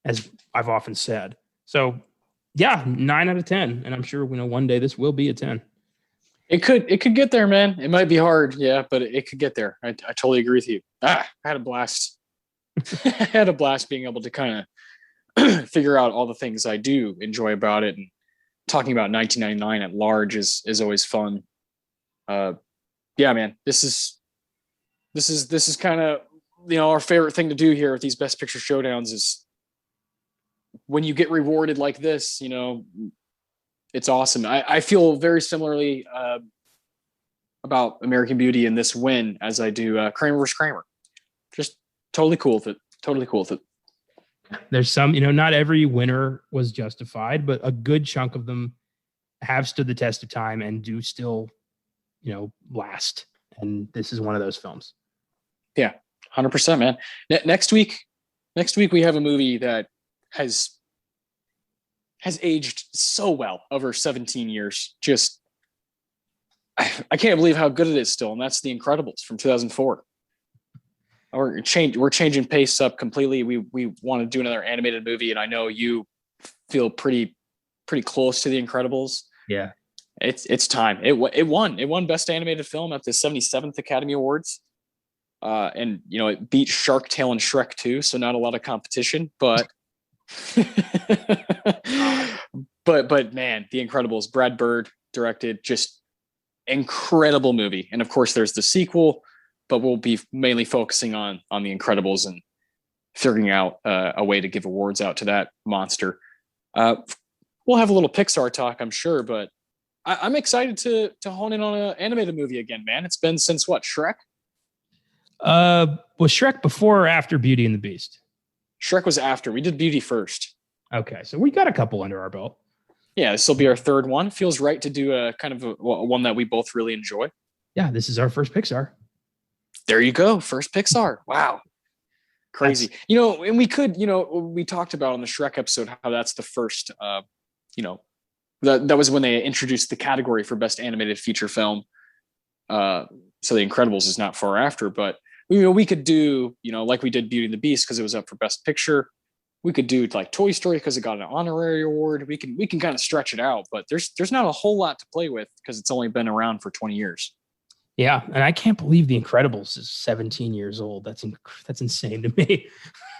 as I've often said. So, yeah, 9 out of 10. And I'm sure, one day this will be a 10. It could get there, man. It might be hard, yeah, but it could get there. I totally agree with you. I had a blast. I had a blast being able to kind of figure out all the things I do enjoy about it. And talking about 1999 at large is always fun. Yeah, man, this is kind of, our favorite thing to do here with these Best Picture Showdowns is when you get rewarded like this, it's awesome. I feel very similarly about American Beauty and this win as I do Kramer vs. Kramer. Just totally cool with it. There's some, not every winner was justified, but a good chunk of them have stood the test of time and do still, last. And this is one of those films. Yeah, 100%, man. Next week we have a movie that has aged so well over 17 years. Just, I can't believe how good it is still. And that's The Incredibles from 2004. We're changing pace up completely. We want to do another animated movie. And I know you feel pretty close to The Incredibles. Yeah. It's time. It won Best Animated Film at the 77th Academy Awards. And it beat Shark Tale and Shrek 2, so not a lot of competition, but but man, The Incredibles, Brad Bird directed, just incredible movie. And of course there's the sequel, but we'll be mainly focusing on The Incredibles and figuring out a way to give awards out to that monster. We'll have a little Pixar talk, I'm sure, but I'm excited to hone in on an animated movie again, man. It's been since what, Shrek? Was Shrek before or after Beauty and the Beast? Shrek was after. We did Beauty first. Okay, so we got a couple under our belt. Yeah, this will be our third one. Feels right to do a kind of a one that we both really enjoy. Yeah, this is our first Pixar. There you go. First Pixar. Wow. Crazy. And we could, we talked about on the Shrek episode how that's the first, that was when they introduced the category for best animated feature film. So The Incredibles is not far after, but we could do, like we did Beauty and the Beast because it was up for best picture. We could do like Toy Story because it got an honorary award. We can kind of stretch it out, but there's not a whole lot to play with because it's only been around for 20 years. Yeah, and I can't believe The Incredibles is 17 years old. That's insane to me.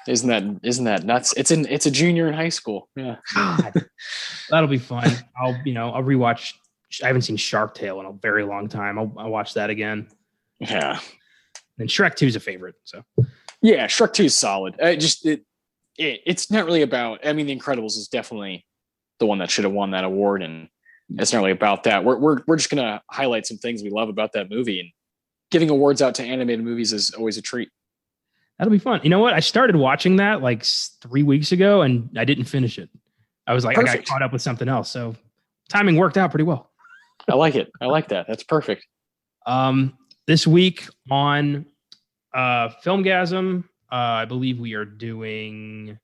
Isn't that nuts? It's a junior in high school. Yeah. God, that'll be fun. I'll rewatch. I haven't seen Shark Tale in a very long time. I'll watch that again. Yeah. And Shrek 2 is a favorite. So yeah, Shrek 2 is solid. It's not really about. I mean, The Incredibles is definitely the one that should have won that award, and it's not really about that. We're just gonna highlight some things we love about that movie, and giving awards out to animated movies is always a treat. That'll be fun. You know what? I started watching that like 3 weeks ago, and I didn't finish it. I was like, perfect. I got caught up with something else, so timing worked out pretty well. I like it. I like that. That's perfect. This week on Filmgazm, I believe we are doing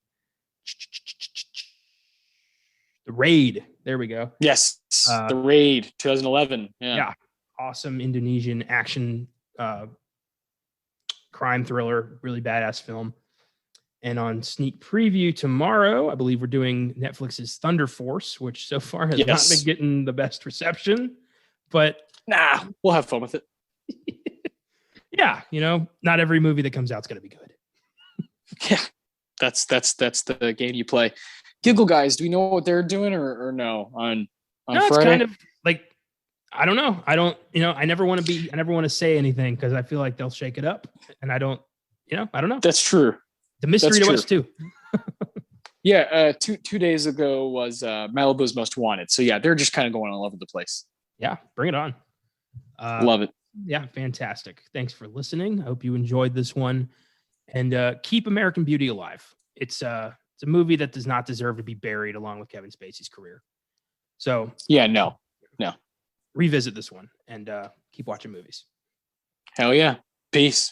The Raid. There we go. Yes, The Raid, 2011. Yeah, awesome Indonesian action crime thriller, really badass film. And on sneak preview tomorrow, I believe we're doing Netflix's Thunder Force, which so far has not been getting the best reception, but we'll have fun with it. Yeah, not every movie that comes out is going to be good. Yeah, that's the game you play. Giggle Guys, do we know what they're doing or no on Friday? It's kind of like, I don't know. I never want to say anything because I feel like they'll shake it up, and I don't know. That's true. The mystery to us too. Yeah, 2 days ago was Malibu's Most Wanted. So yeah, they're just kind of going all over the place. Yeah, bring it on. Love it. Yeah, fantastic. Thanks for listening. I hope you enjoyed this one, and keep American Beauty alive. It's a movie that does not deserve to be buried along with Kevin Spacey's career. So yeah, no. Revisit this one and keep watching movies. Hell yeah. Peace.